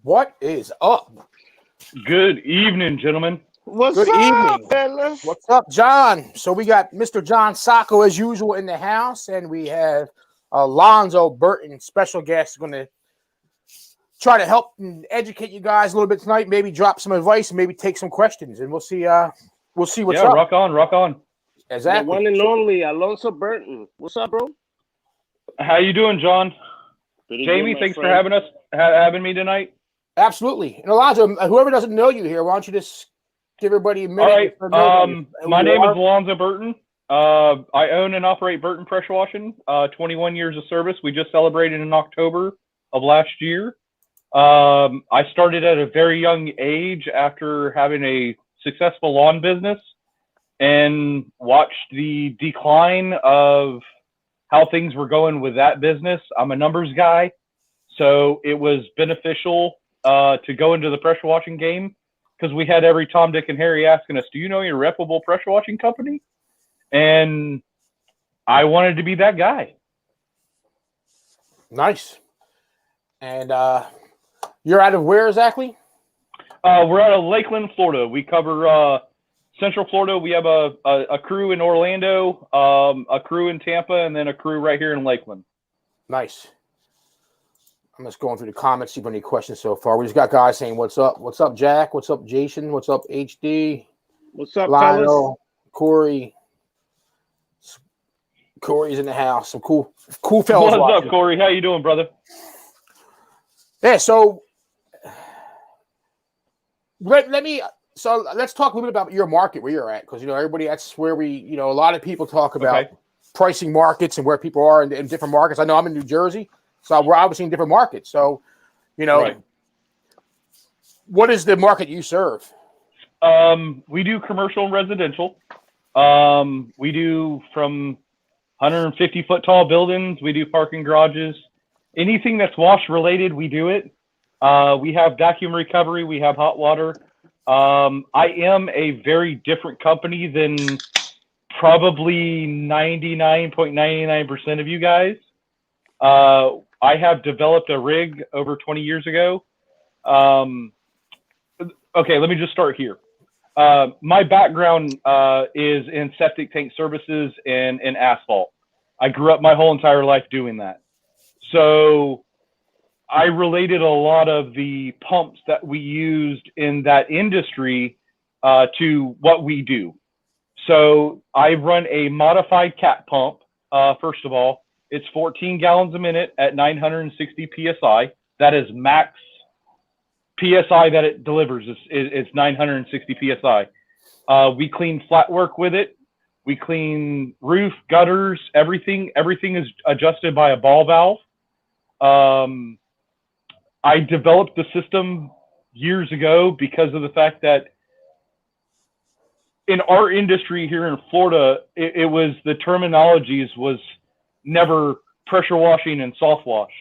What is up? Good evening, gentlemen. What's Good up, evening. fellas? What's up, John? So we got Mr. John Sacco as usual in the house, and we have Alonzo Burton, special guest, going to try to help and educate you guys a little bit tonight. Maybe drop some advice, and maybe take some questions, and we'll see. What's up. Rock on. Exactly. The one and only Alonzo Burton. What's up, bro? How you doing, John? Pretty Jamie, good, my thanks for friend. having me tonight. Absolutely. And Alonzo, whoever doesn't know you here, why don't you just give everybody a minute? All right. My name is Alonzo Burton. I own and operate Burton Pressure Washing. 21 years of service. We just celebrated in October of last year. I started at a very young age after having a successful lawn business and watched the decline of how things were going with that business. I'm a numbers guy, so it was beneficial to go into the pressure washing game because we had every Tom, Dick, and Harry asking us, do you know your reputable pressure washing company? And I wanted to be that guy. Nice. And you're out of where exactly? We're out of Lakeland, Florida. We cover Central Florida. We have a crew in Orlando, a crew in Tampa, and then a crew right here in Lakeland. Nice. I'm just going through the comments, see if any questions so far. We just got guys saying, what's up? What's up, Jack? What's up, Jason? What's up, HD? What's up, Lionel, fellas? Corey. Corey's in the house. Some cool fellas. What's watching. up, Corey? How you doing, brother? Yeah, so let's talk a little bit about your market, where you're at, because everybody, that's where we, a lot of people talk about pricing markets and where people are in different markets. I know I'm in New Jersey, so we're obviously in different markets. So, Right. What is the market you serve? We do commercial and residential. We do from 150-foot tall buildings. We do parking garages. Anything that's wash related, we do it. We have vacuum recovery. We have hot water. I am a very different company than probably 99.99% of you guys. I have developed a rig over 20 years ago. Okay, let me just start here. My background is in septic tank services and in asphalt. I grew up my whole entire life doing that. So I related a lot of the pumps that we used in that industry to what we do. So I run a modified cat pump. First of all, it's 14 gallons a minute at 960 PSI. That is max PSI that it delivers. It's 960 PSI. We clean flat work with it. We clean roof, gutters, everything. Everything is adjusted by a ball valve. I developed the system years ago because of the fact that in our industry here in Florida, it was the terminologies was never pressure washing and soft wash.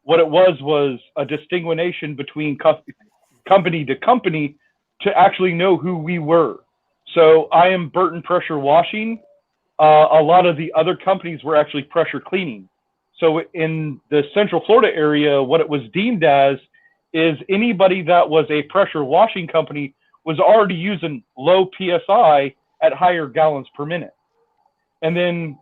What it was a distinguishing between company to company to actually know who we were. So I am Burton Pressure Washing. A lot of the other companies were actually pressure cleaning. So in the Central Florida area, what it was deemed as is anybody that was a pressure washing company was already using low PSI at higher gallons per minute. And then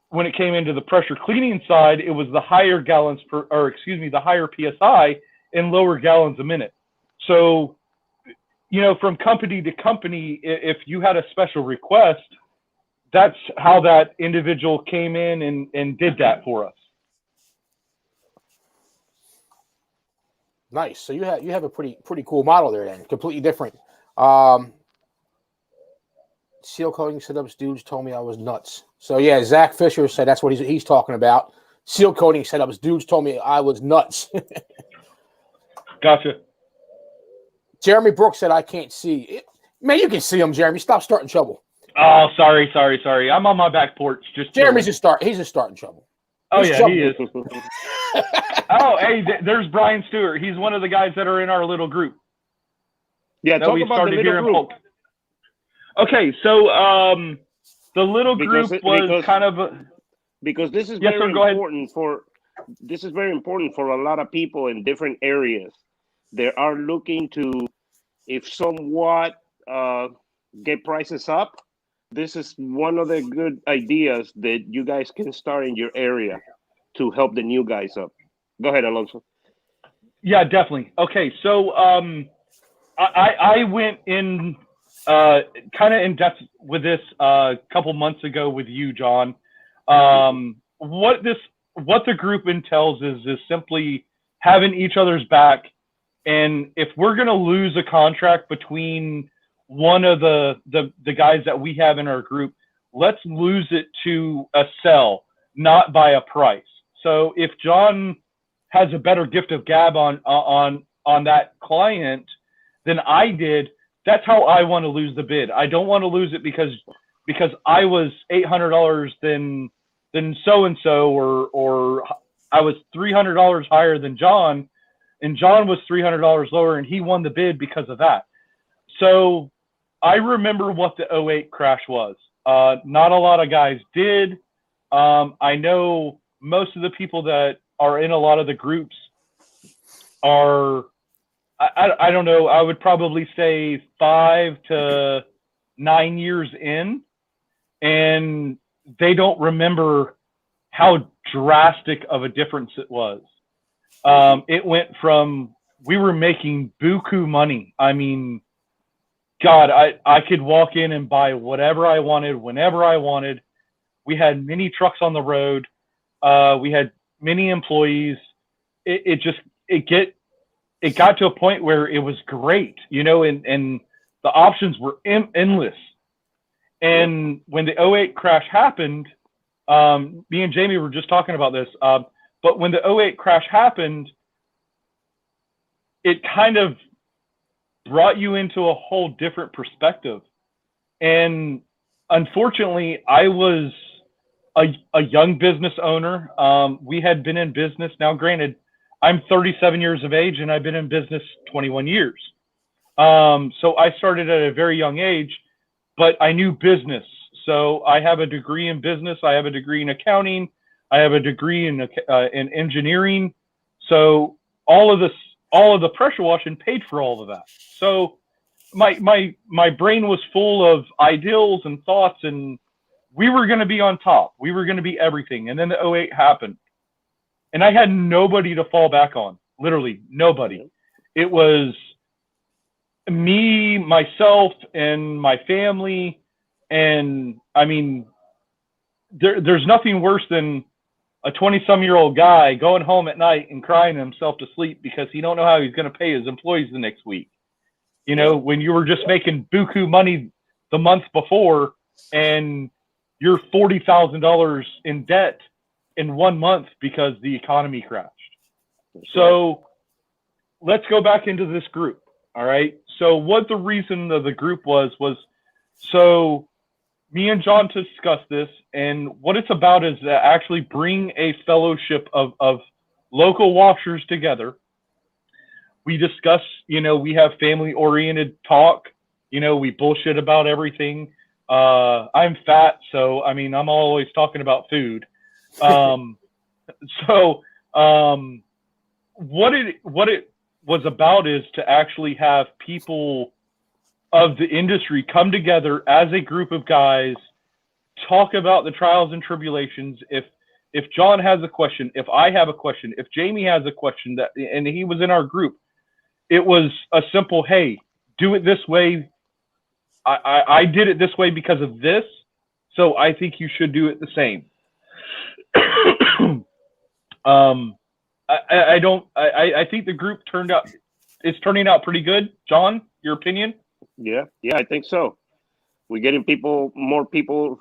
when it came into the pressure cleaning side, it was the higher the higher PSI in lower gallons a minute. So, from company to company, if you had a special request, that's how that individual came in and did that for us. Nice. So you have a pretty cool model there then, completely different. Seal coating setups, dudes told me I was nuts. So yeah, Zach Fisher said that's what he's talking about. Seal coating setups, dudes told me I was nuts. Gotcha. Jeremy Brooks said I can't see it. Man, you can see him, Jeremy. Stop starting trouble. Oh, sorry. I'm on my back porch. Jeremy's a start. He's just starting trouble. Oh, yeah, he is. Oh, hey, there's Brian Stewart. He's one of the guys that are in our little group. Yeah, that talk we about started the here little in group. Polk. Okay, so the little group was kind of because this is yes, very sir, go ahead. important for a lot of people in different areas. They are looking to, if somewhat, get prices up. This is one of the good ideas that you guys can start in your area to help the new guys up. Go ahead, Alonso. Yeah, definitely. Okay, so I went in kind of in depth with this a couple months ago with you, John. What the group entails is simply having each other's back, and if we're gonna lose a contract between one of the guys that we have in our group, let's lose it to a sell, not by a price. So if John has a better gift of gab on that client than I did, that's how I want to lose the bid. I don't want to lose it because I was $800 than so and so, or I was $300 higher than John, and John was $300 lower, and he won the bid because of that. So I remember what the 2008 crash was. Not a lot of guys did. I know most of the people that are in a lot of the groups are, I don't know, I would probably say 5 to 9 years in, and they don't remember how drastic of a difference it was. It went from, we were making buku money. I mean, God, I could walk in and buy whatever I wanted, whenever I wanted. We had many trucks on the road. We had many employees. It got to a point where it was great, and the options were endless. And when the 2008 crash happened, me and Jamie were just talking about this, but when the 2008 crash happened, it kind of brought you into a whole different perspective. And unfortunately, I was a young business owner. We had been in business. Now, granted, I'm 37 years of age and I've been in business 21 years. So I started at a very young age, but I knew business. So I have a degree in business. I have a degree in accounting. I have a degree in engineering. So all of the pressure washing paid for all of that. So my brain was full of ideals and thoughts, and we were going to be on top. We were going to be everything. And then the 2008 happened, and I had nobody to fall back on. Literally nobody. It was me, myself, and my family. And I mean, there's nothing worse than a 20-some-year-old guy going home at night and crying himself to sleep because he don't know how he's going to pay his employees the next week. When you were just making buku money the month before and you're $40,000 in debt in 1 month because the economy crashed. So let's go back into this group. All right. So what the reason of the group was so me and John discussed this, and what it's about is to actually bring a fellowship of local washers together. We discuss, we have family-oriented talk. We bullshit about everything. I'm fat, so I mean, I'm always talking about food. So what it was about is to actually have people of the industry come together as a group of guys, talk about the trials and tribulations. if John has a question, if I have a question, if Jamie has a question, and he was in our group, it was a simple, hey, do it this way. I did it this way because of this, so I think you should do it the same. I think the group it's turning out pretty good. John, your opinion? Yeah, I think so. We're getting more people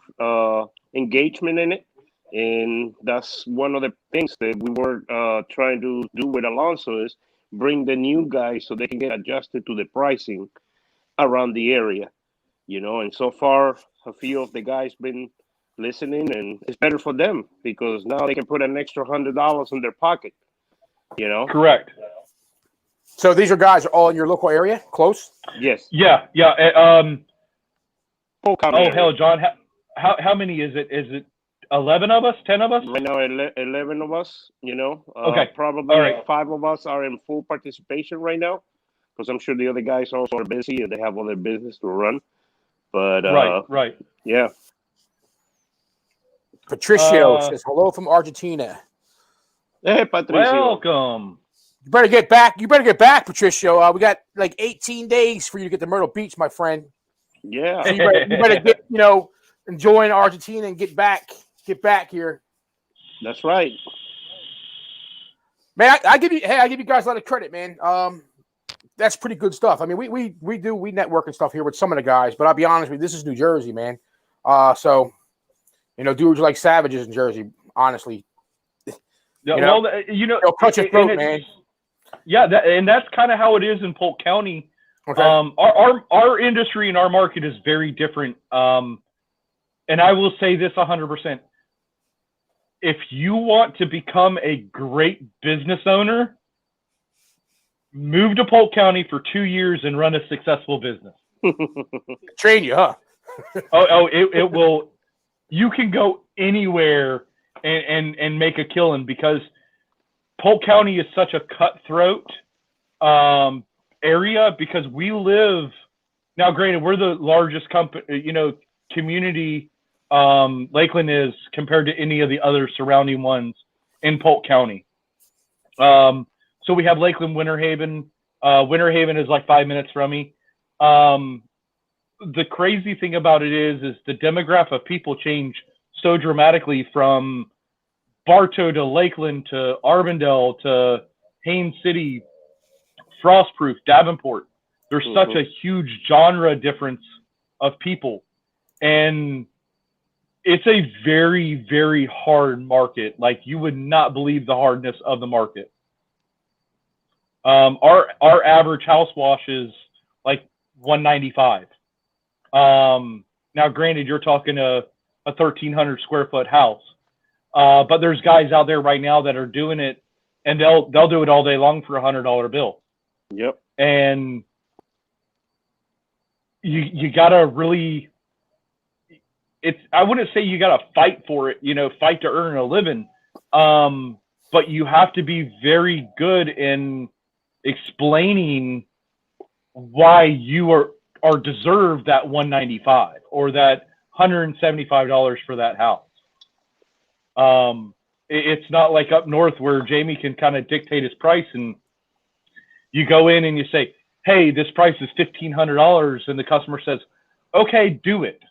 engagement in it, and that's one of the things that we were trying to do with Alonso is bring the new guys so they can get adjusted to the pricing around the area, and so far a few of the guys been listening, and it's better for them because now they can put an extra $100 in their pocket. Correct. So these guys are all in your local area, close? Yes. Yeah. Polk Oh area. hell, John, how many is it? Is it 11 of us? 10 of us? Right now, 11 of us. Okay. Probably All right. 5 of us are in full participation right now, because I'm sure the other guys also are busy and they have other business to run. But Right. yeah. Patricio says hello from Argentina. Hey, Patricio. Welcome. You better get back. Patricio. We got like 18 days for you to get to Myrtle Beach, my friend. Yeah. So you better get, enjoying Argentina and get back here. That's right. Man, I give you guys a lot of credit, man. That's pretty good stuff. I mean, we network and stuff here with some of the guys, but I'll be honest with you, this is New Jersey, man. So dudes are like savages in Jersey, honestly. Yeah, they'll cut your throat, man. Yeah, and that's kind of how it is in Polk County. Okay. Our industry and our market is very different. And I will say this 100%. If you want to become a great business owner, move to Polk County for 2 years and run a successful business. Train you, huh? It will. You can go anywhere and make a killing, because Polk County is such a cutthroat area, because we live now. Granted, we're the largest community Lakeland is compared to any of the other surrounding ones in Polk County. So we have Lakeland, Winter Haven. Winter Haven is like 5 minutes from me. The crazy thing about it is the demographic of people change so dramatically from Bartow to Lakeland to Arbandale to Haines City, Frostproof, Davenport. There's such a huge genre difference of people, and it's a very, very hard market. Like, you would not believe the hardness of the market. Our average house wash is like $195. Now, granted, you're talking a 1,300 square foot house, but there's guys out there right now that are doing it, and they'll do it all day long for $100 bill. Yep. And you gotta really, I wouldn't say you gotta fight for it, fight to earn a living, but you have to be very good in explaining why you are deserve that $195 or that $175 for that house. It's not like up north where Jamie can kind of dictate his price, and you go in and you say, hey, this price is $1,500, and the customer says, okay, do it.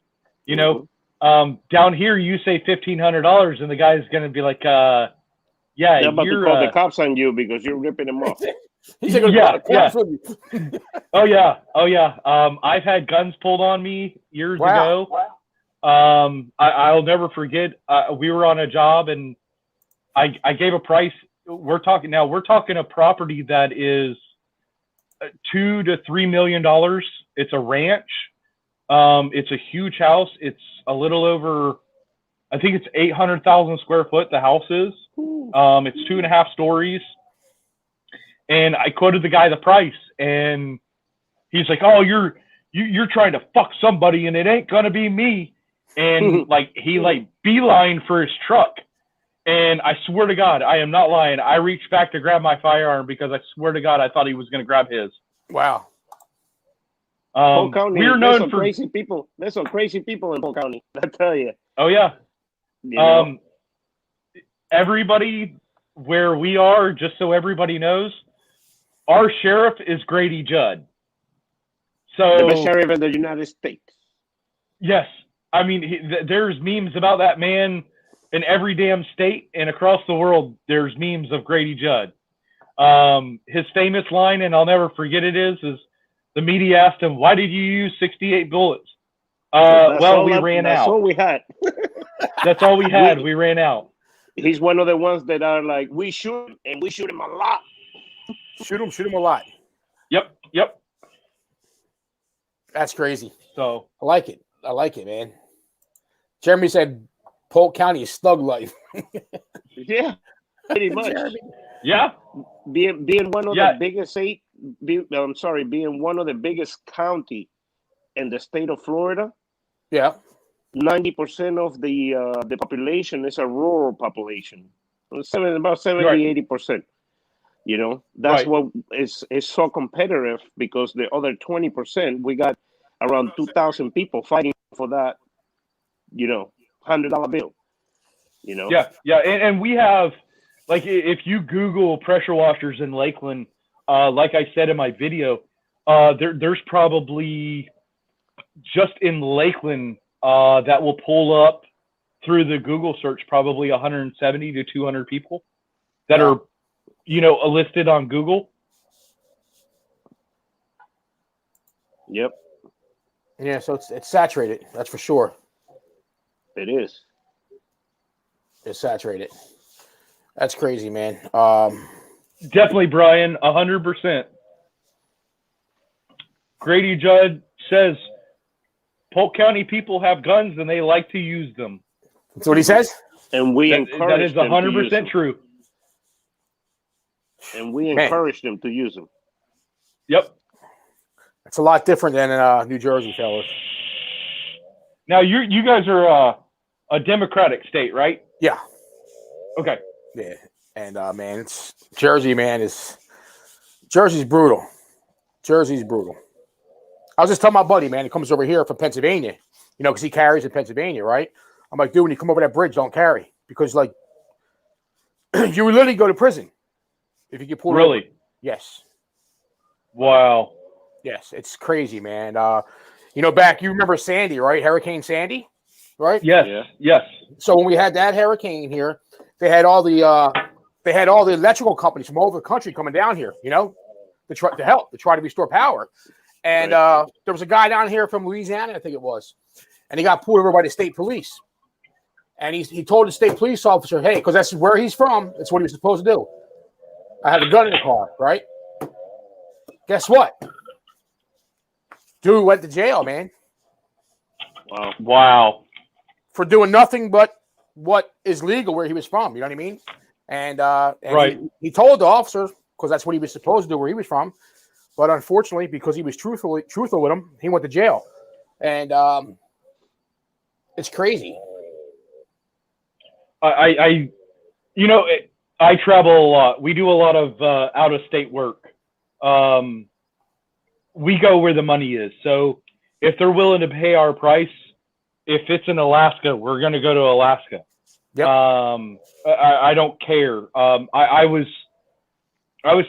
Down here you say $1,500, and the guy's going to be like, they're about to call the cops on you because you're ripping them off. He's going to call the cops on you. Oh yeah. I've had guns pulled on me years ago. I'll never forget. We were on a job, and I gave a price. We're talking a property that is $2 to $3 million. It's a ranch. It's a huge house. It's a little over, I think it's 800,000 square foot. The house is. It's 2.5 stories. And I quoted the guy the price, and he's like, "Oh, you're trying to fuck somebody, and it ain't gonna be me." And he beeline for his truck, and I swear to God, I am not lying. I reached back to grab my firearm because I swear to God, I thought he was gonna grab his. Wow. Polk County, we're known for crazy people. There's some crazy people in Polk County, I tell you. Oh yeah. everybody where we are, just so everybody knows, our sheriff is Grady Judd. So The best sheriff in the United States. yes, I mean there's memes about that man in every damn state and across the world. There's memes of Grady Judd. His famous line, and I'll never forget it, is the media asked him, "Why did you use 68 bullets?" Well, we ran out. That's all we had. That's all we had. We ran out. He's one of the ones that are like, we shoot him, and we shoot him a lot. Shoot him a lot. Yep. That's crazy. So I like it, man. Jeremy said Polk County is thug life. Yeah, pretty much. Jeremy. yeah, Being one of the biggest being one of the biggest county in the state of Florida. Yeah. 90% of the population is a rural population. About 70, Right. 80%. You know, that's Right. what is so competitive, because the other 20%, we got around 2,000 people fighting for that, $100 bill. Yeah, and we have, like, if you Google pressure washers in Lakeland, like I said in my video, there's probably just in Lakeland that will pull up through the Google search probably 170 to 200 people that are, listed on Google. Yep. Yeah, so it's saturated. That's for sure. It is. It's saturated. That's crazy, man. Definitely, Brian, 100%. Grady Judd says Polk County people have guns and they like to use them. That's what he says? And we That encourage is them to use 100% them. true. And we Man. encourage them to use them. Yep. It's a lot different than in New Jersey, fellas. Now, you guys are a Democratic state, right? Yeah. Okay. Yeah. And, man, it's Jersey, man, Jersey's brutal. Jersey's brutal. I was just telling my buddy, man, he comes over here from Pennsylvania, because he carries in Pennsylvania, right? I'm like, dude, when you come over that bridge, don't carry. Because, like, you would literally go to prison if you get pulled over. Really? Yes. Wow. Yes, it's crazy, man. You remember Sandy, right? Hurricane Sandy, right? Yes. Yeah. Yes. So when we had that hurricane here, they had all the electrical companies from all over the country coming down here, to try to restore power. And there was a guy down here from Louisiana, I think it was, and he got pulled over by the state police. And he told the state police officer, hey, because that's where he's from, that's what he was supposed to do. I had a gun in the car, right? Guess what? Dude went to jail, man. Wow. For doing nothing but what is legal where he was from. You know what I mean? And right. He told the officer, because that's what he was supposed to do where he was from. But unfortunately, because he was truthful with him, he went to jail. And it's crazy. I travel a lot. We do a lot of out-of-state work. We go where the money is. So if they're willing to pay our price, if it's in Alaska, we're going to go to Alaska. Yep. I don't care. I was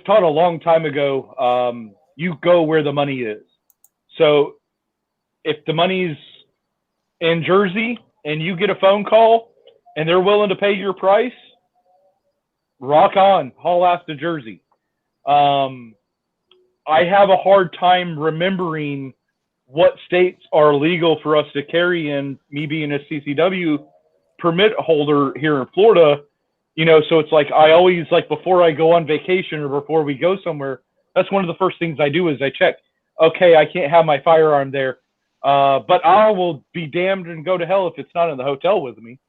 taught a long time ago, you go where the money is. So if the money's in Jersey and you get a phone call and they're willing to pay your price, rock on, haul ass to Jersey. I have a hard time remembering what states are legal for us to carry in, me being a CCW permit holder here in Florida, so it's like I always, like, before I go on vacation or before we go somewhere, that's one of the first things I do is I check, okay, I can't have my firearm there, but I will be damned and go to hell if it's not in the hotel with me.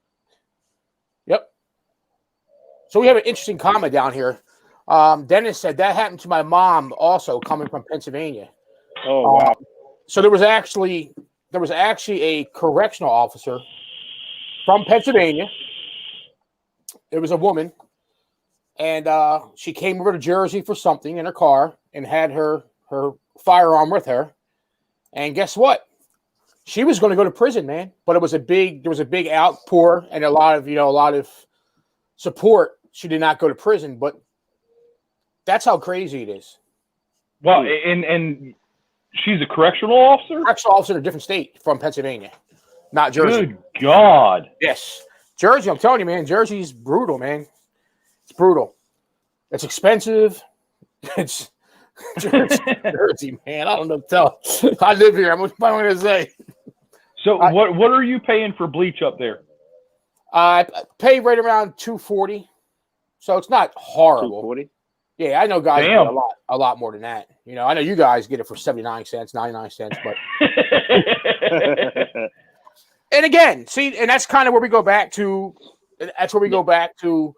Yep. So we have an interesting comment down here. Dennis said that happened to my mom also coming from Pennsylvania. Oh, wow. So there was actually a correctional officer from Pennsylvania. It was a woman, and she came over to Jersey for something in her car and had her firearm with her. And guess what? She was going to go to prison, man. But there was a big outpour and a lot of support, she did not go to prison. But that's how crazy it is. Well, and she's a correctional officer? Correctional officer in a different state from Pennsylvania, not Jersey. Good God. Yes. Jersey, I'm telling you, man, Jersey's brutal, man. It's brutal. It's expensive. It's Jersey, man. I don't know. I live here. What am I going to say? So what are you paying for bleach up there? I pay right around $240, so it's not horrible. $240. Yeah, I know guys Damn. get a lot more than that. You know, I know you guys get it for 79 cents, 99 cents, but and again, see, and that's kind of where we go back to. That's where we go back to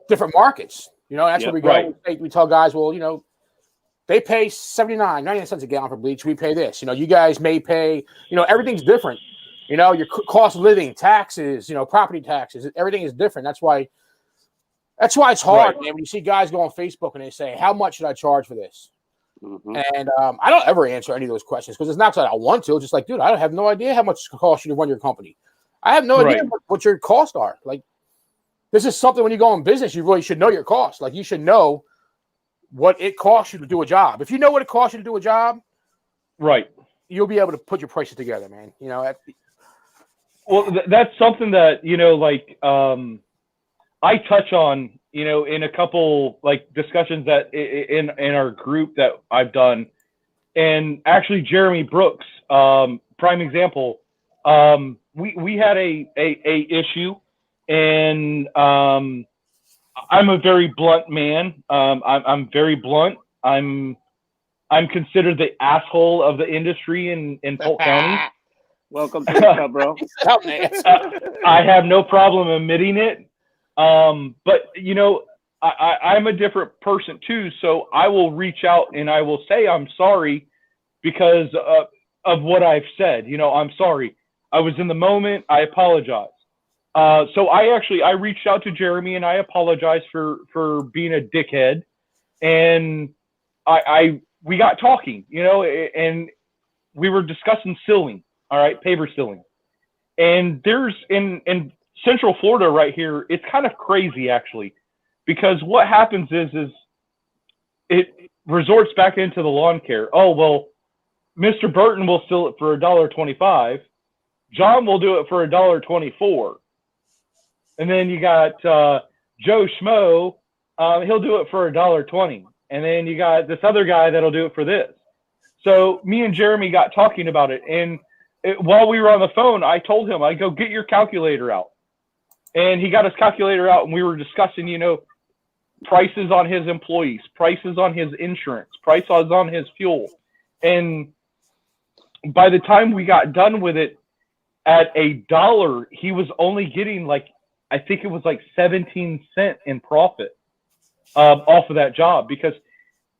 different markets. You know, that's where we go. Right. We tell guys, well, you know, they pay 79, 99 cents a gallon for bleach. We pay this. You know, you guys may pay. You know, everything's different. You know, your cost of living, taxes, you know, property taxes, everything is different. That's why it's hard, man. When you see guys go on Facebook and they say, "How much should I charge for this?" Mm-hmm. And I don't ever answer any of those questions because it's not that I want to. It's just like, dude, I have no idea how much it costs you to run your company. I have no idea what your costs are. Like, this is something when you go in business, you really should know your costs. Like, you should know what it costs you to do a job. If you know what it costs you to do a job, right, you'll be able to put your prices together, man. You know. Well, that's something that, you know, like I touch on, you know, in a couple like discussions that in our group that I've done, and actually Jeremy Brooks, prime example. We had a issue, and I'm a very blunt man. I'm very blunt. I'm considered the asshole of the industry in Polk County. Welcome to the club, bro. I have no problem admitting it. But you know, I'm a different person too. So I will reach out and I will say, I'm sorry because of what I've said. You know, I'm sorry. I was in the moment. I apologize. So I reached out to Jeremy and I apologized for being a dickhead. And we got talking, you know, and we were discussing sealing. All right, paver sealing. And there's in Central Florida right here, it's kind of crazy actually, because what happens is it resorts back into the lawn care. Oh, well, Mr. Burton will seal it for $1.25. John will do it for $1.24. And then you got Joe Schmo, he'll do it for $1.20. And then you got this other guy that'll do it for this. So me and Jeremy got talking about it, and while we were on the phone, I told him, I go, get your calculator out. And he got his calculator out, and we were discussing, you know, prices on his employees, prices on his insurance, prices on his fuel. And by the time we got done with it at $1, he was only getting like, I think it was like 17 cents in profit off of that job, because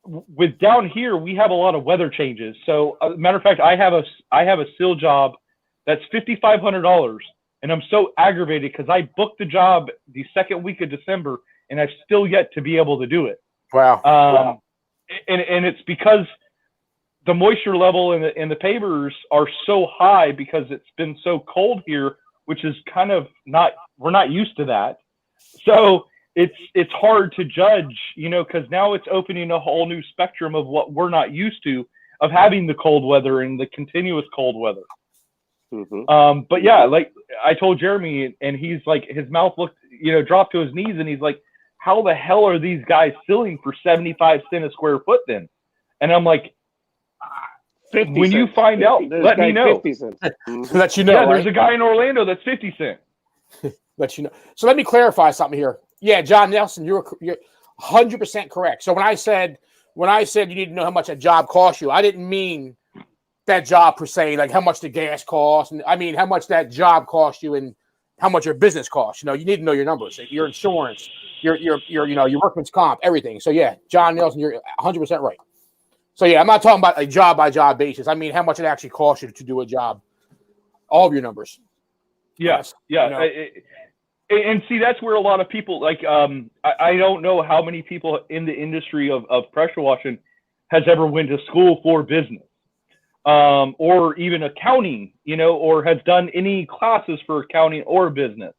with down here, we have a lot of weather changes. So, matter of fact, I have a seal job that's $5,500, and I'm so aggravated because I booked the job the second week of December, and I've still yet to be able to do it. Wow. And it's because the moisture level in the pavers are so high because it's been so cold here, which is kind of we're not used to that. So it's hard to judge, you know, because now it's opening a whole new spectrum of what we're not used to, of having the cold weather and the continuous cold weather. Mm-hmm. But yeah, like I told Jeremy, and he's like, his mouth looked, you know, dropped to his knees, and he's like, how the hell are these guys sealing for 75 cents a square foot then? And I'm like, 50 when cents. you find out, let me know. 50 cents. Mm-hmm. Let you know. Yeah, there's a guy in Orlando that's 50 cents. Let you know. So let me clarify something here. Yeah, John Nelson, you're 100% correct. So when I said you need to know how much a job costs you, I didn't mean that job per se, like how much the gas costs, and I mean how much that job costs you and how much your business costs. You know, you need to know your numbers, your insurance, your you know, your workman's comp, everything. So yeah, John Nelson, you're 100% right. So yeah, I'm not talking about a job by job basis. I mean how much it actually costs you to do a job. All of your numbers. Yes, yeah. You know. And see, that's where a lot of people, like, I don't know how many people in the industry of pressure washing has ever went to school for business, or even accounting, you know, or has done any classes for accounting or business.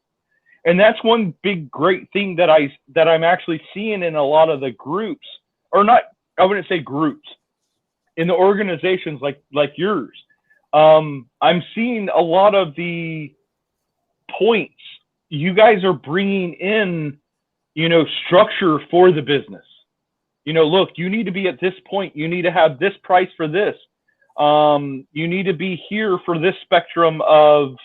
And that's one big great thing that I'm actually seeing in a lot of the groups, or not, I wouldn't say groups, in the organizations like yours. I'm seeing a lot of the points you guys are bringing in, structure for the business. Look, you need to be at this point. You need to have this price for this. You need to be here for this spectrum of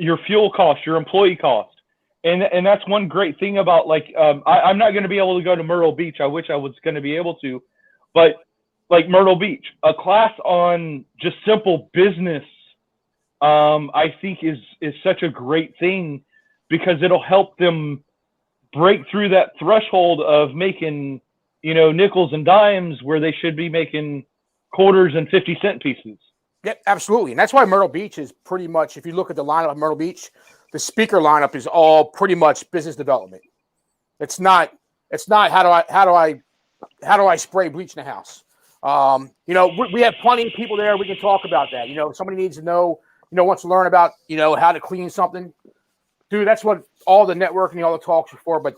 your fuel cost, your employee cost. And that's one great thing about, I'm not going to be able to go to Myrtle Beach. I wish I was going to be able to, but like Myrtle Beach, a class on just simple business, I think is such a great thing, because it'll help them break through that threshold of making, nickels and dimes where they should be making quarters and 50-cent pieces. Yeah, absolutely. And that's why Myrtle Beach is pretty much, if you look at the lineup of Myrtle Beach, the speaker lineup is all pretty much business development. It's not how do I spray bleach in the house? We have plenty of people there. We can talk about that. If somebody needs to know, wants to learn about, how to clean something, dude, that's what all the networking, all the talks are for. But,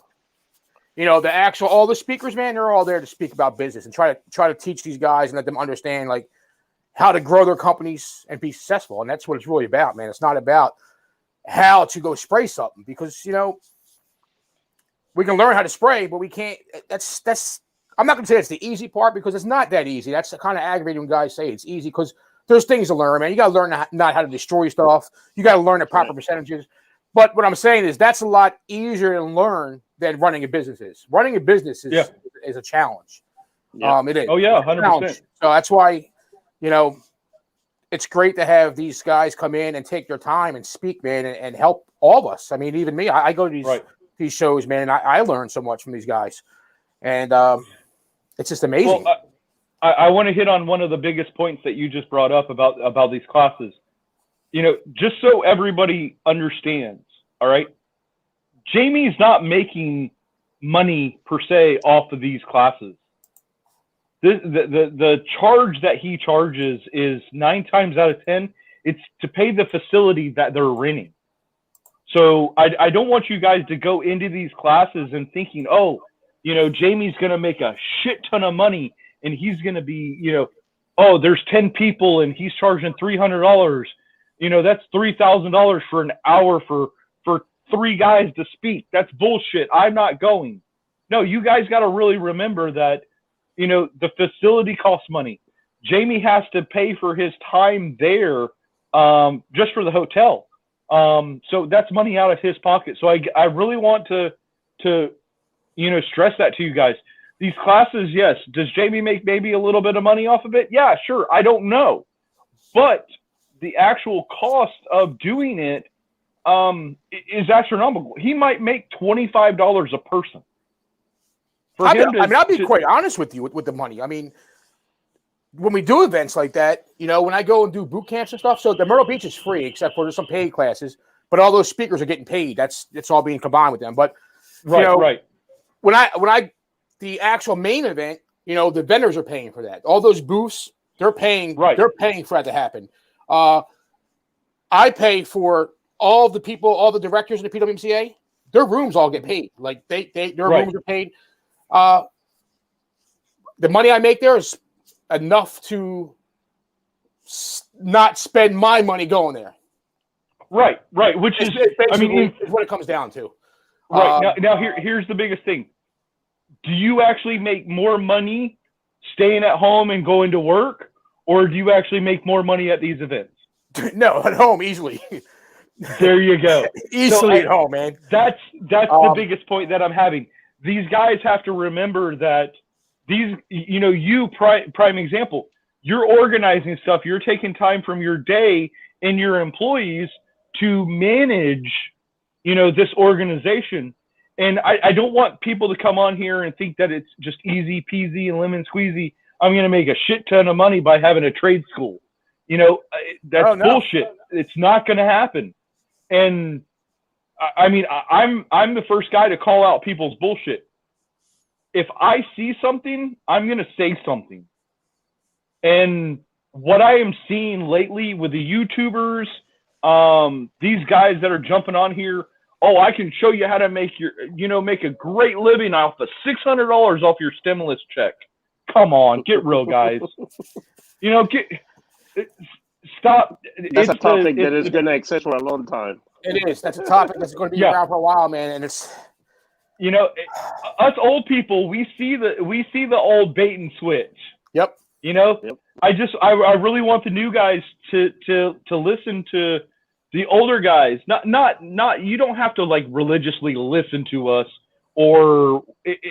all the speakers, man, they're all there to speak about business and try to teach these guys and let them understand, like, how to grow their companies and be successful. And that's what it's really about, man. It's not about how to go spray something, because, we can learn how to spray, but we can't. I'm not going to say it's the easy part, because it's not that easy. That's kind of aggravating when guys say it's easy, because there's things to learn, man. You got to learn not how to destroy stuff. You got to learn the proper percentages. But what I'm saying is that's a lot easier to learn than running a business is. Running a business is a challenge. Yeah. It is. Oh, yeah, 100%. So that's why, it's great to have these guys come in and take their time and speak, man, and help all of us. I mean, even me, I go to these shows, man, and I learn so much from these guys. And it's just amazing. Well, I want to hit on one of the biggest points that you just brought up about these classes. Just so everybody understands, all right, Jamie's not making money per se off of these classes. The charge that he charges is 9 times out of 10, it's to pay the facility that they're renting. So I don't want you guys to go into these classes and thinking, oh, Jamie's going to make a shit ton of money and he's going to be, oh, there's 10 people and he's charging $300. That's $3,000 for an hour for 3 guys to speak. That's bullshit. I'm not going. No, you guys got to really remember that, the facility costs money. Jamie has to pay for his time there, just for the hotel. So that's money out of his pocket. So I really want to stress that to you guys. These classes, yes. Does Jamie make maybe a little bit of money off of it? Yeah, sure. I don't know. But the actual cost of doing it is astronomical. He might make $25 a person. I'll be quite honest with you with the money. I mean, when we do events like that, when I go and do boot camps and stuff, so the Myrtle Beach is free except for there's some paid classes, but all those speakers are getting paid. It's all being combined with them. But right. When I the actual main event, the vendors are paying for that. All those booths, they're paying. Right. They're paying for that to happen. I pay for all the people, all the directors in the PWMCA. Their rooms all get paid. Like their rooms are paid. The money I make there is enough to not spend my money going there. Right. Which is what it comes down to. Right. Now here's the biggest thing. Do you actually make more money staying at home and going to work, or do you actually make more money at these events? No, at home easily. There you go. Easily at home, man. That's the biggest point that I'm having. These guys have to remember that prime example, you're organizing stuff. You're taking time from your day and your employees to manage, this organization. And I don't want people to come on here and think that it's just easy peasy and lemon squeezy. I'm going to make a shit ton of money by having a trade school. That's bullshit. It's not going to happen. And I'm the first guy to call out people's bullshit. If I see something, I'm going to say something. And what I am seeing lately with the YouTubers these guys that are jumping on here, oh, I can show you how to make make a great living off of $600 off your stimulus check. Come on, get real, guys. Stop. That's a topic that is going to exist for a long time. It is. That's a topic that's going to be around for a while, man. And it's, us old people, we see the old bait and switch. Yep. Yep. I really want the new guys to listen to the older guys. Not you don't have to like religiously listen to us or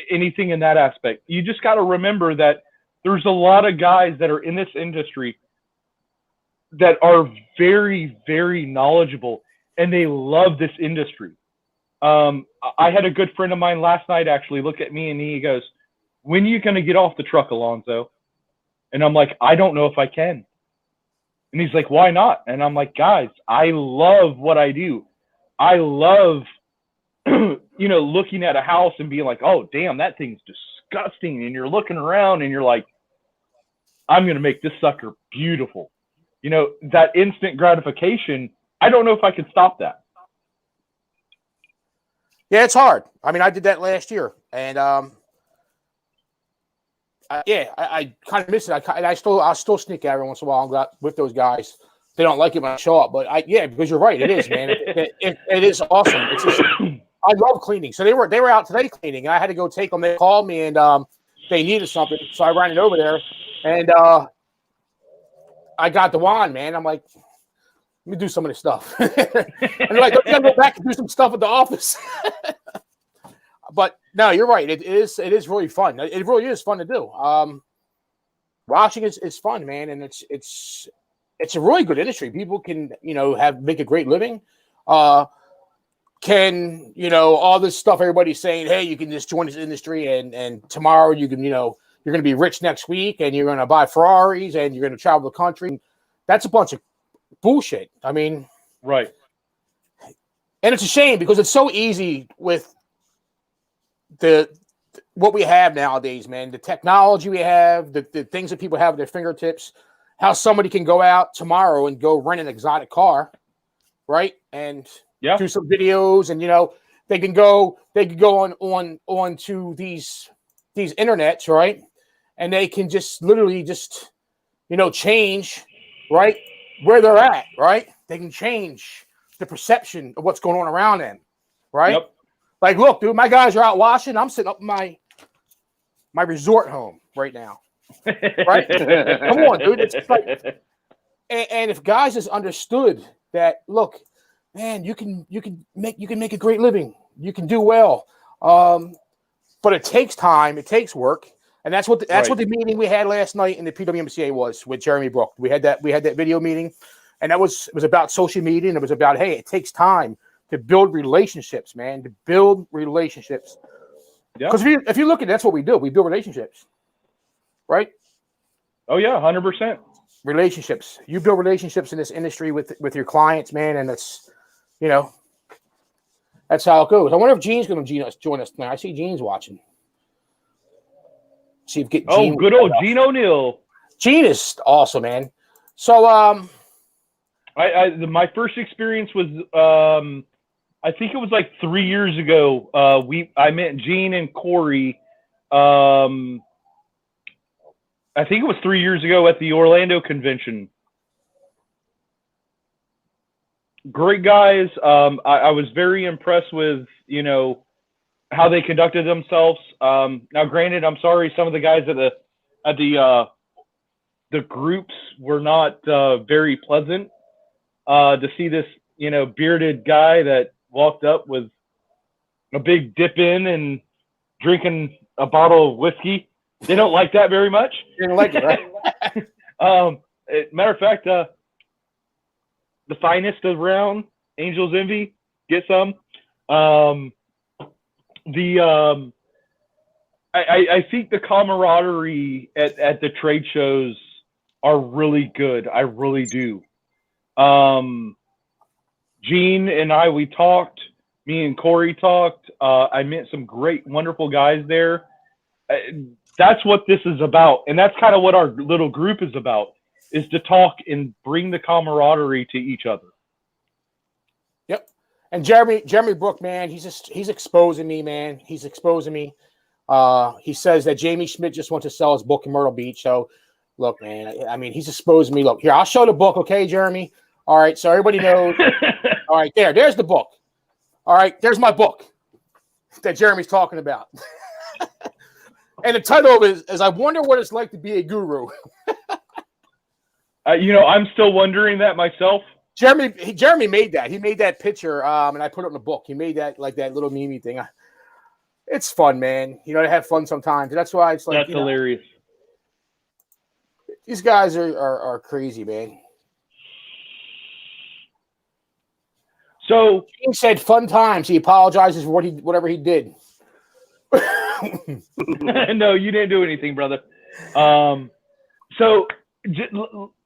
anything in that aspect. You just got to remember that there's a lot of guys that are in this industry that are very, very knowledgeable and they love this industry. I had a good friend of mine last night actually look at me and he goes, "When are you going to get off the truck, Alonzo?" And I'm like, "I don't know if I can." And he's like, "Why not?" And I'm like, "Guys, I love what I do. I love, looking at a house and being like, oh, damn, that thing's disgusting." And you're looking around and you're like, "I'm going to make this sucker beautiful." That instant gratification, I don't know if I can stop that. Yeah, it's hard. I mean, I did that last year, and I kind of miss it. I'll still sneak out every once in a while with those guys. They don't like it when I show up, but because you're right, it is, man. It is awesome. It's just, I love cleaning. So they were out today cleaning, and I had to go take them. They called me, and they needed something, so I ran it over there, and I got the wand, man. I'm like, let me do some of this stuff. And they're like, "Don't you gotta go back and do some stuff at the office?" But no, you're right. It is really fun. It really is fun to do. Washing is fun, man, and it's a really good industry. People can make a great living. All this stuff everybody's saying, hey, you can just join this industry and tomorrow you can you're going to be rich next week and you're going to buy Ferraris and you're going to travel the country. That's a bunch of bullshit. I mean, right. And it's a shame because it's so easy with what we have nowadays, man. The technology we have, the things that people have at their fingertips, how somebody can go out tomorrow and go rent an exotic car, right? And do some videos, and they can go on to these internets, right? And they can just literally change, right, where they're at, right? They can change the perception of what's going on around them, right? Yep. Like, look, dude, my guys are out washing. I'm sitting up in my resort home right now, right? Come on, dude. It's like, and if guys just understood that, look, man, you can make a great living. You can do well, but it takes time. It takes work. And that's what the meeting we had last night in the PWMCA was with Jeremy Brook. We had that video meeting, and it was about social media, and it was about, hey, it takes time to build relationships, man. To build relationships. Because if you look at it, that's what we do. We build relationships, right? Oh yeah, 100%. Relationships. You build relationships in this industry with your clients, man, and that's that's how it goes. I wonder if Gene's going to join us tonight. I see Gene's watching. See if get Gene. Oh, good old Gene O'Neill. Gene is awesome, man. So, my first experience was, I think it was like 3 years ago. I met Gene and Corey. I think it was 3 years ago at the Orlando convention. Great guys. I was very impressed with, how they conducted themselves. Now, granted, I'm sorry, some of the guys at the groups were not very pleasant. To see this, bearded guy that walked up with a big dip in and drinking a bottle of whiskey. They don't like that very much. They don't like it, right? Matter of fact, the finest around, Angel's Envy, get some. I think the camaraderie at the trade shows are really good. I really do. Gene and I, we talked. Me and Corey talked. I met some great, wonderful guys there. That's what this is about, and that's kind of what our little group is about: is to talk and bring the camaraderie to each other. And Jeremy Brook, man, he's exposing me, man. He's exposing me. He says that Jamie Schmidt just wants to sell his book in Myrtle Beach. So, look, man, I mean, he's exposing me. Look, here, I'll show the book, okay, Jeremy? All right, so everybody knows. All right, there's the book. All right, there's my book that Jeremy's talking about. And the title of it is I Wonder What It's Like to Be a Guru. I'm still wondering that myself. Jeremy made that. He made that picture, and I put it in the book. He made that like that little meme thing. It's fun, man. To have fun sometimes. And that's why it's like that's hilarious. These guys are crazy, man. So he said fun times. He apologizes for whatever he did. No, you didn't do anything, brother. So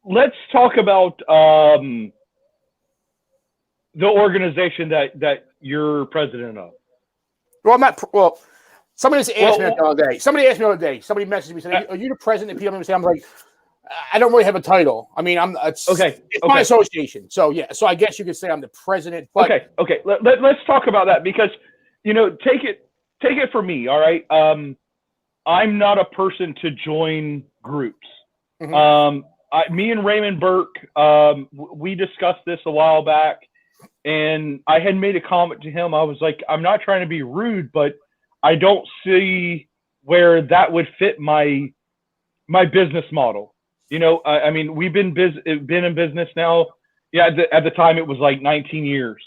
let's talk about the organization that you're president of. Well, I'm not. Well, somebody asked me the other day. Somebody asked me the other day. Somebody messaged me said, "Are you the president of PWC?" I'm like, I don't really have a title. I mean, It's my association. So yeah. So I guess you could say I'm the president. But Okay. Let's talk about that because take it from me. All right. I'm not a person to join groups. Mm-hmm. Me and Raymond Burke, we discussed this a while back, and I had made a comment to him. I was like, I'm not trying to be rude, but I don't see where that would fit my business model. I mean, we've been in business now. Yeah, at the time it was like 19 years,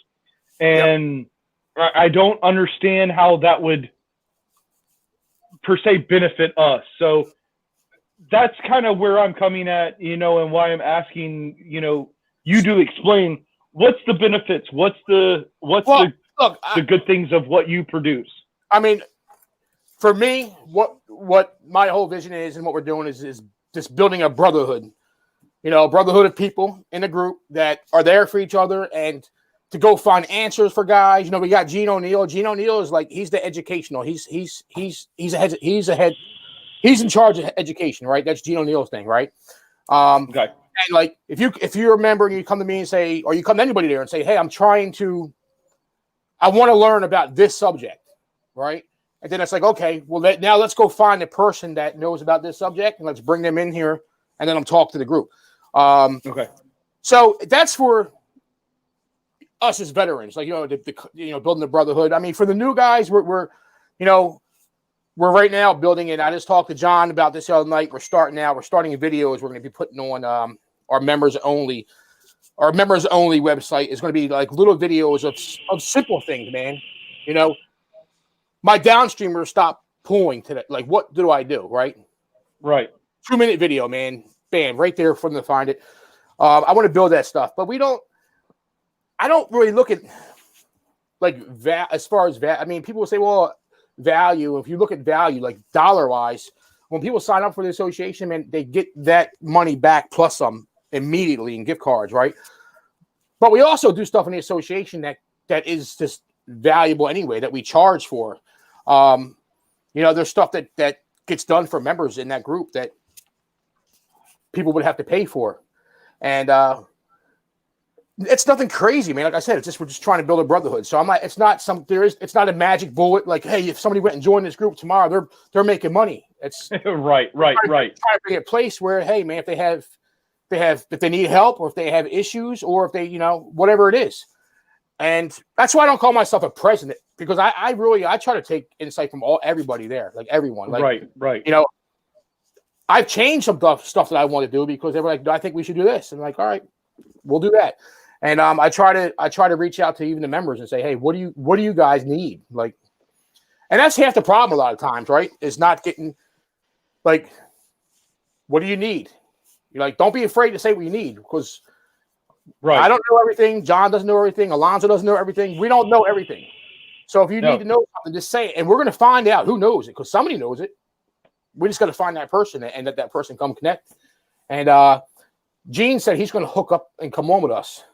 and yep. I don't understand how that would per se benefit us. So that's kind of where I'm coming at, and why I'm asking, you to explain what's the benefits, what's the good things of what you produce. I mean, for me, what my whole vision is and what we're doing is just building a brotherhood, a brotherhood of people in a group that are there for each other and to go find answers for guys. We got Gene O'Neill. Gene O'Neill is like, he's the educational. He's in charge of education, right? That's Gene O'Neill's thing, right? Okay. And like, if you remember, and you come to me and say, or you come to anybody there and say, hey, I want to learn about this subject, right? And then it's like, okay, well, now let's go find a person that knows about this subject and let's bring them in here, and then I'm talk to the group. Okay. So that's for us as veterans, like building the brotherhood. I mean, for the new guys, we're right now building it. I just talked to John about this the other night. We're starting videos. We're going to be putting on our members only website is going to be like little videos of simple things, man. My downstreamer stopped pulling today. Like, what do I do? Right. 2-minute video, man. Bam, right there for them to find it. I want to build that stuff, but I don't really look at like as far as I mean, people will say, well, value. If you look at value, like dollar wise, when people sign up for the association, man, they get that money back plus some immediately in gift cards, right? But we also do stuff in the association that is just valuable anyway, that we charge for. There's stuff that gets done for members in that group that people would have to pay for. And it's nothing crazy, man. Like I said, we're just trying to build a brotherhood. So I'm like, it's not a magic bullet. Like, hey, if somebody went and joined this group tomorrow, they're making money. It's right. Trying to bring a place where, hey, man, if they need help or if they have issues or if they, whatever it is. And that's why I don't call myself a president, because I try to take insight from everybody there, like everyone. Like, right. I've changed some stuff that I want to do because they were like, I think we should do this. And I'm like, all right, we'll do that. And I try to reach out to even the members and say, hey, what do you guys need? Like, and that's half the problem a lot of times, right? Is not getting like, what do you need? You're like, don't be afraid to say what you need, because I don't know everything. John doesn't know everything. Alonzo doesn't know everything. We don't know everything. So if you need to know something, just say it. And we're going to find out who knows it, because somebody knows it. We just got to find that person and let that person come connect. And Gene said he's going to hook up and come on with us.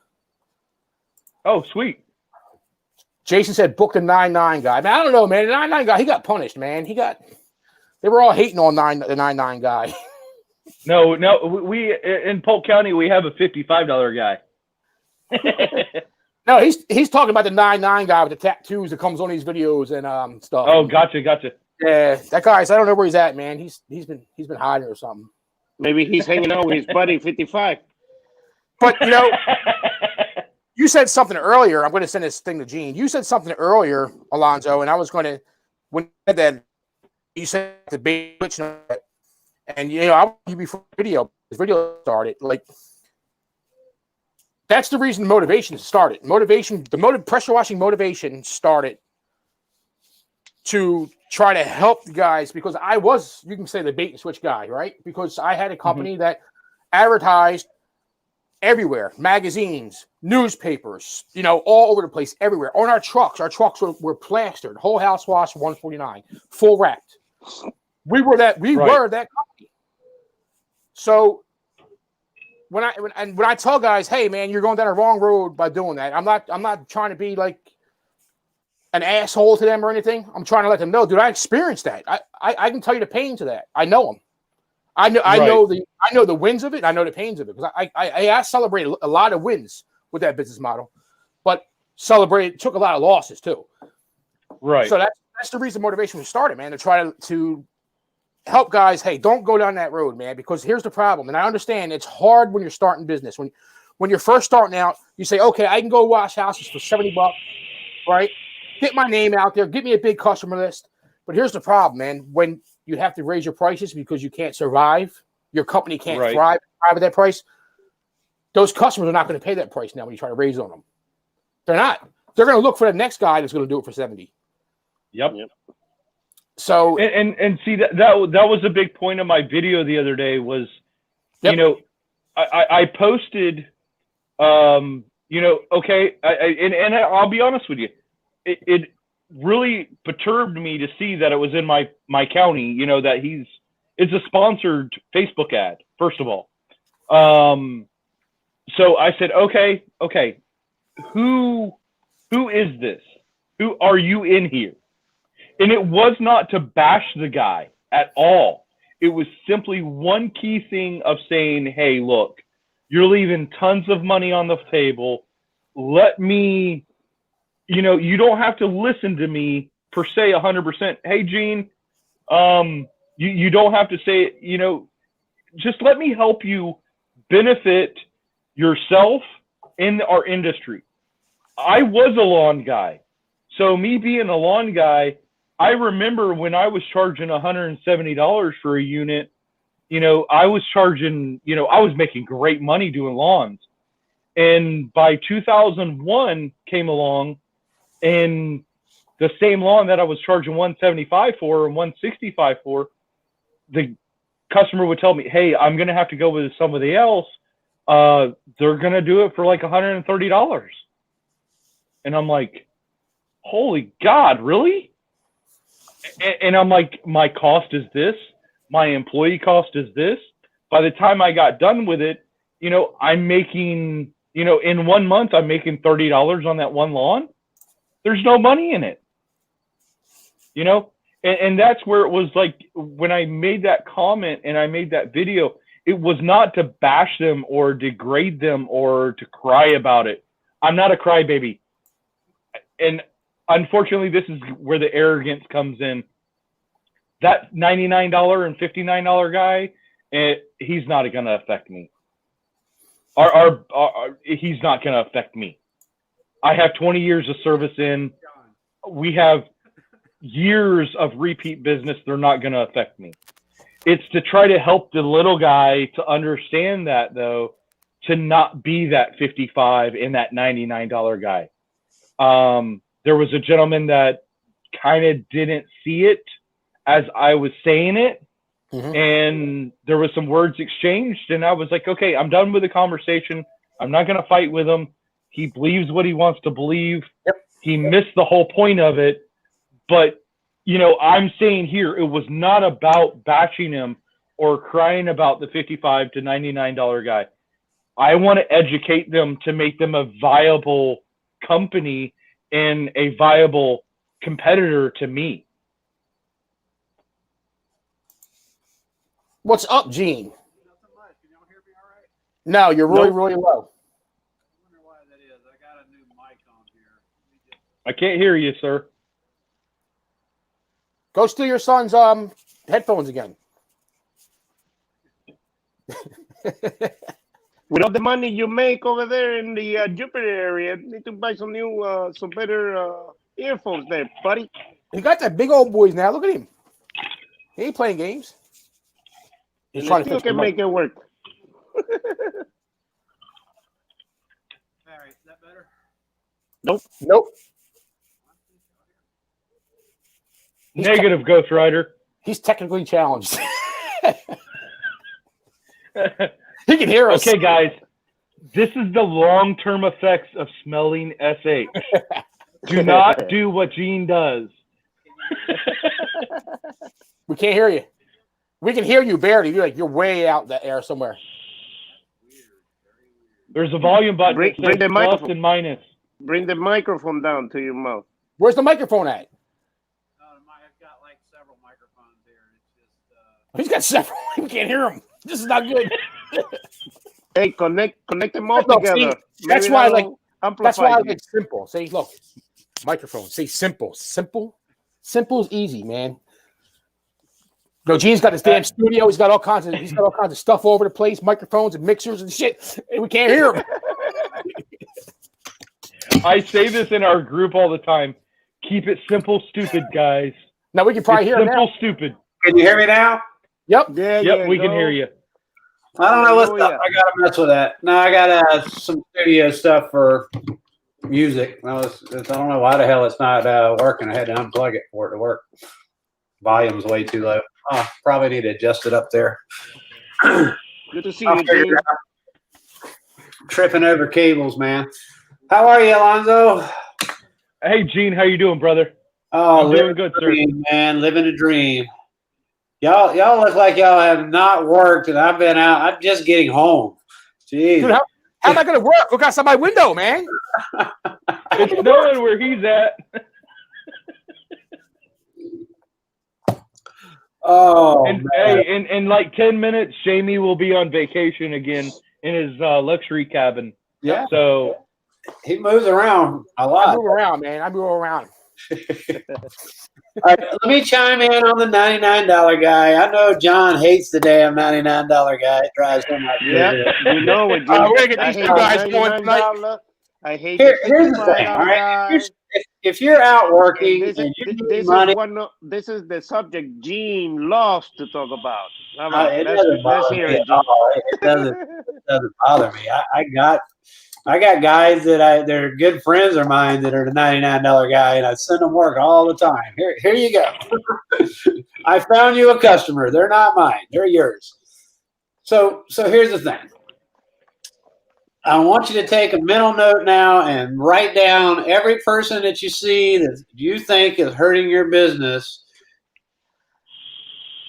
Oh, sweet. Jason said book the 9-9 guy. Man, I don't know, man. The 9-9 guy, he got punished, man. They were all hating on the 9-9 guy. No, we in Polk County we have a $55 guy. No, he's talking about the 9'9" guy with the tattoos that comes on these videos and stuff. Oh, gotcha. Yeah, that guy's. I don't know where he's at, man. He's been hiding or something. Maybe he's hanging out with his buddy 55. But you said something earlier. I'm going to send this thing to Gene. You said something earlier, Alonzo, and I was going to when you said that you said the big glitch, and I want you before this video started. Like that's the reason motivation started. Pressure washing motivation started to try to help the guys because I was, you can say, the bait and switch guy, right? Because I had a company that advertised everywhere, magazines, newspapers, all over the place, everywhere. On our trucks were plastered, whole house wash 149, full wrapped. We were that company. So when I tell guys, hey man, you're going down the wrong road by doing that. I'm not trying to be like an asshole to them or anything. I'm trying to let them know, dude, I experienced that. I can tell you the pains of that. I know them. I know the wins of it. I know the pains of it because I celebrated a lot of wins with that business model, but took a lot of losses too. Right. So that's the reason motivation was started, man, to try to help guys. Hey, don't go down that road, man, because here's the problem. And I understand it's hard when you're starting business. When you're first starting out, you say, okay, I can go wash houses for $70, right? Get my name out there, get me a big customer list. But here's the problem, man. When you have to raise your prices because you can't survive, your company can't thrive at that price, those customers are not going to pay that price now when you try to raise on them. They're not. They're going to look for the next guy that's going to do it for 70. Yep. So and see that was a big point of my video the other day was, I posted, okay, and I'll be honest with you, it really perturbed me to see that it was in my county, that it's a sponsored Facebook ad, first of all. So I said, okay, who is this? Who are you in here? And it was not to bash the guy at all. It was simply one key thing of saying, hey, look, you're leaving tons of money on the table. Let me, you don't have to listen to me per se 100%. Hey, Gene, you don't have to say, just let me help you benefit yourself in our industry. I was a lawn guy. So me being a lawn guy, I remember when I was charging $170 for a unit, I was charging, I was making great money doing lawns. And by 2001 came along, and the same lawn that I was charging $175 for and $165 for, the customer would tell me, hey, I'm going to have to go with somebody else. They're going to do it for like $130. And I'm like, holy God, really? And I'm like, my cost is this. My employee cost is this. By the time I got done with it, I'm making, in 1 month, I'm making $30 on that one lawn. There's no money in it, and that's where it was like, when I made that comment and I made that video, it was not to bash them or degrade them or to cry about it. I'm not a crybaby. And unfortunately, this is where the arrogance comes in. That $99 and $59 guy, he's not going to affect me. He's not going to affect me. I have 20 years of service in. We have years of repeat business. They're not going to affect me. It's to try to help the little guy to understand that, though, to not be that 55 and that $99 guy. There was a gentleman that kind of didn't see it as I was saying it. Mm-hmm. And there was some words exchanged, and I was like, okay, I'm done with the conversation. I'm not going to fight with him. He believes what he wants to believe. Yep. He missed the whole point of it. But, I'm saying here, it was not about bashing him or crying about the $55 to $99 guy. I want to educate them to make them a viable company and a viable competitor to me. What's up, Gene? Nothing much. Can y'all hear me all right? No, you're really, really low. I wonder why that is. I got a new mic I can't hear you, sir. Go steal your son's headphones again. With all the money you make over there in the Jupiter area, you need to buy some new, some better earphones there, buddy. He got that big old boys now. Look at him. He ain't playing games. He's And trying I to still fix the can mic. make it work. All right, is that better? Nope. He's Negative, Ghost Rider. He's technically challenged. He can hear us. Okay, guys. This is the long-term effects of smelling SH. Do not do what Gene does. We can't hear you. We can hear you barely. You're way out the air somewhere. There's a volume button Bring that says the plus microphone. and minus. Bring the microphone down to your mouth. Where's the microphone at? I've got like several microphones here. It's just He's got several. We can't hear him. This is not good. Hey, connect them all No, see, together. that's Maybe why, that'll amplify That's why I you. like simple. Say, look, microphone. Say simple. Simple. Simple is easy, man. No, Gene's got his damn studio. He's got all kinds of stuff all over the place, microphones and mixers and shit. And we can't hear him. I say this in our group all the time. Keep it simple, stupid, guys. Now we can probably It's hear him simple, now. stupid. Can you hear me now? Yep. Yeah, Yep, we can hear you. I don't know what's Oh, up. yeah. I gotta mess with that. No, I got some studio stuff for music. No, I don't know why the hell it's not working. I had to unplug it for it to work. Volume's way too low. Oh, probably need to adjust it up there. Good to see I'll you, figure Gene. it out. Tripping over cables, man. How are you, Alonzo? Hey, Gene, how you doing, brother? Oh, I'm doing living good, a sir. dream, man. Living a dream. Y'all look like y'all have not worked, and I've been out. I'm just getting home. Jeez. Dude, how am I going to work? Look outside my window, man. It's knowing where he's at. Oh, And man. hey, in like 10 minutes, Jamie will be on vacation again in his luxury cabin. Yeah, So he moves around a I lot. move around, man. I move around. All right, let me chime in on the $99 guy. I know John hates the damn $99 guy. It drives him out Yeah, crazy. we know it, Gene. We're gonna get I these hate two guys the going tonight. $99. I hate Here's the the $55 thing, all right? guy. If you're out And working this and is you need this money, this is the subject Gene loves to talk about. How about it let's doesn't bother hear me it, at Gene. all. It doesn't bother me. I got guys that they're good friends of mine that are the $99 guy, and I send them work all the time. Here you go. I found you a customer. They're not mine. They're yours. So here's the thing. I want you to take a mental note now and write down every person that you see that you think is hurting your business.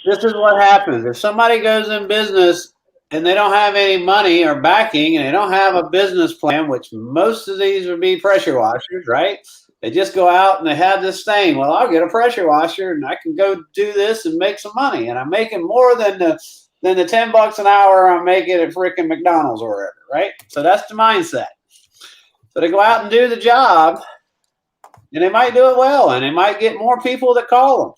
This is what happens. If somebody goes in business and they don't have any money or backing and they don't have a business plan, which most of these would be pressure washers, right? They just go out and they have this thing. Well, I'll get a pressure washer and I can go do this and make some money. And I'm making more than the $10 an hour I'm making at freaking McDonald's or wherever, right? So that's the mindset. So they go out and do the job, and they might do it well, and they might get more people that call them.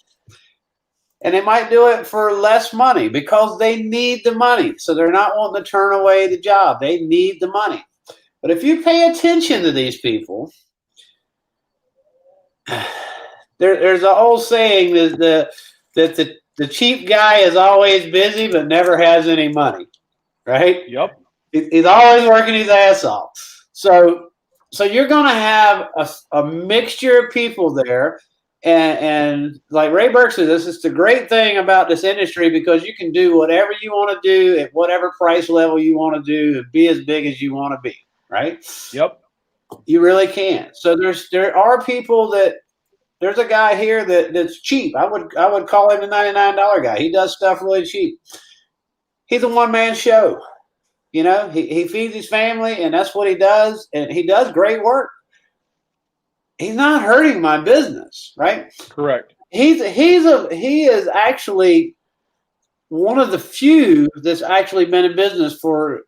And they might do it for less money because they need the money. So they're not wanting to turn away the job. They need the money. But if you pay attention to these people, there's an old saying that the cheap guy is always busy but never has any money, right? yep. He's always working his ass off. So you're going to have a mixture of people there. And like Ray Burke said, this is the great thing about this industry because you can do whatever you want to do at whatever price level you want to do and be as big as you want to be, right? Yep. You really can. So there are people that there's a guy here that's cheap. I would call him the $99 guy. He does stuff really cheap. He's a one-man show. You know, he feeds his family and that's what he does. And he does great work. He's not hurting my business, right? Correct. He is actually one of the few that's actually been in business for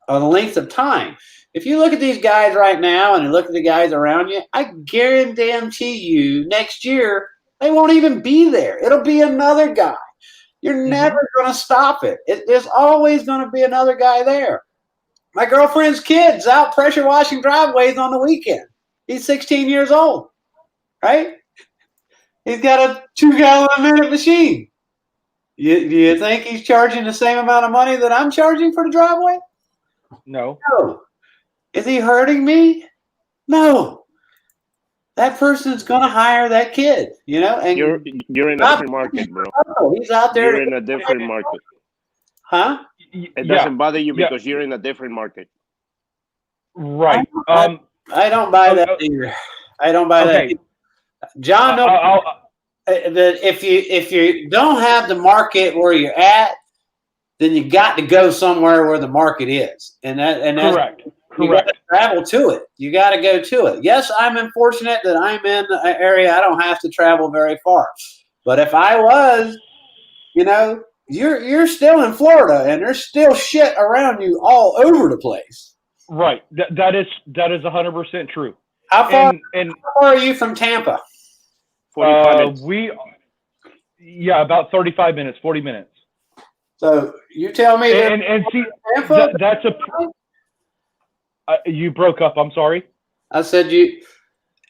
a length of time. if you look at these guys right now and you look at the guys around you, I guarantee you next year they won't even be there. It'll be another guy. You're never going to stop it. There's always going to be another guy there. My girlfriend's kid's out pressure washing driveways on the weekend. He's 16 years old, right? He's got a 2-gallon-a-minute machine. Do you think he's charging the same amount of money that I'm charging for the driveway? No. No. Is he hurting me? No. That person's going to hire that kid, you know? And You're in a different market, bro. he's out there. You're in a different market. Huh? It doesn't bother you because you're in a different market. Right. I don't buy that either. I don't buy that either. John, if you don't have the market where you're at, then you got to go somewhere where the market is, and that's correct. You got to travel to it. You got to go to it. Yes, I'm unfortunate that I'm in an area I don't have to travel very far, but if I was, you know, you're still in Florida, and there's still shit around you all over the place. Right. That is 100% true. How far are you from Tampa? 45 minutes. About 35 minutes, 40 minutes. So you tell me and see, Tampa? That's you broke up. I'm sorry. I said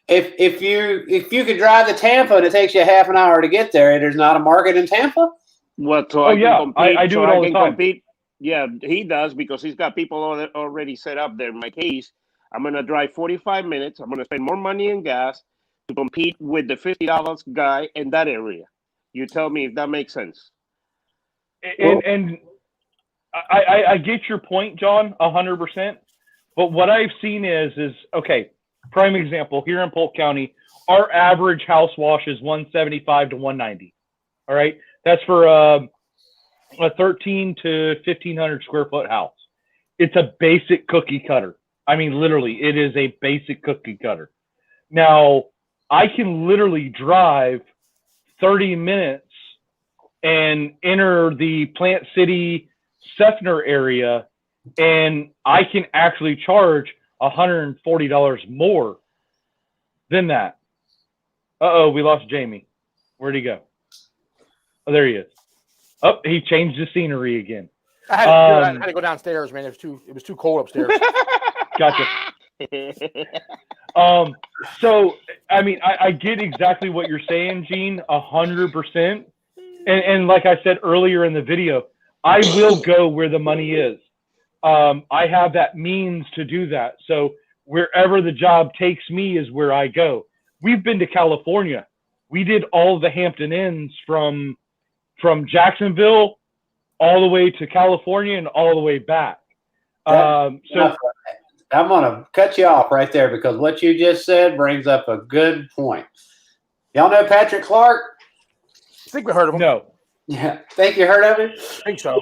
if you could drive to Tampa and it takes you a half an hour to get there, there's not a market in Tampa? What? So I do it all the time. Compete? Yeah, he does because he's got people already set up there. In my case, I'm going to drive 45 minutes. I'm going to spend more money in gas to compete with the $50 guy in that area. You tell me if that makes sense. And I get your point, John, 100%. But what I've seen is okay. Prime example here in Polk County, our average house wash is $175 to $190. All right, that's for a 13 to 1,500 square foot house. It's a basic cookie cutter. I mean, literally, it is a basic cookie cutter. Now, I can literally drive 30 minutes and enter the Plant City, Seffner area, and I can actually charge $140 more than that. Uh-oh, we lost Jamie. Where'd he go? Oh, there he is. Oh, he changed the scenery again. I had to go downstairs, man. It was too cold upstairs. Gotcha. So I mean, I get exactly what you're saying, Gene, 100%. And like I said earlier in the video, I will go where the money is. I have that means to do that. So wherever the job takes me is where I go. We've been to California. We did all the Hampton Inns from Jacksonville all the way to California and all the way back. So I'm going to cut you off right there because what you just said brings up a good point. Y'all know Patrick Clark? I think we heard of him. No. Yeah. Think you heard of him? I think so.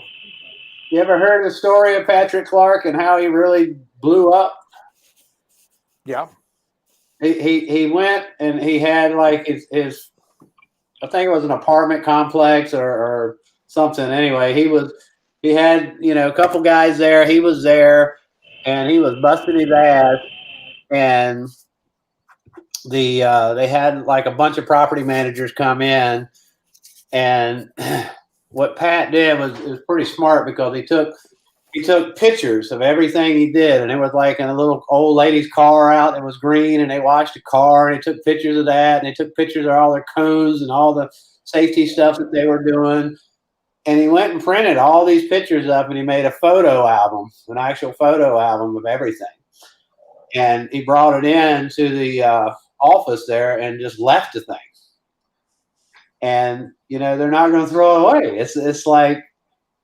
You ever heard the story of Patrick Clark and how he really blew up? Yeah. He went and he had like his I think it was an apartment complex or something. Anyway, he had, you know, a couple guys there. He was there and he was busting his ass. And they had like a bunch of property managers come in. And what Pat did was pretty smart because he took pictures of everything he did, and it was like in a little old lady's car out that was green, and they washed the car, and they took pictures of that, and they took pictures of all their cones and all the safety stuff that they were doing. And he went and printed all these pictures up, and he made a photo album, an actual photo album of everything. And he brought it in to the office there and just left the thing. And, you know, they're not going to throw it away. It's like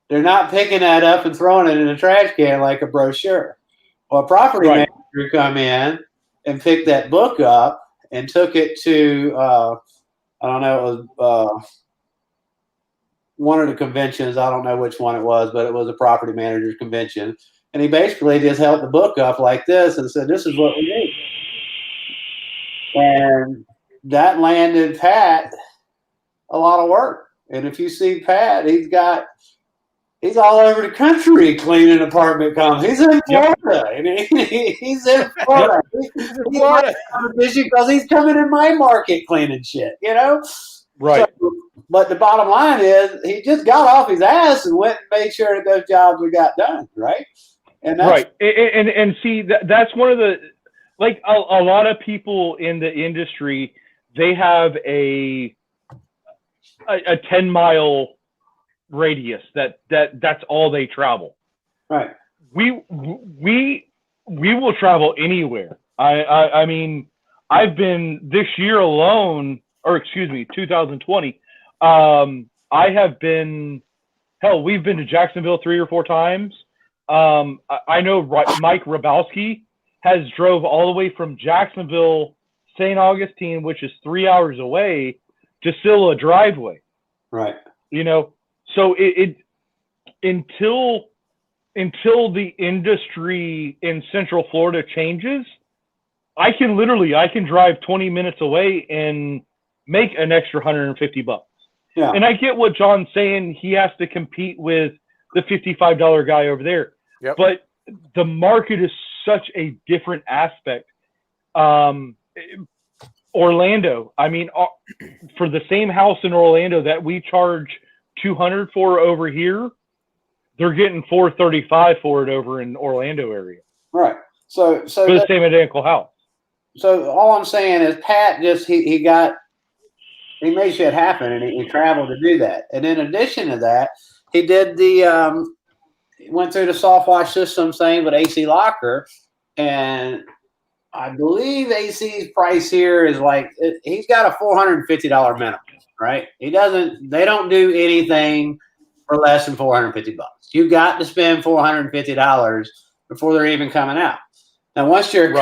they're not picking that up and throwing it in a trash can like a brochure. Well, a property manager come in and picked that book up and took it to, I don't know, it was one of the conventions. I don't know which one it was, but it was a property manager's convention. And he basically just held the book up like this and said, "This is what we need." And that landed Pat a lot of work. And if you see Pat, he's got He's all over the country cleaning apartment complexes. He's in Florida, and he's in Florida. He's in Florida because he's coming in my market cleaning shit, Right. So, but the bottom line is, he just got off his ass and went and made sure that those jobs were got done, right? And that's, right. And see, that's one of the, like, a lot of people in the industry, they have a 10-mile radius that's all they travel. right. We will travel anywhere. I mean, I've been this year alone, or excuse me, 2020. I have been, hell, we've been to Jacksonville 3 or 4 times. I know Mike Rabowski has drove all the way from Jacksonville, St. Augustine, which is 3 hours away, to Scylla driveway. Right. So it until the industry in Central Florida changes, I can drive 20 minutes away and make an extra $150. Yeah. And I get what John's saying. He has to compete with the $55 guy over there. Yep. But the market is such a different aspect. Orlando, I mean, for the same house in Orlando that we charge $200 for over here, they're getting $435 for it over in Orlando area. Right. So for the same identical house. So all I'm saying is, Pat just he made shit happen, and he traveled to do that. And in addition to that, he did went through the soft watch system thing with AC Locker, and I believe AC's price here is he's got a $450 minimum, right? They don't do anything for less than $450. You got to spend $450 before they're even coming out. Now, once you're a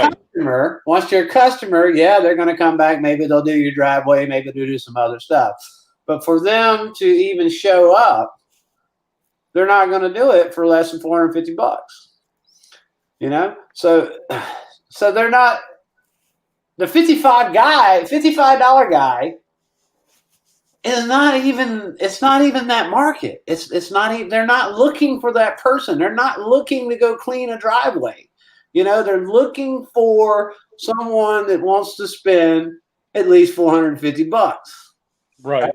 customer, yeah, they're going to come back. Maybe they'll do your driveway. Maybe they'll do some other stuff. But for them to even show up, they're not going to do it for less than $450. So they're not the $55 guy is not even. It's not even that market. It's not even. They're not looking for that person. They're not looking to go clean a driveway. They're looking for someone that wants to spend at least $450. Right.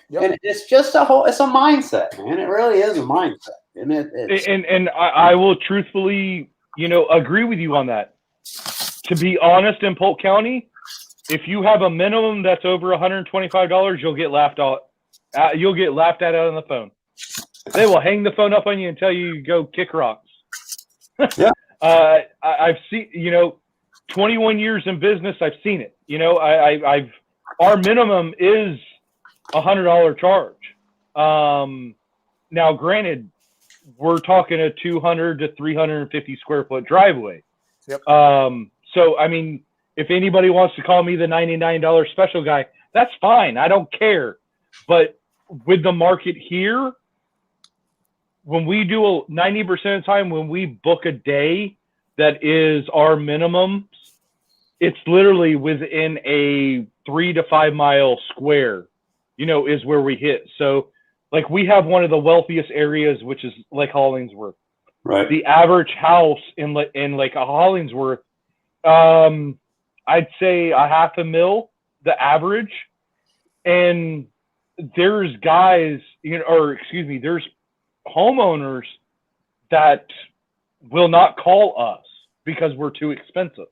Yep. And it's just it's a mindset, man. It really is a mindset. And I will truthfully, agree with you on that. To be honest, in Polk County, if you have a minimum that's over $125, you'll get laughed at. You'll get laughed at on the phone. They will hang the phone up on you and tell you to go kick rocks. Yeah. I've seen, 21 years in business. I've seen it. Our minimum is $100 charge. Now, granted, we're talking a 200 to 350 square foot driveway. Yep. So, I mean, if anybody wants to call me the $99 special guy, that's fine. I don't care. But with the market here, when we do 90% of the time, when we book a day that is our minimum, it's literally within a 3 to 5 mile square, is where we hit. So, we have one of the wealthiest areas, which is Lake Hollingsworth. right. The average house in Lake Hollingsworth, I'd say $500,000, the average. And there's there's homeowners that will not call us because we're too expensive.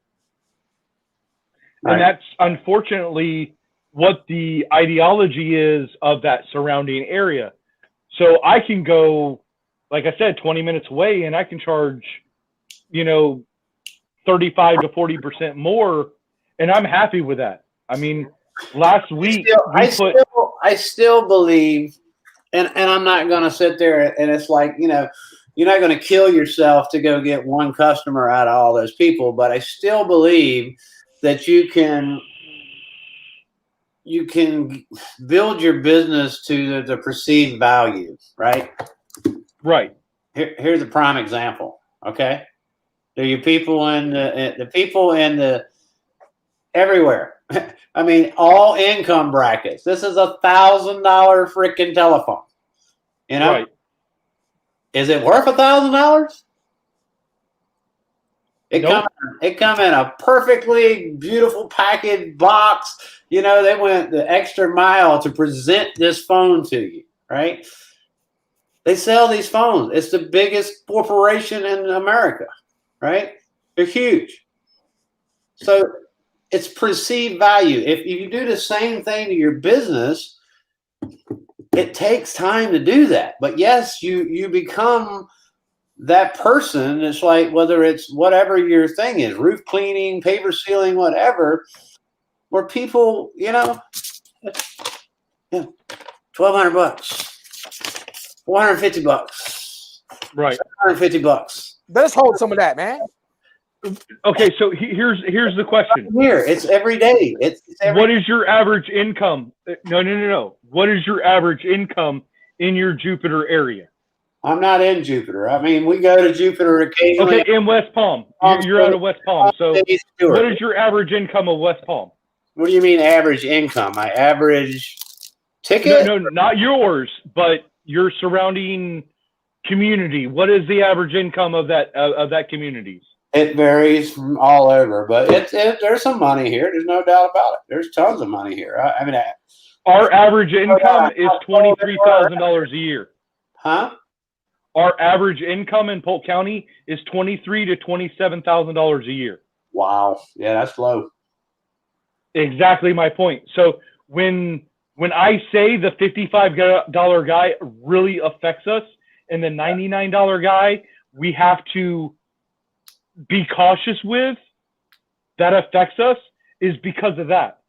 Right. And that's unfortunately what the ideology is of that surrounding area. So I can go, like I said, 20 minutes away, and I can charge, 35 to 40% more, and I'm happy with that. I mean, last week I still believe, and I'm not going to sit there and it's like, you're not going to kill yourself to go get one customer out of all those people, but I still believe that you can build your business to the perceived value, right? Right. Here's a prime example. Okay, there are people in the everywhere. I mean, all income brackets. This is $1,000 freaking telephone. Right. Is it worth $1,000? It come in a perfectly beautiful packaged box. You know, they went the extra mile to present this phone to you, right? They sell these phones. It's the biggest corporation in America, right? They're huge. So it's perceived value. If you do the same thing to your business, it takes time to do that. But yes, you become that person. It's like whether it's whatever your thing is, roof cleaning, paver sealing, whatever, where people, you know, yeah, $1,200, $450, Right. $750. Let's hold some of that, man. Okay, so here's the question. Here, it's every day. It's every What is your average income? No. What is your average income in your Jupiter area? I'm not in Jupiter. I mean, we go to Jupiter occasionally. Okay, in West Palm. You're out of West Palm. So what is your average income of West Palm? What do you mean average income? My average ticket? No, not yours, but your surrounding community. What is the average income of that communities? It varies from all over, but there's some money here. There's no doubt about it. There's tons of money here. I mean, our average income is $23,000 a year. Huh? Our average income in Polk County is $23,000 to $27,000 a year. Wow. Yeah, that's low. Exactly my point. So when I say the $55 guy really affects us, and the $99 guy we have to be cautious with, that affects us, is because of that.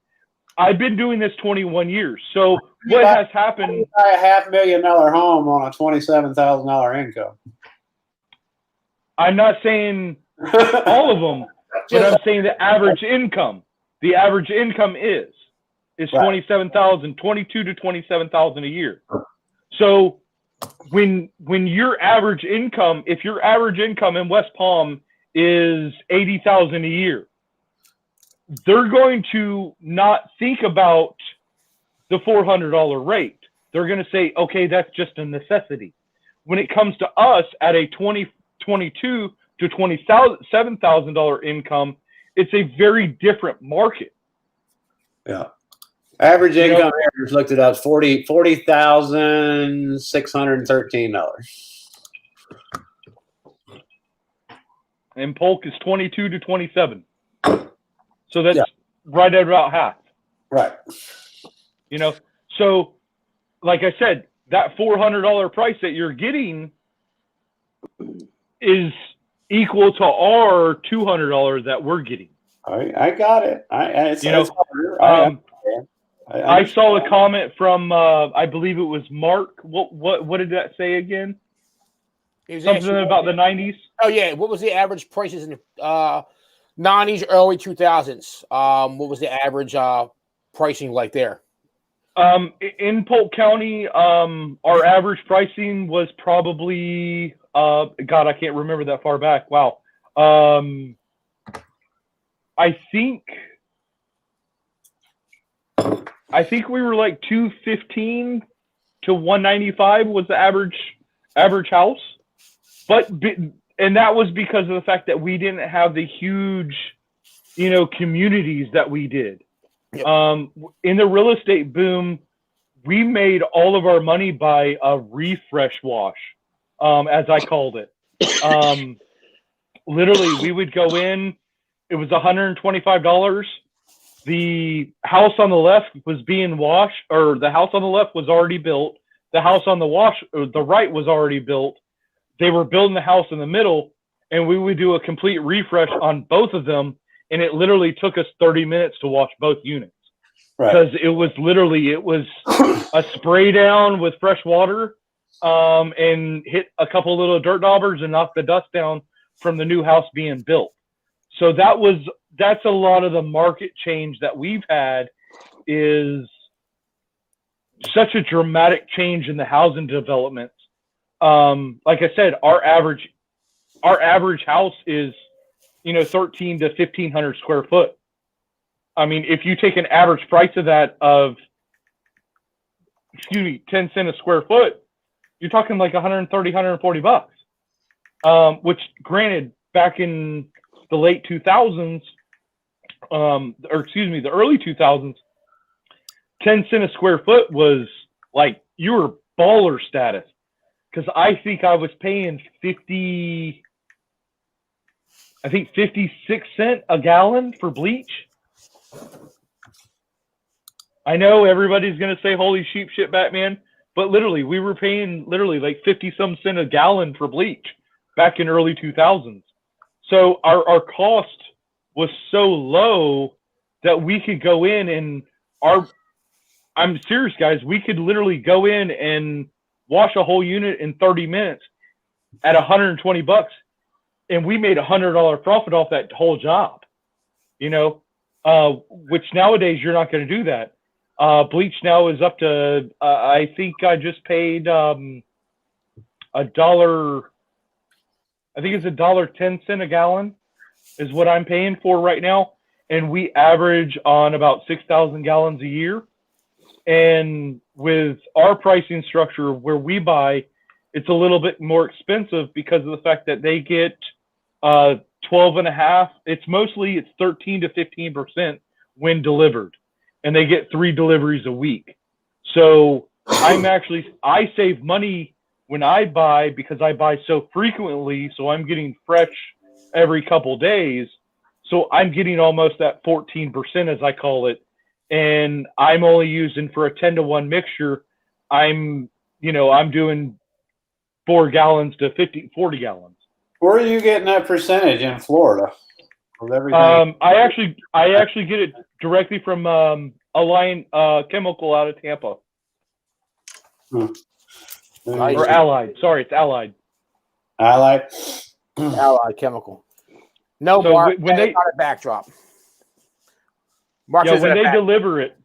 I've been doing this 21 years. So what has happened? Buy a $500,000 home on a $27,000 income. I'm not saying all of them, but I'm saying the average income. The average income is Right. $27,000, $22,000 to $27,000 a year. So when your average income, if your average income in West Palm is $80,000 a year, they're going to not think about the $400 rate. They're going to say, okay, that's just a necessity. When it comes to us at a $22,000 to $27,000 income, it's a very different market. Yeah. Average income here is looked at as $40,613. And Polk is 22 to 27. So that's right at about half. Right. You know, so like I said, that $400 price that you're getting is equal to our $200 that we're getting. I got it. I saw a comment from I believe it was Mark. What did that say again? Something about the 90s. Oh yeah, what was the average prices in the 90s, early 2000s? What was the average pricing like there? In Polk County, our average pricing was probably God, I can't remember that far back. Wow. I think we were like 215 to 195 was the average house. And that was because of the fact that we didn't have the huge, communities that we did. Yep. In the real estate boom, we made all of our money by a refresh wash, as I called it. Literally, we would go in. It was $125. The house on the left was being washed, or the house on the left was already built. The house on the right was already built. They were building the house in the middle, and we would do a complete refresh on both of them, and it literally took us 30 minutes to wash both units. Because it was a spray down with fresh water, and hit a couple little dirt daubers and knocked the dust down from the new house being built. So that's a lot of the market change that we've had, is such a dramatic change in the housing development. Like I said, our average house is, 13 to 1,500 square foot. I mean, if you take an average price of that of, 10 cents a square foot, you're talking like 130, 140 bucks. Which, granted, back in the late 2000s, the early 2000s, 10 cents a square foot was like you were baller status. Because I think I was paying 56 cents a gallon for bleach. I know everybody's going to say, holy sheep shit, Batman. But literally, we were paying like 50-some cents a gallon for bleach back in early 2000s. So our cost was so low that we could go in and I'm serious, guys, we could literally go in and wash a whole unit in 30 minutes at 120 bucks, and we made $100 profit off that whole job, which nowadays you're not going to do that. Bleach now is up to, I think I just paid $1, I think it's $1.10 a gallon is what I'm paying for right now. And we average on about 6,000 gallons a year. And with our pricing structure where we buy, it's a little bit more expensive because of the fact that they get 12.5. It's 13 to 15% when delivered, and they get 3 deliveries a week. So I save money when I buy because I buy so frequently. So I'm getting fresh every couple days. So I'm getting almost that 14%, as I call it. And I'm only using for a 10-to-1 mixture. I'm doing 4 gallons to 40 gallons. Where are you getting that percentage in Florida of everything? I actually get it directly from Alliant Chemical out of Tampa. Or Allied. Sorry, it's Allied. Allied Chemical. No, so Mark, when they got a backdrop. Mark when they deliver it,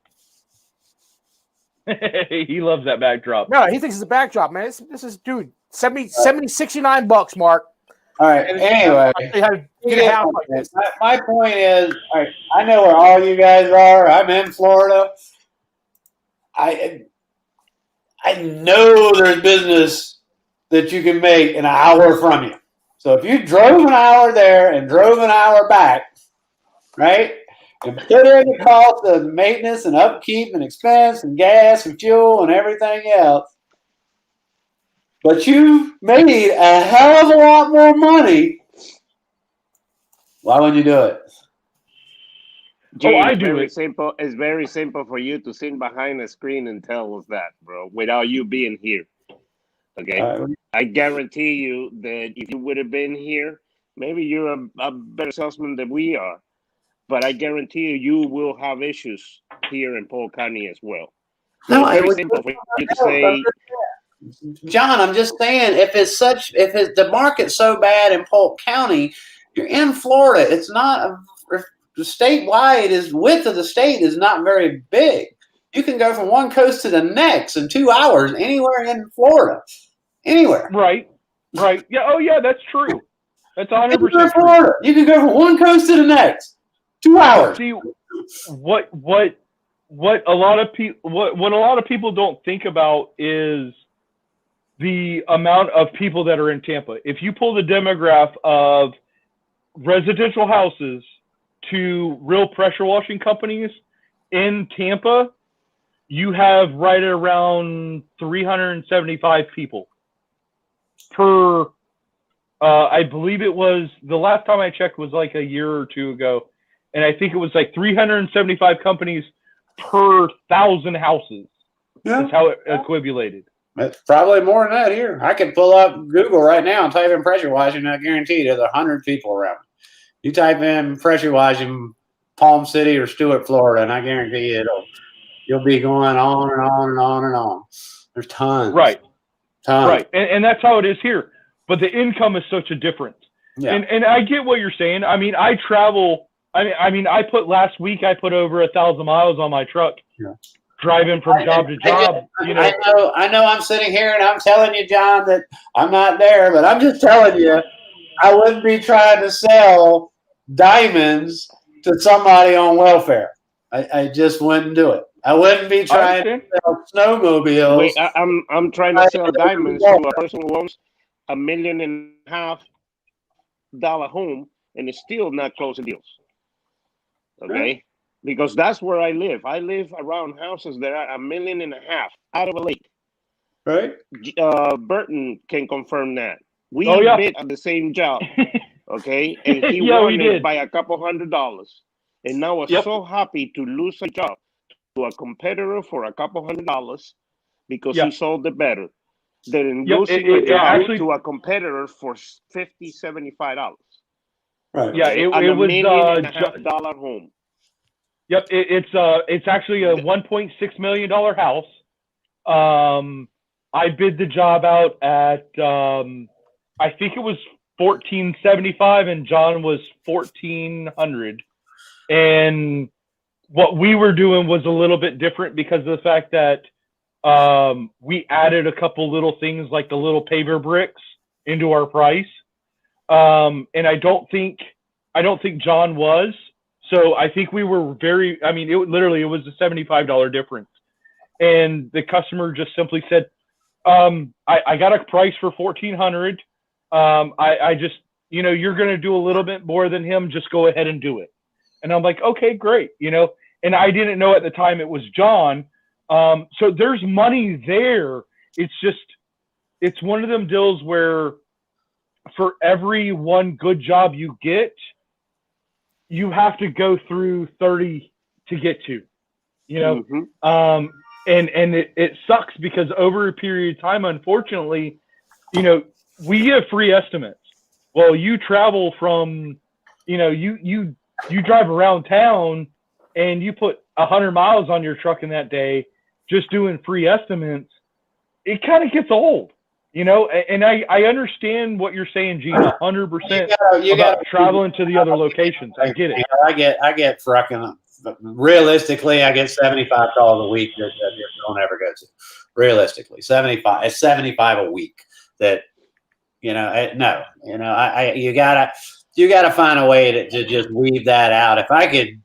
he loves that backdrop. No, he thinks it's a backdrop, man. This is, dude, 69 bucks, Mark. All right. Anyway, my point is, all right, I know where all you guys are. I'm in Florida. I know there's business that you can make an hour from you. So if you drove an hour there and drove an hour back, right, and put in the cost of maintenance and upkeep and expense and gas and fuel and everything else, but you made a hell of a lot more money, why wouldn't you do it? Gee, I do it. Simple. It's very simple for you to sit behind a screen and tell us that, bro, without you being here. Okay? I guarantee you that if you would have been here, maybe you're a better salesman than we are. But I guarantee you will have issues here in Polk County as well. No, it's very simple for you to say. John, I'm just saying, if the market's so bad in Polk County, you're in Florida. It's not statewide. Width of the state is not very big. You can go from one coast to the next in 2 hours anywhere in Florida. Anywhere. Right. Yeah. Oh, yeah. That's true. That's 100% true. You can go from one coast to the next. 2 hours. See, what a lot of people don't think about is the amount of people that are in Tampa. If you pull the demographic of residential houses to real pressure washing companies in Tampa, you have right around 375 people per. I believe it was, the last time I checked was like a year or two ago, and I think it was like 375 companies per 1,000 houses. Yeah. That's how it equivalated. It's probably more than that here. I can pull up Google right now and type in pressure washing, and I guarantee you there's 100 people around. You type in pressure washing Palm City or Stewart, Florida, and I guarantee you you'll be going on and on and on and on. There's tons. Right. Tons. Right. And that's how it is here. But the income is such a difference. Yeah. And I get what you're saying. I mean, I travel. Last week I put over 1,000 miles on my truck, driving from job to job. I know. I'm sitting here and I'm telling you, John, that I'm not there, but I'm just telling you, I wouldn't be trying to sell diamonds to somebody on welfare. I just wouldn't do it. I wouldn't be I trying to understand. sell snowmobiles. Wait, I'm trying to sell diamonds to a person who owns $1.5 million home and is still not closing deals. Okay, because that's where I live. I live around houses that are $1.5 million out of a lake. Right? Burton can confirm that. We Oh, yeah. bid on the same job. Okay, and he Yeah, we won did. it by a couple $100. And now I was Yep. so happy to lose a job to a competitor for a couple $100 because Yeah. he sold it better than Yep, losing it a job actually- to a competitor for $50, $75. Right. Yeah, Okay? it On a was $1.5 million home. Yep, it's actually a $1.6 million house. I bid the job out at I think it was $1,475 and John was $1,400. And what we were doing was a little bit different because of the fact that we added a couple little things like the little paver bricks into our price. And I don't think John was. So I think we were I mean, it was a $75 difference. And the customer just simply said, I got a price for $1,400. I just, you're going to do a little bit more than him. Just go ahead and do it. And I'm like, okay, great. And I didn't know at the time it was John. So there's money there. It's one of them deals where for every one good job you get, you have to go through 30 to get to, Mm-hmm. And it sucks because over a period of time, unfortunately, we give free estimates. Well, you travel from, you drive around town and you put 100 miles on your truck in that day, just doing free estimates. It kind of gets old, and I understand what you're saying, Gene, 100% about traveling to the other locations. I get it. I get frickin' realistically, I get $75 a week that don't ever go to. Realistically, 75. It's 75 a week. That you gotta find a way to just weave that out. If I could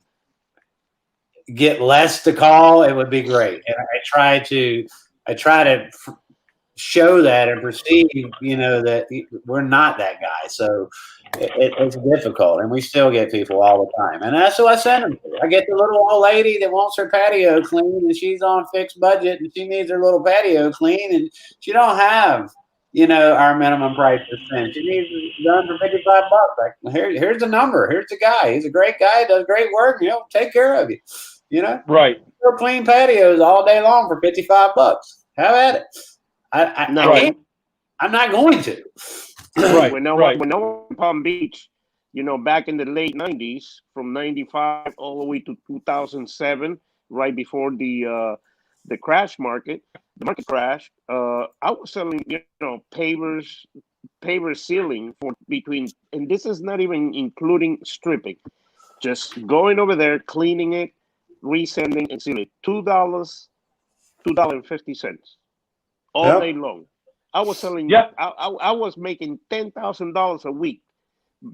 get less to call, it would be great. And I try to show that and perceive, that we're not that guy. So it's difficult, and we still get people all the time. And that's who I send them to. I get the little old lady that wants her patio clean, and she's on fixed budget, and she needs her little patio clean, and she don't have, our minimum price to spend. She needs it done for $55. Like, here's the number. Here's the guy. He's a great guy. Does great work. Take care of you. Right. We'll clean patios all day long for $55. Have at it. I'm not going to. Right. When I was in Palm Beach, back in the late 90s, from 95 all the way to 2007, right before the crash market, the market crashed, I was selling, paver sealing for between, and this is not even including stripping, just going over there, cleaning it, resending and sealing. $2.50 all day long. I was selling. Yep. I was making $10,000 a week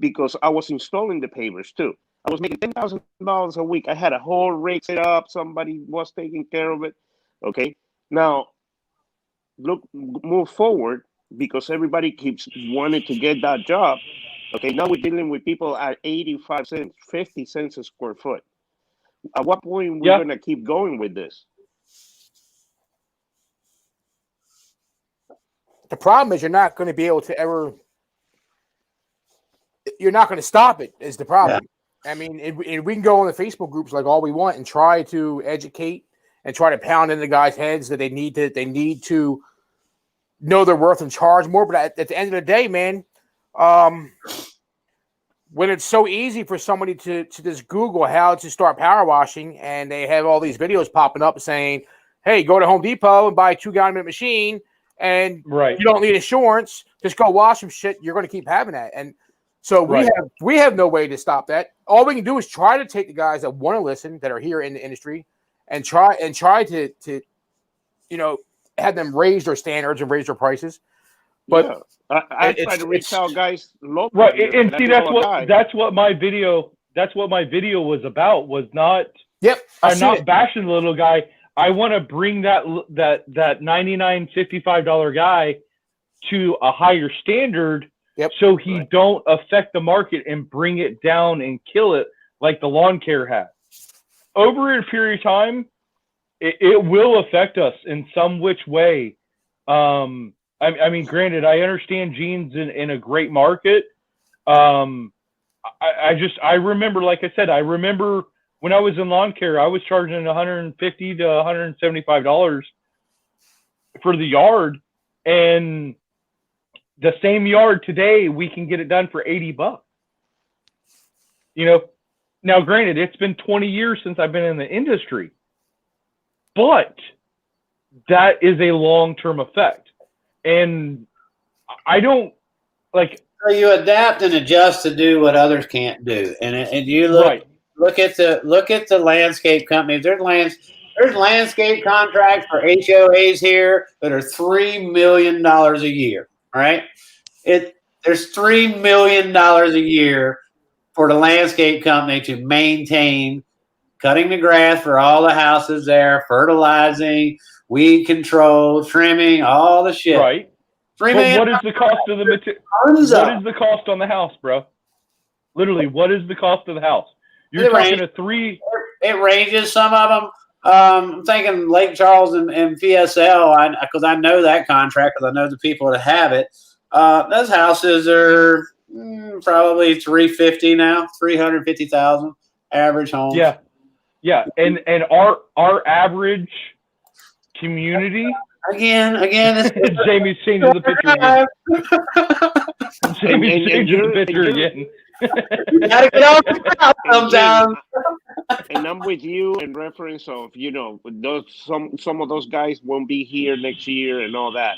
because I was installing the pavers too. I was making $10,000 a week. I had a whole rig set up. Somebody was taking care of it. Okay. Now, move forward because everybody keeps wanting to get that job. Okay. Now we're dealing with people at 85 cents, 50 cents a square foot. At what point we're going to keep going with this? The problem is you're not going to be able to ever. You're not going to stop it. Is the problem? Yeah. I mean, we can go on the Facebook groups like all we want and try to educate and try to pound into guys' heads that they need to know their worth and charge more. But at the end of the day, man, when it's so easy for somebody to just Google how to start power washing, and they have all these videos popping up saying, "Hey, go to Home Depot and buy a 2-gallon machine." And you don't need insurance. Just go wash some shit. You're going to keep having that. And so we have no way to stop that. All we can do is try to take the guys that want to listen, that are here in the industry, and try to have them raise their standards and raise their prices. But I try to reach out guys locally. Right. And see, that's what my video was about. Was not. Yep. I'm not bashing the little guy. I want to bring that $99, $55 guy to a higher standard, so he don't affect the market and bring it down and kill it like the lawn care has. Over a period of time, it will affect us in some which way. I mean, granted, I understand Gene's in a great market. I remember, like I said, I remember when I was in lawn care, I was charging $150 to $175 for the yard, and the same yard today, we can get it done for $80. You know, now granted, it's been 20 years since I've been in the industry, but that is a long-term effect. And I don't like. So you adapt and adjust to do what others can't do, and you look at the landscape companies. There's landscape contracts for HOAs here that are $3 million a year. All right, there's $3 million a year for the landscape company to maintain cutting the grass for all the houses there, fertilizing, weed control, trimming, all the shit. Right. But what is the cost of the material? What is the cost on the house, bro? Literally, what is the cost of the house? You're talking a three. It ranges. Some of them. I'm thinking Lake Charles and PSL, because I know that contract, because I know the people that have it. Those houses are probably $350 now, $350,000 average home. Yeah, and our average community. Again, Jamie's changing the picture again. Jamie's changing the picture again. You gotta get off the top sometimes. And I'm with you in reference of, some of those guys won't be here next year and all that.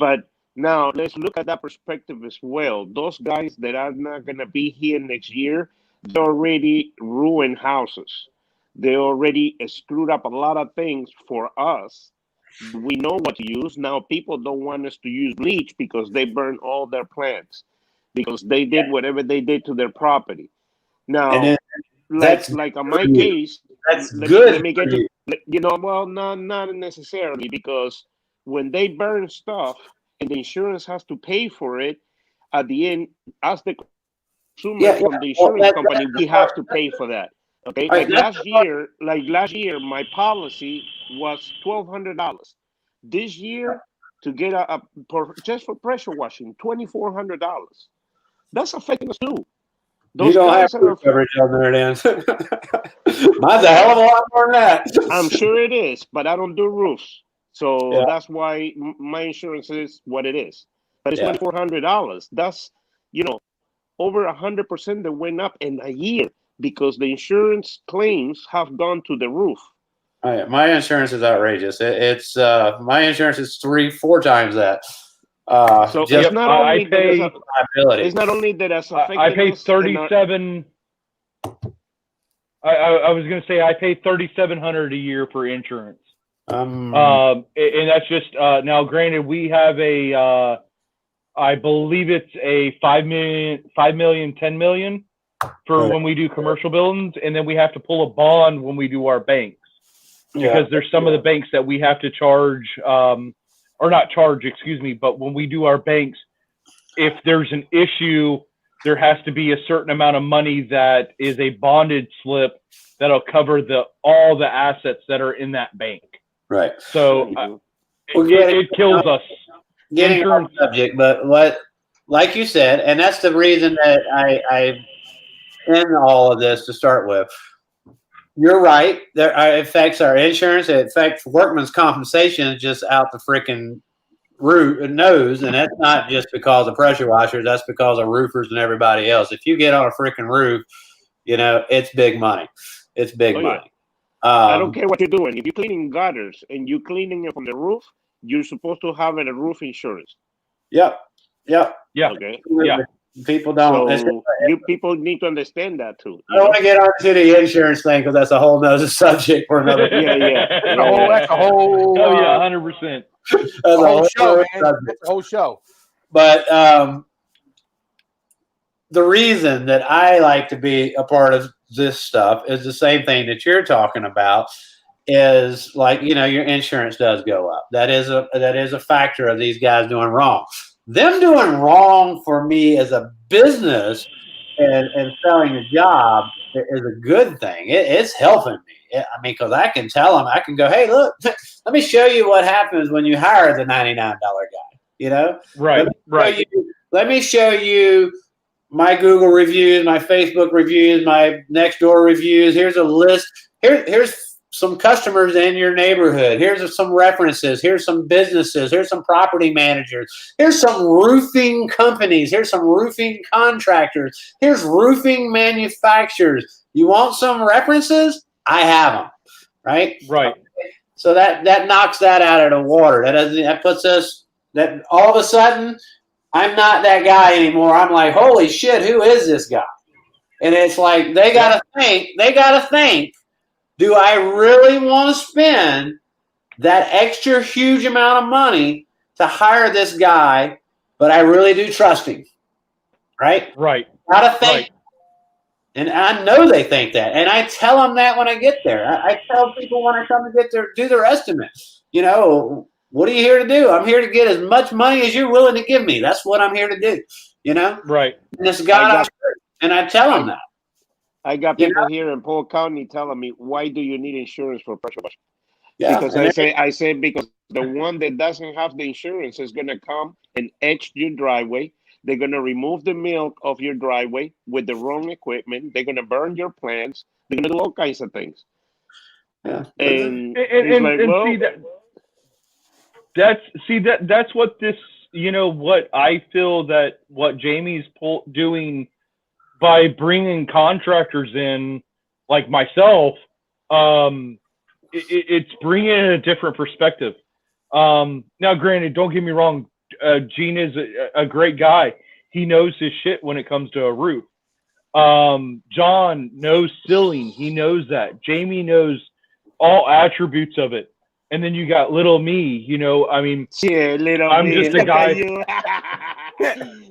But now let's look at that perspective as well. Those guys that are not gonna be here next year, they already ruined houses. They already screwed up a lot of things for us. We know what to use. Now people don't want us to use bleach because they burn all their plants, because they did whatever they did to their property. Now, like on my case, that's good. Let me get well, not necessarily, because when they burn stuff and the insurance has to pay for it, at the end, as the consumer from the insurance company, we have to pay for that. Okay, like last year, my policy was $1,200. This year, to get just for pressure washing, $2,400. That's affecting us too. You don't have roof coverage on there, Dan. Mine's a hell of a lot more than that. I'm sure it is, but I don't do roofs, so that's why my insurance is what it is. But it's $2,400. That's over 100% that went up in a year, because the insurance claims have gone to the roof. My insurance is outrageous. It's my insurance is 3-4 times that. So it's not only liability. It's not only that it's affecting I pay 37. I was going to say I pay $3,700 a year for insurance. And that's just now. Granted, we have a. I believe it's a 5 million, 10 million for when we do commercial buildings, and then we have to pull a bond when we do our banks, because there's some of the banks that we have to charge, or not charge, excuse me, but when we do our banks, if there's an issue, there has to be a certain amount of money that is a bonded slip that'll cover all the assets that are in that bank. Right. So it kills us. Getting on the subject, but like you said, and that's the reason that I end all of this to start with. You're right. It affects our insurance. It affects workman's compensation just out the freaking nose, and that's not just because of pressure washers. That's because of roofers and everybody else. If you get on a freaking roof, it's big money. It's big money. I don't care what you're doing. If you're cleaning gutters and you're cleaning it from the roof, you're supposed to have a roof insurance. Yep. Yeah. Okay. Yeah. People don't. So people need to understand that too. I don't want to get onto the insurance thing, because that's a whole nother subject for another. That's a whole. 100%. That's a whole show, man. That's a whole show. But the reason that I like to be a part of this stuff is the same thing that you're talking about. is like, your insurance does go up. That is a factor of these guys doing wrong. Them doing wrong for me as a business and selling a job is a good thing. It's helping me. Because I can tell them, I can go, hey, look, let me show you what happens when you hire the $99 guy. Right, Let me show you my Google reviews, my Facebook reviews, my Nextdoor reviews. Here's a list. Here's some customers in your neighborhood. Here's some references. Here's some businesses. Here's some property managers. Here's some roofing companies. Here's some roofing contractors. Here's roofing manufacturers. You want some references? I have them. Right? Right. So that knocks that out of the water. That puts us, that all of a sudden, I'm not that guy anymore. I'm like, holy shit, who is this guy? And it's like, they got to think, do I really want to spend that extra huge amount of money to hire this guy, but I really do trust him? Right? Right. Got to think. Right. And I know they think that. And I tell them that when I get there. I tell people when I come to do their estimate, what are you here to do? I'm here to get as much money as you're willing to give me. That's what I'm here to do, Right. And this guy, and I tell them that. I got people here in Polk County telling me, why do you need insurance for pressure washer? Yeah. Because I say because the one that doesn't have the insurance is going to come and etch your driveway. They're going to remove the milk of your driveway with the wrong equipment. They're going to burn your plants. They're going to do all kinds of things. Yeah. And that's what this, what I feel that what Jamie's doing by bringing contractors in, like myself, it's bringing in a different perspective. Now, granted, don't get me wrong, Gene is a great guy. He knows his shit when it comes to a roof. John knows sealing. He knows that. Jamie knows all attributes of it. And then you got little me, little I'm me. Just a guy.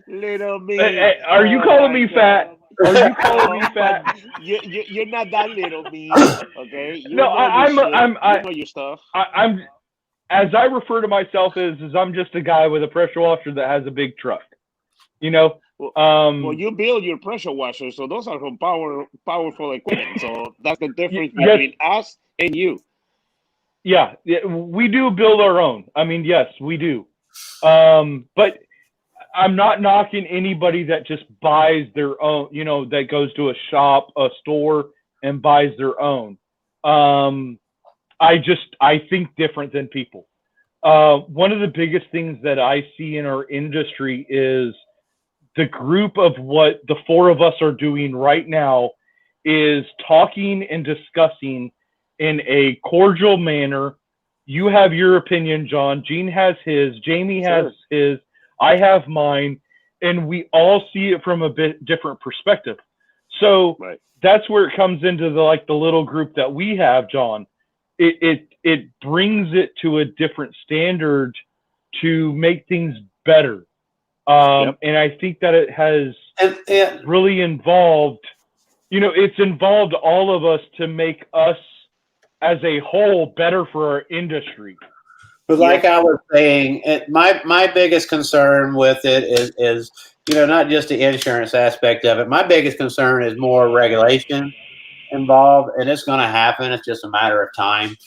Little me. Are you calling me fat? Are you calling me fat? You're not that little me, okay? You know your stuff. I'm as I refer to myself as I'm just a guy with a pressure washer that has a big truck. Well, you build your pressure washers, so those are from powerful equipment. So that's the difference between us and you. Yeah, we do build our own. Yes, we do. But I'm not knocking anybody that just buys their own, that goes to a store and buys their own. I think different than people. One of the biggest things that I see in our industry is the group of what the four of us are doing right now is talking and discussing in a cordial manner. You have your opinion, John. Gene has his. Jamie has his. I have mine. And we all see it from a bit different perspective. So that's where it comes into the little group that we have, John. It brings it to a different standard to make things better. And I think that it has really involved, it's involved all of us to make us as a whole better for our industry. But like I was saying, my biggest concern with it is not just the insurance aspect of it. My biggest concern is more regulation involved, and it's going to happen. It's just a matter of time.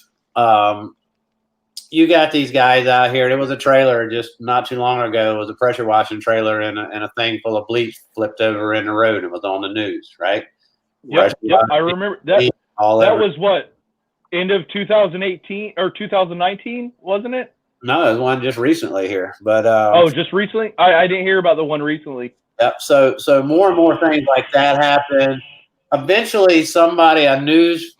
You got these guys out here. There was a trailer just not too long ago. It was a pressure washing trailer and a thing full of bleach flipped over in the road. It was on the news, right? Yep, I remember that. That was what, end of 2018 or 2019, wasn't it? No, it was one just recently here. But just recently? I didn't hear about the one recently. Yep. So more and more things like that happen. Eventually, a news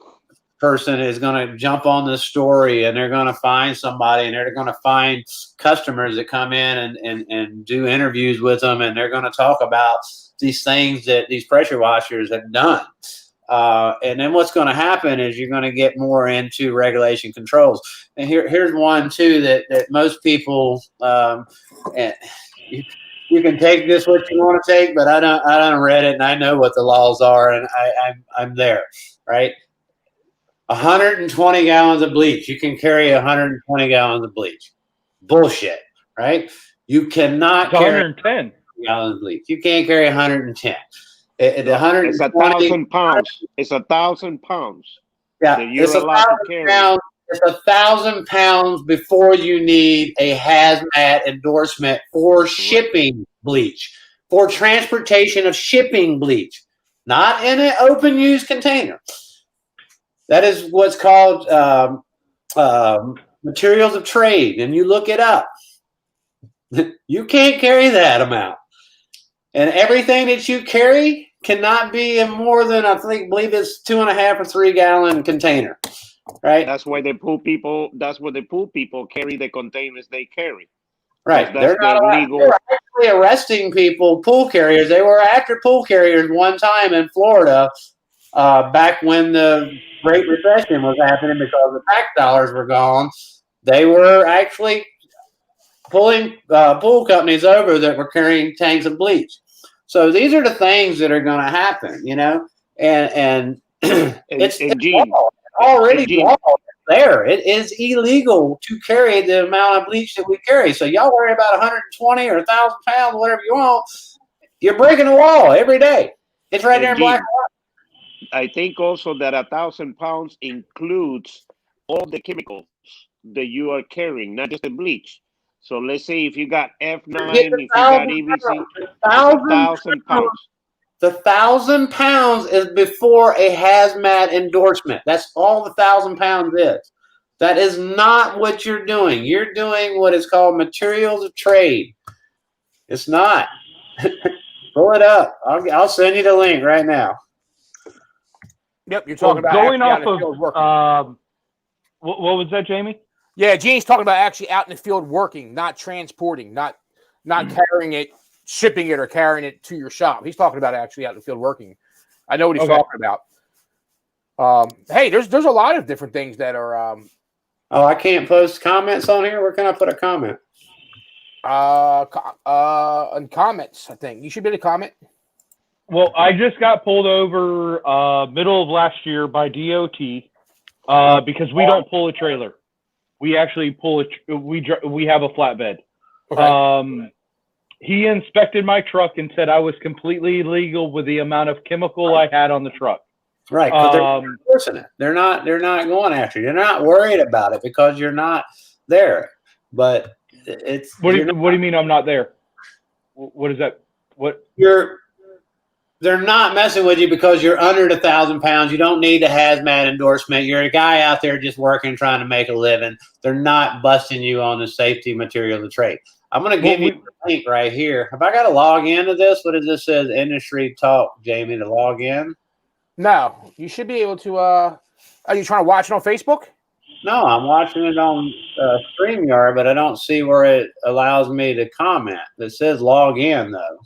person is going to jump on this story, and they're going to find somebody, and they're going to find customers that come in and do interviews with them, and they're going to talk about these things that these pressure washers have done. And then what's going to happen is you're going to get more into regulation controls. And here's one too that most people, you can take this what you want to take, but I don't read it, and I know what the laws are, and I'm there, right? 120 gallons of bleach. You can carry 120 gallons of bleach. Bullshit, right? You cannot It's carry 110. gallons of bleach. You can't carry 110. The No, it's 120. 1,000 pounds. It's 1,000 pounds Yeah, that it's you're allowed to carry. pounds. It's 1,000 pounds before you need a hazmat endorsement for shipping bleach, for transportation of shipping bleach, not in an open use container. That is what's called materials of trade, and you look it up. You can't carry that amount, and everything that you carry cannot be in more than believe it's 2.5 or 3 gallon container. Right. That's why the pool people. That's what the pool people carry the containers they carry. Right. That's They're not their allowed. legal. They're actually arresting people, pool carriers. They were after pool carriers one time in Florida back when the Great Recession was happening because the tax dollars were gone. They were actually pulling pool companies over that were carrying tanks of bleach. So these are the things that are going to happen, and it's Gene, law. Already Gene, law there. It is illegal to carry the amount of bleach that we carry. So y'all worry about 120 or 1,000 pounds, whatever you want. You're breaking the law every day. It's right there in black. I think also that 1,000 pounds includes all the chemicals that you are carrying, not just the bleach. So let's say if you got F9, if you got EBC, it's 1,000 pounds. The 1,000 pounds is before a hazmat endorsement. That's all the 1,000 pounds is. That is not what you're doing. You're doing what is called materials of trade. It's not. Pull it up. I'll send you the link right now. Yep, you're talking about going off of what was that, Jamie? Yeah, Gene's talking about actually out in the field working, not transporting, not carrying it, shipping it, or carrying it to your shop. He's talking about actually out in the field working. I know what he's talking about. Hey, there's a lot of different things that are. Oh, I can't post comments on here. Where can I put a comment? On comments, I think you should be able to comment. Well, I just got pulled over middle of last year by DOT because we don't pull a trailer. We actually pull we have a flatbed. Okay. He inspected my truck and said I was completely legal with the amount of chemical I had on the truck. Right, but they're enforcing it. They're not going after you. They're not worried about it because you're not there. But it's what do you mean I'm not there? What is that? What they're not messing with you because you're under 1,000 pounds. You don't need a hazmat endorsement. You're a guy out there just working, trying to make a living. They're not busting you on the safety material of trade. I'm going to give you the link right here. Have I got to log into this? What does this say? Industry Talk, Jamie, to log in? No, you should be able to. Are you trying to watch it on Facebook? No, I'm watching it on StreamYard, but I don't see where it allows me to comment. It says log in, though.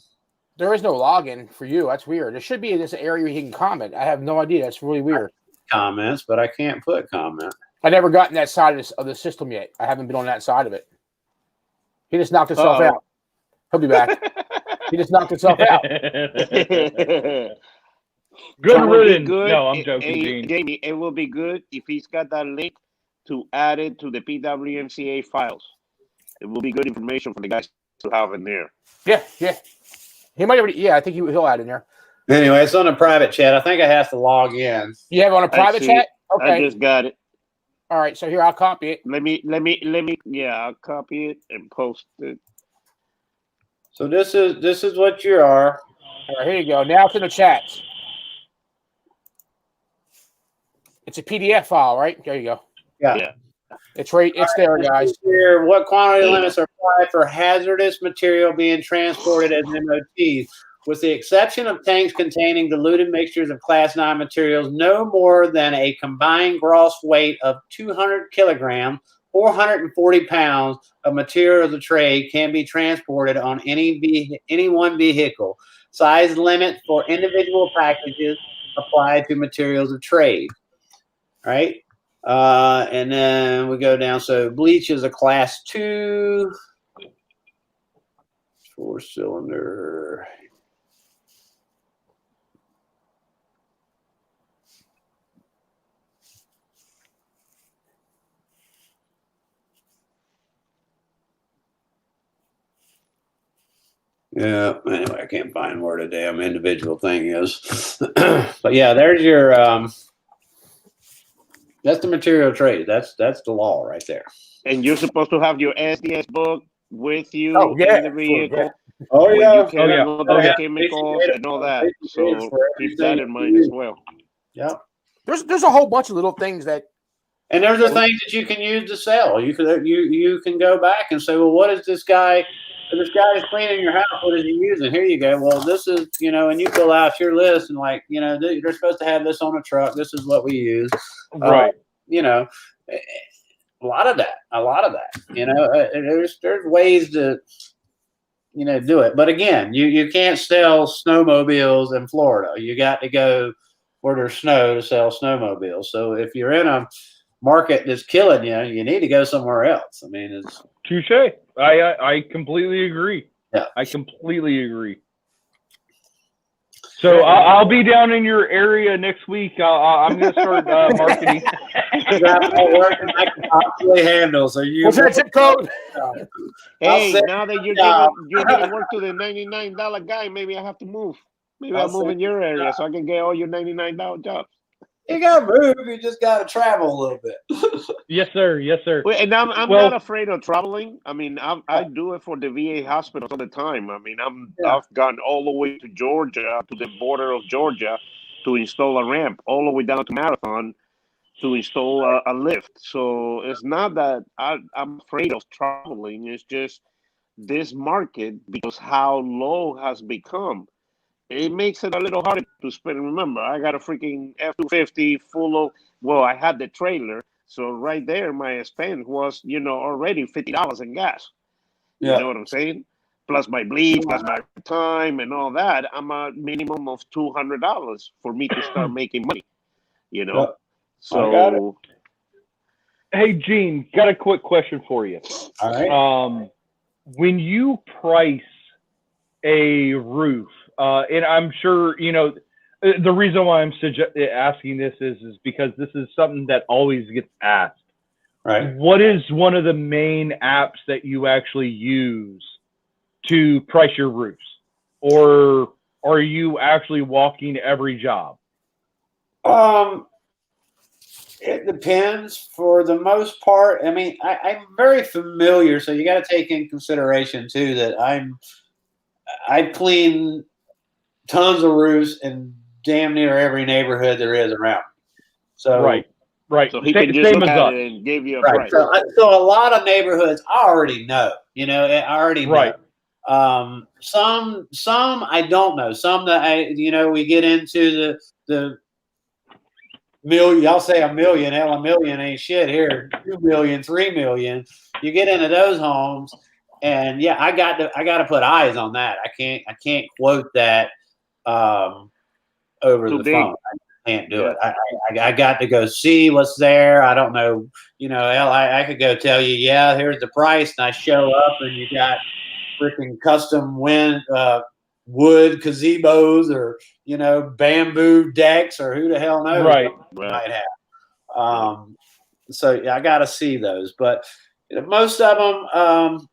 There is no login for you. That's weird. There should be this area where you can comment. I have no idea. That's really weird. Comments, but I can't put comment. I never gotten that side of the system yet. I haven't been on that side of it. He just knocked himself out. He'll be back. He just knocked himself out. Good riddance. No, I'm joking, Jamie, it will be good if he's got that link to add it to the PWMCA files. It will be good information for the guys to have in there. Yeah. He might already. Yeah, I think he'll add in there. Anyway, it's on a private chat. I think I have to log in. You have it on a private chat? Okay. I just got it. All right, so here I'll copy it. Let me. Yeah, I'll copy it and post it. So this is what you are. All right, here you go. Now it's in the chats. It's a PDF file, right? There you go. Yeah. It's right. It's there, guys. Here, what quantity limits are applied for hazardous material being transported as MOTs? With the exception of tanks containing diluted mixtures of Class 9 materials, no more than a combined gross weight of 200 kilograms, 440 pounds of materials of trade can be transported on any one vehicle. Size limit for individual packages apply to materials of trade. Right? And then we go down. So bleach is a Class 2, 4-cylinder. Yeah. Anyway, I can't find where the damn individual thing is. But yeah, there's your that's the material trade. That's the law right there. And you're supposed to have your SDS book with you Oh, yeah, in the sure, vehicle. Oh Where yeah. you carry all those Yeah. chemicals and all that. Basic data So for keep that everything in mind as well. Yeah. There's a whole bunch of little things that And there's the things that you can use to sell. You can go back and say, well, what is this guy? This guy is cleaning your house. What is he using? Here you go. Well, this is, and you fill out your list and like, they're supposed to have this on a truck. This is what we use. Right. A lot of that. There's ways to, do it. But again, you can't sell snowmobiles in Florida. You got to go where there's snow to sell snowmobiles. So if you're in a market that's killing you, you need to go somewhere else. I mean, it's Touche. I completely agree. Yeah. I completely agree. So I'll be down in your area next week. I'm going to start marketing. not working I can possibly handle. So you what's that zip code? Hey, say- now that you're giving work to the $99 guy, maybe I have to move. Maybe I'll move in your area so I can get all your $99 jobs. You gotta move. You just gotta travel a little bit. Yes, sir. Yes, sir. Well, and I'm Well- not afraid of traveling. I mean, I do it for the VA hospitals all the time. I mean, I've gone all the way to Georgia, to the border of Georgia, to install a ramp, all the way down to Marathon to install a lift. So it's not that I'm afraid of traveling. It's just this market, because how low has become, it makes it a little harder to spend. Remember, I got a freaking F-250 full of, well, I had the trailer. So right there, my expense was, already $50 in gas. You know what I'm saying? Plus my bleed, plus my time and all that. I'm a minimum of $200 for me to start making money, Yeah. So, Hey, Gene, got a quick question for you. All right. When you price a roof, and I'm sure, the reason why I'm asking this is because this is something that always gets asked. Right. What is one of the main apps that you actually use to price your roofs? Or are you actually walking every job? It depends. For the most part, I mean, I'm very familiar, so you got to take in consideration too that I've cleaned tons of roofs in damn near every neighborhood there is around. So Right. so he can just Same look as at us. it and give you a right. price. So a lot of neighborhoods I already know. I already know. Right. Some I don't know. Some that we get into the million. Y'all say a million. Hell, a million ain't shit here. 2 million, 3 million. You get into those homes, and yeah, I got to put eyes on that. I can't quote that over Too the big. phone. I can't do it. I got to go see what's there. I don't know. Hell, I could go tell you, yeah, here's the price, and I show up, and you got freaking custom wood gazebos or bamboo decks or who the hell knows Right. what might have. So yeah, I got to see those, but most of them,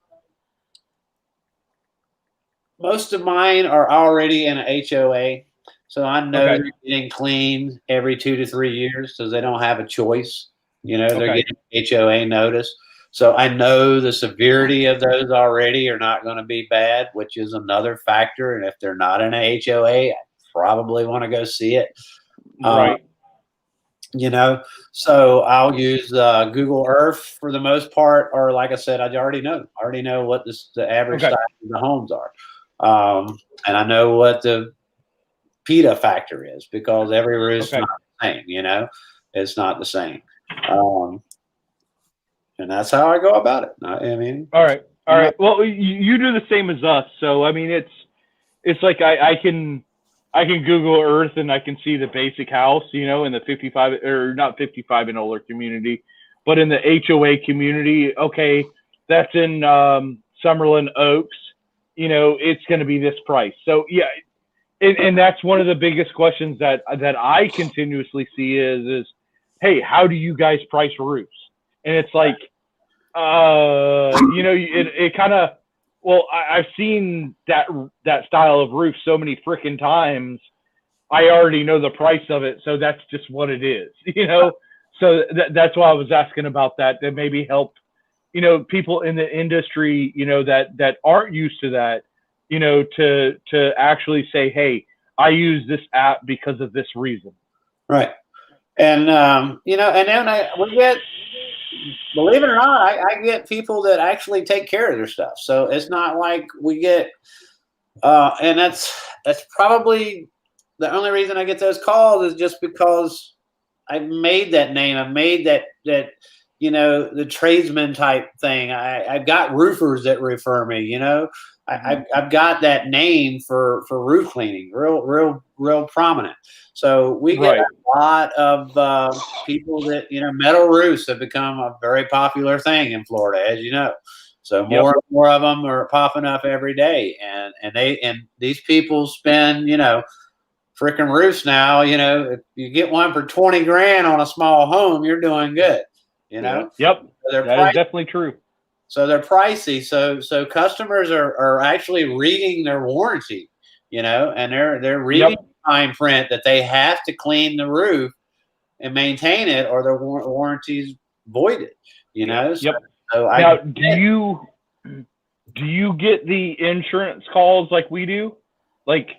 most of mine are already in an HOA, so I know they're getting cleaned every 2 to 3 years because they don't have a choice. They're getting HOA notice. So I know the severity of those already are not going to be bad, which is another factor. And if they're not in a HOA, I probably want to go see it. Right. So I'll use Google Earth for the most part, or like I said, I already know what the average size of the homes are. And I know what the PETA factor is because every roof's not the same, it's not the same. And that's how I go about it. I mean, all right. Well, you do the same as us. So, I mean, it's like I can Google Earth and I can see the basic house, in the 55 or not 55 and older community, but in the HOA community. Okay. That's in, Summerlin Oaks, it's going to be this price. So yeah. And that's one of the biggest questions that I continuously see is, hey, how do you guys price roofs? And it's like, it kind of, well, I've seen that style of roof so many freaking times. I already know the price of it, so that's just what it is, you know. So that's why I was asking about that. That maybe help, you know, people in the industry, you know, that aren't used to that, you know, to actually say, hey, I use this app because of this reason. Right. And you know, and then we get, believe it or not, I get people that actually take care of their stuff. So it's not like we get, and that's probably the only reason I get those calls is just because I've made that name. I've made that you know, the tradesman type thing. I've got roofers that refer me. You know, I've got that name for roof cleaning, real prominent. So we get a lot of people that, you know, metal roofs have become a very popular thing in Florida, as you know. So more and more of them are popping up every day, and these people spend, you know, freaking roofs now. You know, if you get one for 20 grand on a small home, you're doing good. You know. Yep. So that is definitely true. So they're pricey. So customers are actually reading their warranty, you know, and they're reading the fine print that they have to clean the roof and maintain it, or their warranty's voided. You know. So now, do you get the insurance calls like we do? Like,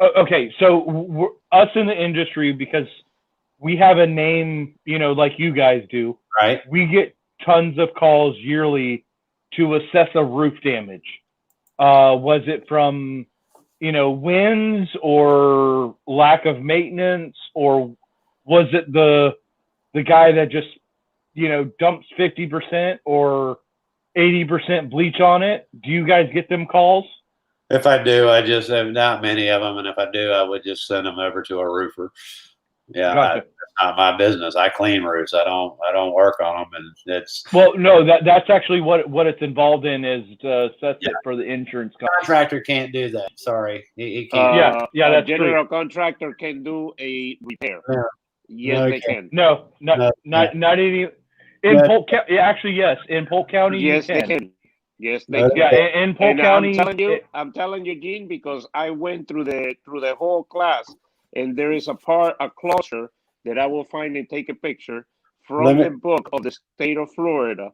okay, so us in the industry, because we have a name, you know, like you guys do. Right. We get tons of calls yearly to assess a roof damage. Was it from, you know, winds or lack of maintenance, or was it the guy that just, you know, dumps 50% or 80% bleach on it? Do you guys get them calls? If I do, I just have not many of them, and if I do, I would just send them over to a roofer. Yeah, gotcha. That's not my business. I clean roofs. I don't work on them, and it's no. That's actually what it's involved in, is to assess it for the insurance company. Contractor can't do that. Sorry, he can't. That's general true. contractor can do a repair. Yeah. Yes, No, they can. No, not any. In Polk County, actually, yes. In Polk County, yes, they can. Yes, they can. Yeah, in Polk County. I'm telling you, Gene, because I went through the whole class, and there is a closure that I will find and take a picture from the book of the state of Florida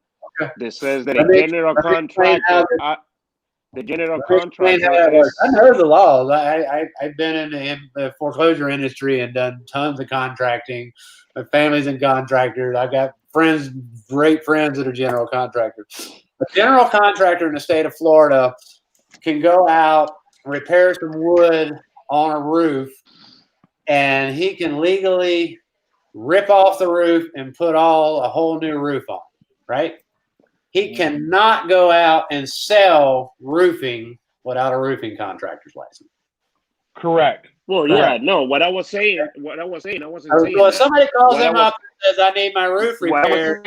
that says that a general contractor. The general contractor. I know the laws. I've been in the foreclosure industry and done tons of contracting. My family's in contractors. I've got friends, great friends that are general contractors. A general contractor in the state of Florida can go out, repair some wood on a roof, and he can legally rip off the roof and put a whole new roof on, right? He cannot go out and sell roofing without a roofing contractor's license. Correct. Well, yeah, no. What I wasn't saying. So if somebody calls him up and says, "I need my roof repaired,"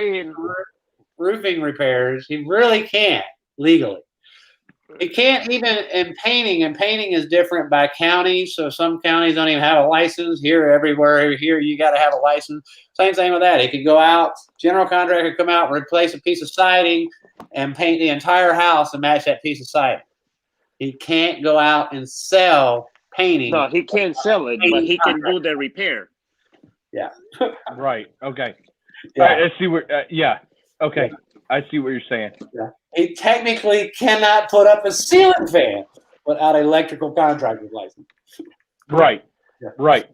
roofing repairs, he really can't legally. He can't even in painting, and painting is different by county. So some counties don't even have a license. Everywhere here, you got to have a license. Same thing with that. He could go out, general contractor could come out and replace a piece of siding and paint the entire house and match that piece of siding. He can't go out and sell painting. No, he can't sell it, but he can do the repair. Yeah. Right. Okay. Yeah. I see where. Yeah. Okay. Yeah. I see what you're saying. Yeah. He technically cannot put up a ceiling fan without an electrical contractor's license. Right. Yeah. Right.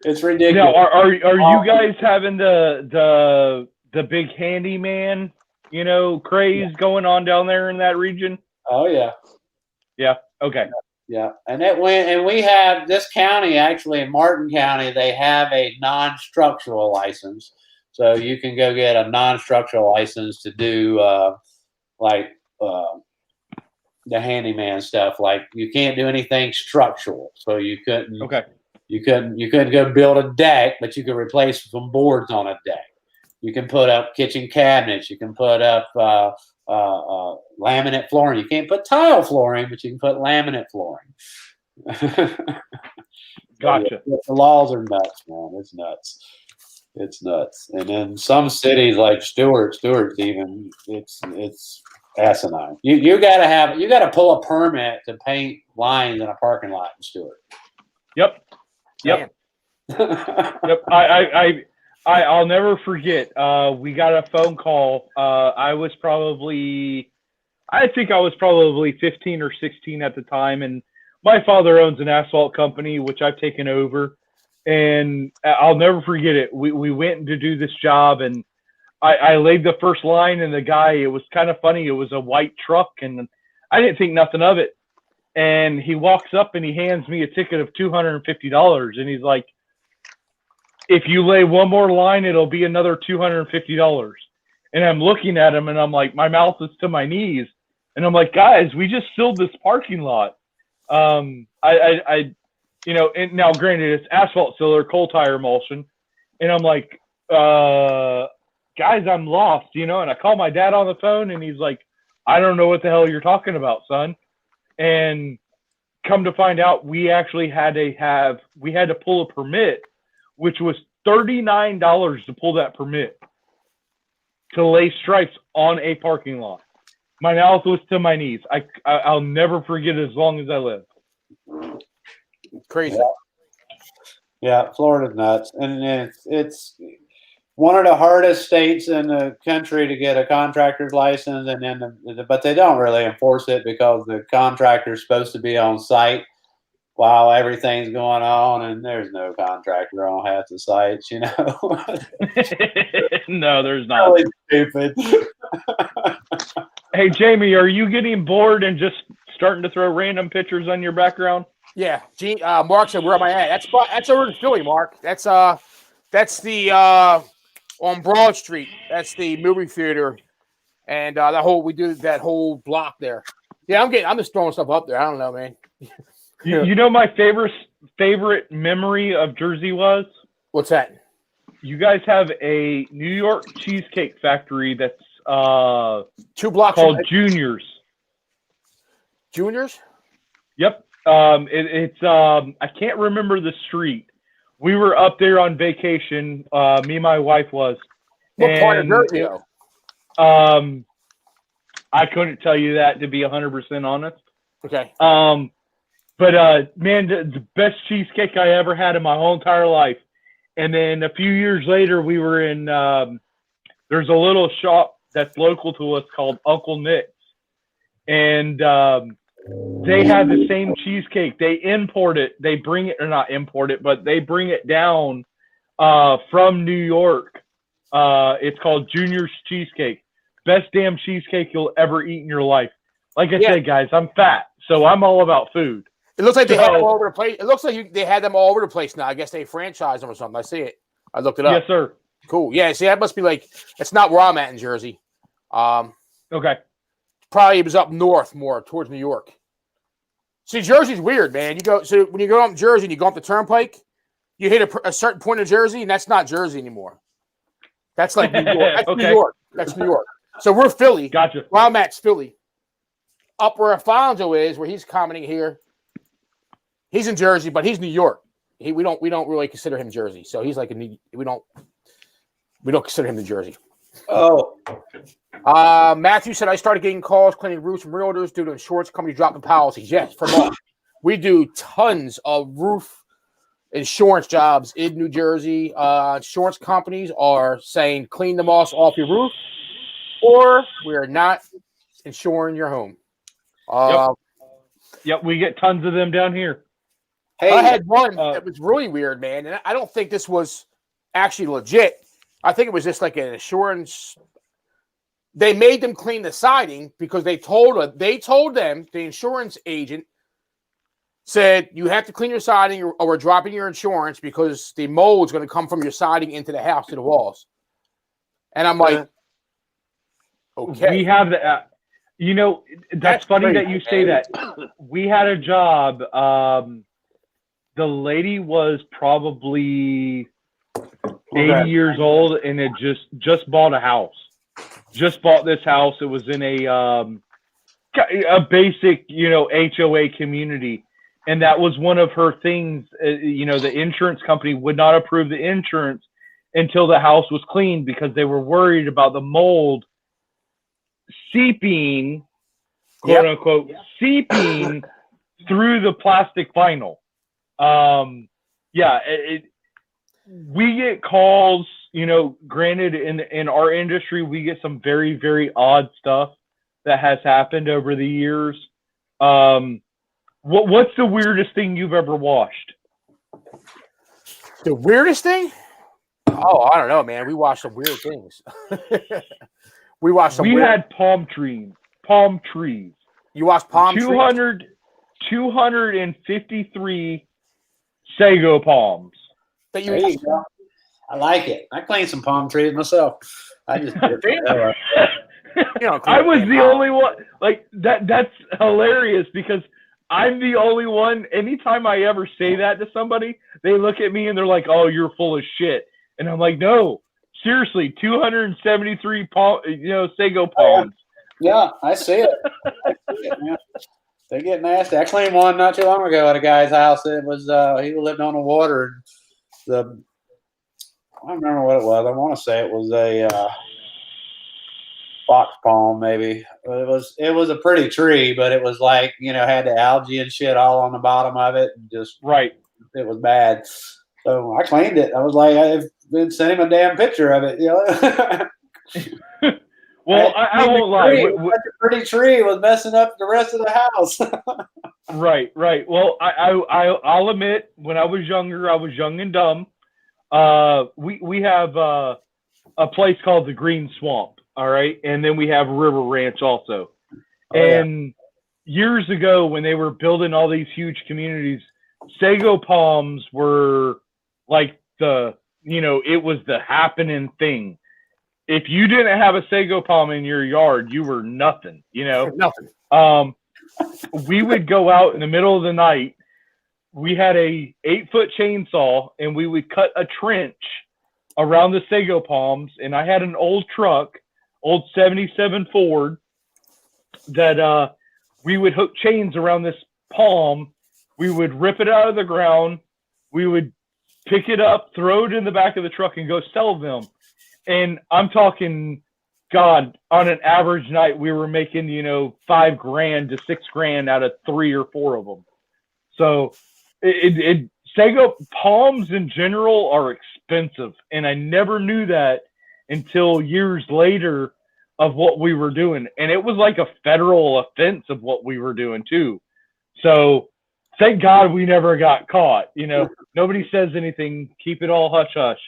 It's ridiculous. Now, are you guys having the big handyman, you know, craze going on down there in that region? Oh yeah. Yeah. Okay. Yeah, and we have this county, actually in Martin County, they have a non-structural license. So you can go get a non-structural license to do the handyman stuff. Like you can't do anything structural. So you couldn't. Okay. You couldn't go build a deck, but you could replace some boards on a deck. You can put up kitchen cabinets. You can put up laminate flooring. You can't put tile flooring, but you can put laminate flooring. Gotcha. The laws are nuts, man. It's nuts. It's nuts. And then some cities like Stewart even it's asinine. You gotta pull a permit to paint lines in a parking lot in Stewart. Yep. Damn. Yep. I'll never forget. We got a phone call. I think I was probably 15 or 16 at the time, and my father owns an asphalt company, which I've taken over. And I'll never forget it. We went to do this job, and I laid the first line, and the guy, it was kind of funny. It was a white truck, and I didn't think nothing of it. And he walks up and he hands me a ticket of $250, and he's like, if you lay one more line, it'll be another $250. And I'm looking at him, and I'm like, my mouth is to my knees. And I'm like, guys, we just filled this parking lot. And now granted, it's asphalt filler, coal tire emulsion. And I'm like, guys, I'm lost, and I call my dad on the phone, and he's like, I don't know what the hell you're talking about, son. And come to find out, we actually had to pull a permit, which was $39 to pull that permit to lay stripes on a parking lot. My mouth was to my knees. I'll never forget it as long as I live. Crazy. Yeah, Florida's nuts, and it's one of the hardest states in the country to get a contractor's license, and then but they don't really enforce it because the contractor's supposed to be on site while everything's going on, and there's no contractor on half the sites, No, there's not. Really stupid. Hey, Jamie, are you getting bored and just starting to throw random pictures on your background? Yeah, Mark said, "Where am I at?" That's over in Philly, Mark. That's the on Broad Street. That's the movie theater, and we do that whole block there. Yeah, I'm just throwing stuff up there. I don't know, man. You know, my favorite memory of Jersey was? What's that? You guys have a New York cheesecake factory that's 2 blocks called Junior's. Junior's? Yep. It's I can't remember the street. We were up there on vacation. Me and my wife was. What part of Jersey, though? I couldn't tell you that, to be 100% honest. Okay. But man, the best cheesecake I ever had in my whole entire life. And then a few years later, we were in. There's a little shop that's local to us called Uncle Nick's, and they have the same cheesecake. They import it. They bring it, or not import it, but they bring it down from New York. It's called Junior's Cheesecake. Best damn cheesecake you'll ever eat in your life. Like I said, guys, I'm fat, so I'm all about food. It looks like they had them all over the place. It looks like they had them all over the place now. I guess they franchised them or something. I see it. I looked it up. Yes, sir. Cool. Yeah, see, that must be it's not where I'm at in Jersey. Okay. Probably it was up north more towards New York. See, Jersey's weird, man. When you go up to Jersey and you go up the turnpike, you hit a certain point of Jersey, and that's not Jersey anymore. That's like New York. That's Okay. New York. That's New York. So we're Philly. Gotcha. Where I'm at's Philly. Up where Alfonso is, where he's commenting here, he's in Jersey, but he's New York. We don't really consider him Jersey. So he's like we don't consider him the Jersey. Oh. Matthew said, I started getting calls cleaning roofs from realtors due to insurance companies dropping policies. Yes, from us. We do tons of roof insurance jobs in New Jersey. Insurance companies are saying clean the moss off your roof, or we are not insuring your home. Yep, we get tons of them down here. Hey, I had one that was really weird, man, and I don't think this was actually legit. I think it was just like an insurance. They made them clean the siding because they told them, the insurance agent said, you have to clean your siding or we're dropping your insurance because the mold is going to come from your siding into the house to the walls. And I'm like, okay. We have the, that's funny crazy, that you say that. We had a job. The lady was probably 80 years old and had just bought a house. Just bought this house. It was in a basic, HOA community. And that was one of her things. The insurance company would not approve the insurance until the house was cleaned because they were worried about the mold seeping, quote unquote, seeping through the plastic vinyl. We get calls, granted in our industry, we get some very, very odd stuff that has happened over the years. What's the weirdest thing you've ever washed? The weirdest thing? Oh, I don't know, man. We watched some weird things. We had palm trees. Palm trees. You watched palm trees? 253 sago palms. There you go. I like it. I cleaned some palm trees myself. I just did it. I was the only one. Like that's hilarious because I'm the only one. Anytime I ever say that to somebody, they look at me and they're like, "Oh, you're full of shit." And I'm like, "No, seriously, 273 sago palms." Yeah, I see it. Man. They get nasty. I cleaned one not too long ago at a guy's house. It was he lived on the water. I don't remember what it was. I want to say it was a fox palm, maybe. It was a pretty tree, but it was like had the algae and shit all on the bottom of it. Just right. It was bad. So I cleaned it. I was like, I've been sending him a damn picture of it. Well, I won't lie. Such a pretty tree was messing up the rest of the house. Right. Well, I'll admit, when I was younger, I was young and dumb. We have a place called the Green Swamp, all right, and then we have River Ranch also. Years ago, when they were building all these huge communities, sago palms were like it was the happening thing. If you didn't have a sago palm in your yard, you were nothing, Nothing. We would go out in the middle of the night. We had a 8-foot chainsaw and we would cut a trench around the sago palms. And I had an old truck, old 77 Ford, that we would hook chains around this palm. We would rip it out of the ground. We would pick it up, throw it in the back of the truck and go sell them. And I'm talking, God, on an average night, we were making, $5,000 to $6,000 out of 3 or 4 of them. So sago palms in general are expensive. And I never knew that until years later of what we were doing. And it was like a federal offense of what we were doing too. So thank God we never got caught. Nobody says anything. Keep it all hush hush.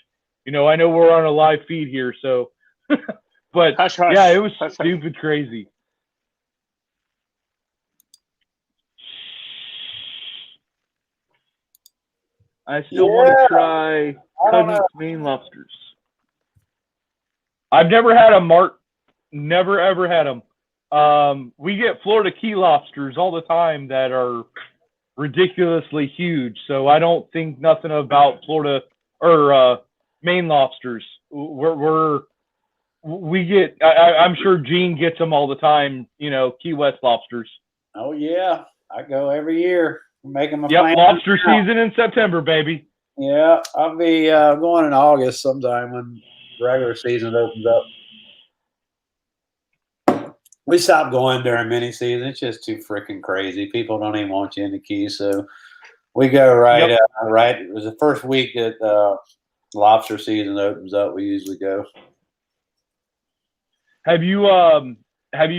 I know we're on a live feed here, so, but hush, hush. Yeah, it was hush, stupid crazy. I still want to try Cousins Maine lobsters. I've never had them, Mark. Never, ever had them. We get Florida key lobsters all the time that are ridiculously huge, so I don't think nothing about Florida or Maine lobsters. We get. I'm sure Gene gets them all the time. Key West lobsters. Oh yeah, I go every year. Make them a lobster season in September, baby. Yeah, I'll be going in August sometime when regular season opens up. We stopped going during mini season. It's just too freaking crazy. People don't even want you in the Keys, so we go right. It was the first week that lobster season opens up. We usually go. Have you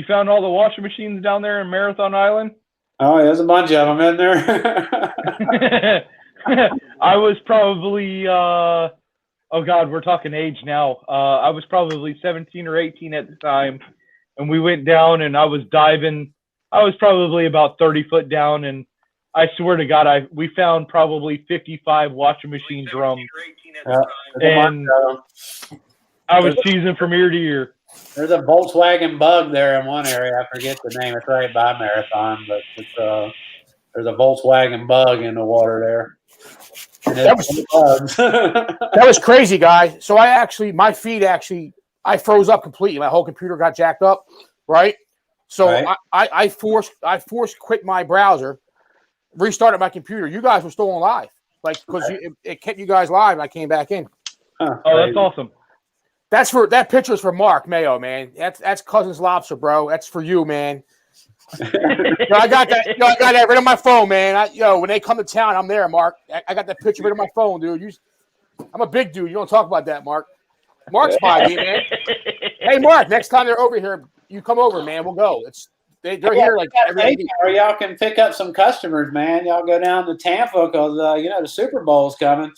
found all the washing machines down there in Marathon Island? Oh, there's a bunch of them in there. I was probably oh God, we're talking age now. I was probably 17 or 18 at the time, and we went down and I was diving. I was probably about 30 foot down, and I swear to God, we found probably 55 washing machine drums. And I was cheesing from ear to ear. There's a Volkswagen Bug there in one area. I forget the name. It's right by Marathon, but there's a Volkswagen Bug in the water there. That was crazy, guys. So my feed I froze up completely. My whole computer got jacked up, right? So right. I forced quit my browser, restarted my computer. You guys were still on live, because it kept you guys live. And I came back in. Oh, that's awesome. That picture's for Mark Mayo, man. That's Cousin's Lobster, bro. That's for you, man. I got that. I got that right on my phone, man. When they come to town, I'm there, Mark. I got that picture right on my phone, dude. I'm a big dude. You don't talk about that, Mark. Mark's by me, man. Hey, Mark. Next time they're over here, you come over, man. We'll go. They're here like every week. Or y'all can pick up some customers, man. Y'all go down to Tampa because the Super Bowl's coming,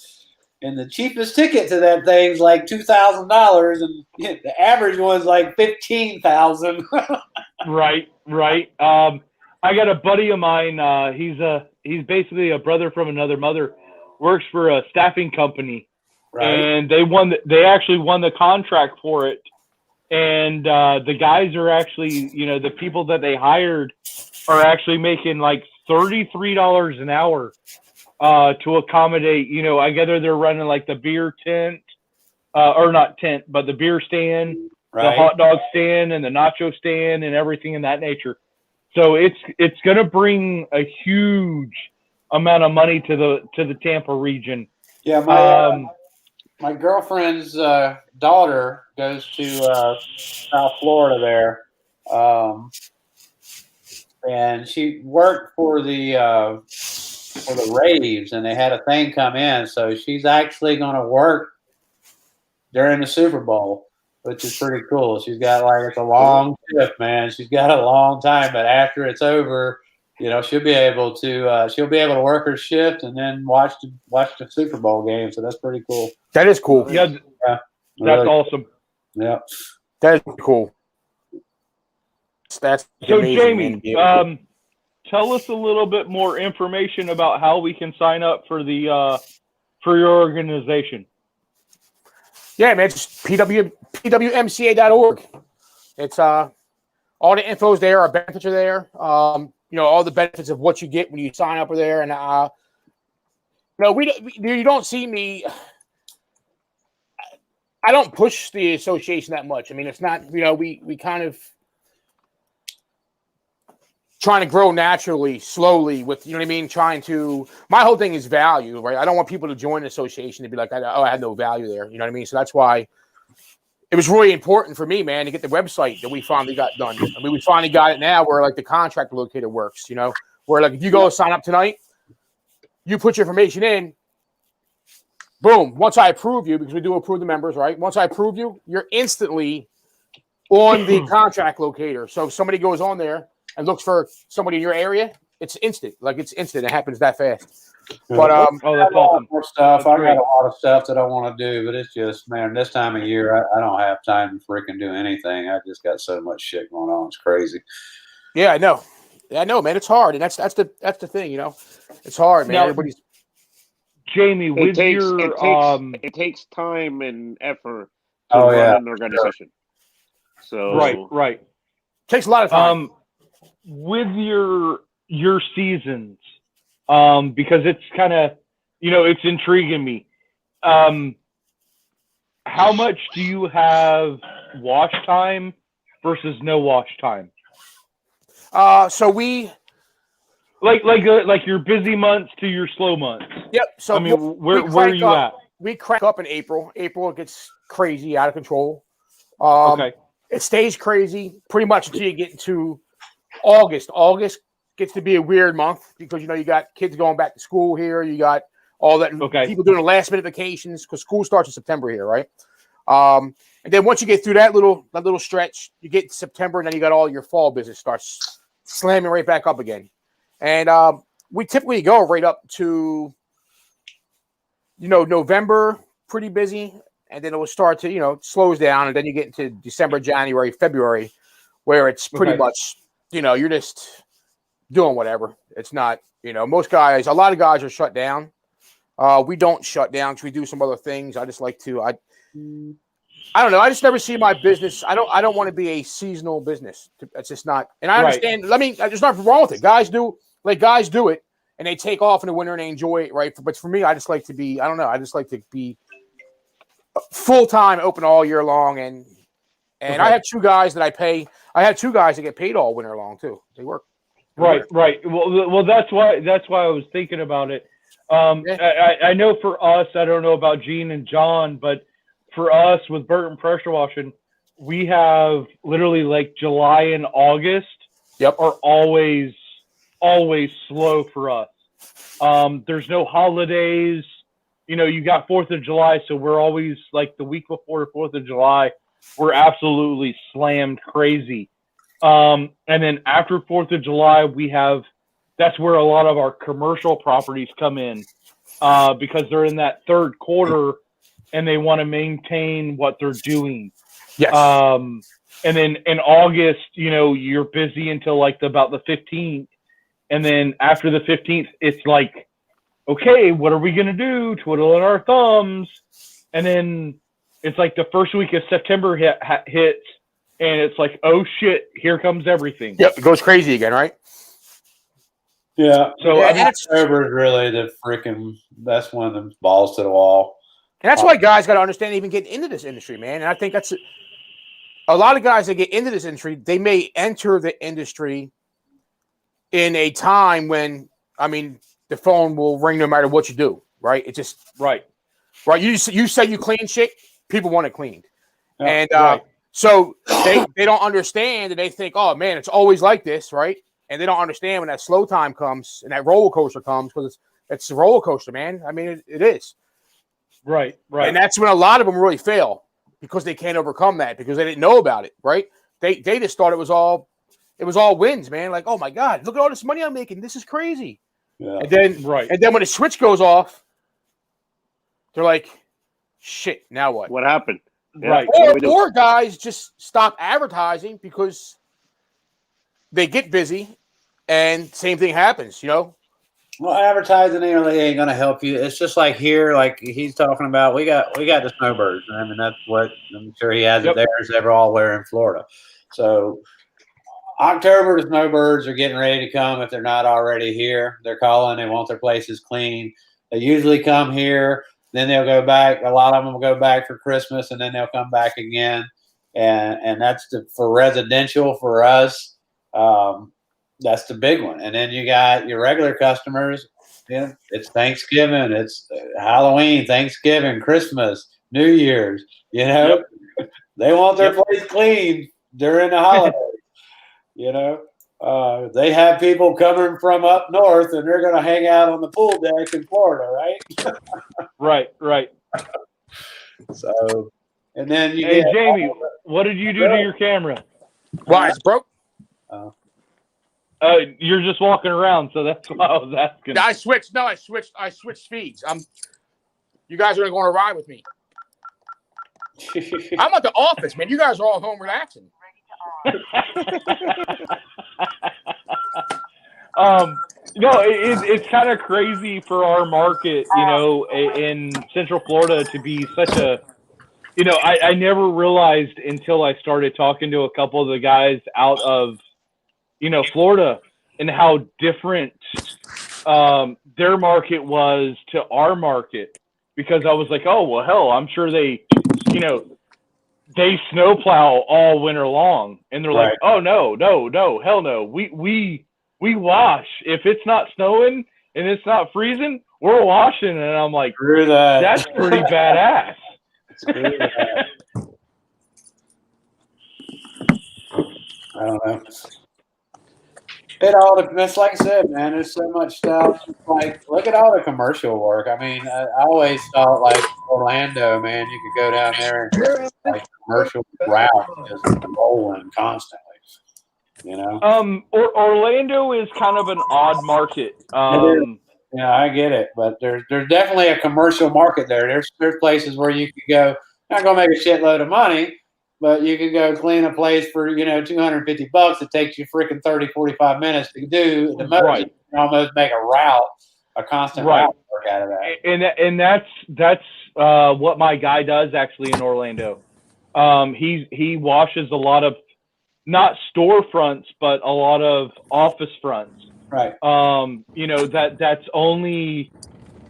and the cheapest ticket to that thing's like $2,000, and the average one's like $15,000. Right. I got a buddy of mine. He's basically a brother from another mother. Works for a staffing company, right. And they actually won the contract for it. And the guys are actually, the people that they hired are actually making like $33 an hour to accommodate. I gather they're running like the beer tent, or not tent, but the beer stand, right. The hot dog stand, and the nacho stand, and everything in that nature. So it's going to bring a huge amount of money to the Tampa region. Yeah, my girlfriend's daughter goes to South Florida there, and she worked for the Raves, and they had a thing come in, so she's actually going to work during the Super Bowl, which is pretty cool. She's got it's a long shift, man. She's got a long time, but after it's over, she'll be able to work her shift and then watch the Super Bowl game. So that's pretty cool. That is cool. Yeah, that's really awesome. Yeah, that is cool. That's so amazing, Jamie. Tell us a little bit more information about how we can sign up for for your organization. Yeah, man, it's pwmca.org. It's all the info's there, our benefits are there. All the benefits of what you get when you sign up are there, and you don't see me. I don't push the association that much. I mean, it's not, we kind of trying to grow naturally, slowly with, my whole thing is value, right? I don't want people to join an association to be like, I had no value there. You know what I mean? So that's why it was really important for me, man, to get the website that we finally got done. I mean, we finally got it now where the contract locator works, where if you go sign up tonight, you put your information in, boom. Once I approve you, because we do approve the members, right? Once I approve you, you're instantly on the contract locator. So if somebody goes on there and looks for somebody in your area, it's instant. It's instant. It happens that fast. But that's awesome. More stuff. I got a lot of stuff that I want to do, but it's just, man, this time of year, I don't have time to freaking do anything. I just got so much shit going on. It's crazy. Yeah, I know. I know, man. It's hard, and that's the thing. It's hard, man. Now, Jamie, it takes time and effort to run an organization. So right. Takes a lot of time. With your seasons, because it's kind of, it's intriguing me. How much do you have wash time versus no wash time? So we like your busy months to your slow months. Yep. So where are you at? We crank up in April. April gets crazy, out of control. Okay. It stays crazy pretty much until you get into August. August gets to be a weird month because you got kids going back to school here. You got all that people doing the last minute vacations because school starts in September here, right? And then once you get through that little stretch, you get to September, and then you got all your fall business starts slamming right back up again. And we typically go right up to November, pretty busy, and then it will start to it slows down, and then you get into December, January, February, where it's pretty much you're just doing whatever. It's not a lot of guys are shut down. We don't shut down because we do some other things. I just like to I don't know. I just never see my business. I don't want to be a seasonal business. It's just not. And I understand. There's nothing wrong with it. Guys do it, and they take off in the winter and they enjoy it, right? But for me, I just like to be. I don't know. I just like to be full time, open all year long, and I have two guys that I pay. I have two guys that get paid all winter long too. They work. Right. Well, that's why I was thinking about it. I know for us, I don't know about Gene and John, but for us with Burton pressure washing, we have literally like July and August are always slow for us. There's no holidays. You know, you got 4th of July, so we're always like the week before 4th of July, we're absolutely slammed crazy. And then after 4th of July, that's where a lot of our commercial properties come in because they're in that third quarter and they want to maintain what they're doing. Yes. And then in August, you know, you're busy until like about the 15th. And then after the 15th, it's like, okay, what are we going to do? Twiddling our thumbs. And then it's like the first week of September hits, and it's like, oh, shit, here comes everything. Yep, it goes crazy again, right? Yeah. So I mean, October is really that's one of them balls to the wall. And that's why guys got to understand even getting into this industry, man. And I think that's a lot of guys that get into this industry, they may enter the industry in a time when, I mean, the phone will ring no matter what you do, right? It's just right. You say you clean shit, people want it cleaned, and so they don't understand, and they think, oh man, it's always like this, right? And they don't understand when that slow time comes and that roller coaster comes, because it's a roller coaster, man. I mean, it is. Right. And that's when a lot of them really fail because they can't overcome that because they didn't know about it, right? They just thought it was all wins, man. Like, oh my God, look at all this money I'm making. This is crazy. Yeah. And then when the switch goes off, they're like, shit, now what? What happened? Yeah. Right. Or guys just stop advertising because they get busy and same thing happens, you know? Well, advertising really ain't going to help you. It's just like here, like he's talking about, we got the snowbirds. I mean, that's what I'm sure he has it there. They're all where in Florida. So October, the snowbirds are getting ready to come if they're not already here. They're calling. They want their places clean. They usually come here. Then they'll go back. A lot of them will go back for Christmas, and then they'll come back again. And that's for residential for us. That's the big one. And then you got your regular customers. You know, it's Thanksgiving, it's Halloween, Thanksgiving, Christmas, New Year's. You know, they want their place clean during the holidays. You know, they have people coming from up north, and they're going to hang out on the pool deck in Florida, right? Right. So, and then hey, Jamie, what did you do to your camera? Why, it's broke? You're just walking around, so that's why I was asking. I switched feeds. You guys are going to ride with me. I'm at the office, man. You guys are all home relaxing. It's kind of crazy for our market, you know, in Central Florida to be such a, you know, I never realized until I started talking to a couple of the guys out of, you know, Florida, and how different their market was to our market, because I was like, oh, well, hell, I'm sure they, you know, they snowplow all winter long, and they're like, oh, no, hell no. We wash. If it's not snowing and it's not freezing, we're washing. And I'm like, that's pretty badass. I don't know. It all depends. Like I said, man, there's so much stuff. Like, look at all the commercial work. I mean, I always thought like Orlando, man, you could go down there and like commercial route just rolling constantly. You know. Orlando is kind of an odd market. Yeah, I get it, but there's definitely a commercial market there. There's places where you could go. Not gonna make a shitload of money, but you could go clean a place for, you know, $250. It takes you freaking 30, 45 minutes to do. The most you can almost make a constant route work out of that. And that's what my guy does actually in Orlando. He washes a lot of, not storefronts, but a lot of office fronts. Right. You know, that's only,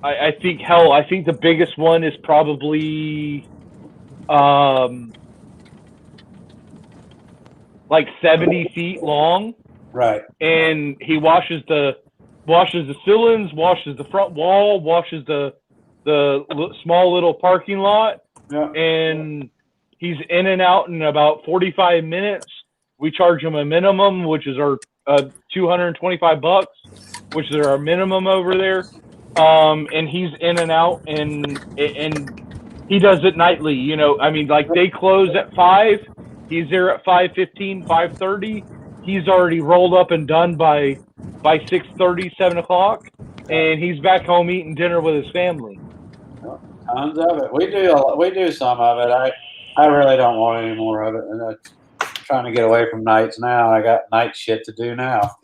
I think the biggest one is probably like 70 feet long. Right. And he washes the ceilings, washes the front wall, washes the small little parking lot. Yeah. and he's in and out in about 45 minutes. We charge him a minimum, which is our $225, which is our minimum over there. And he's in and out, and he does it nightly. You know, I mean, like they close at 5. He's there at 5:15, 5:30. He's already rolled up and done by 6:30, 7 o'clock, and he's back home eating dinner with his family. Tons of it. We do some of it. I really don't want any more of it, and I'm trying to get away from nights now. I got night shit to do now.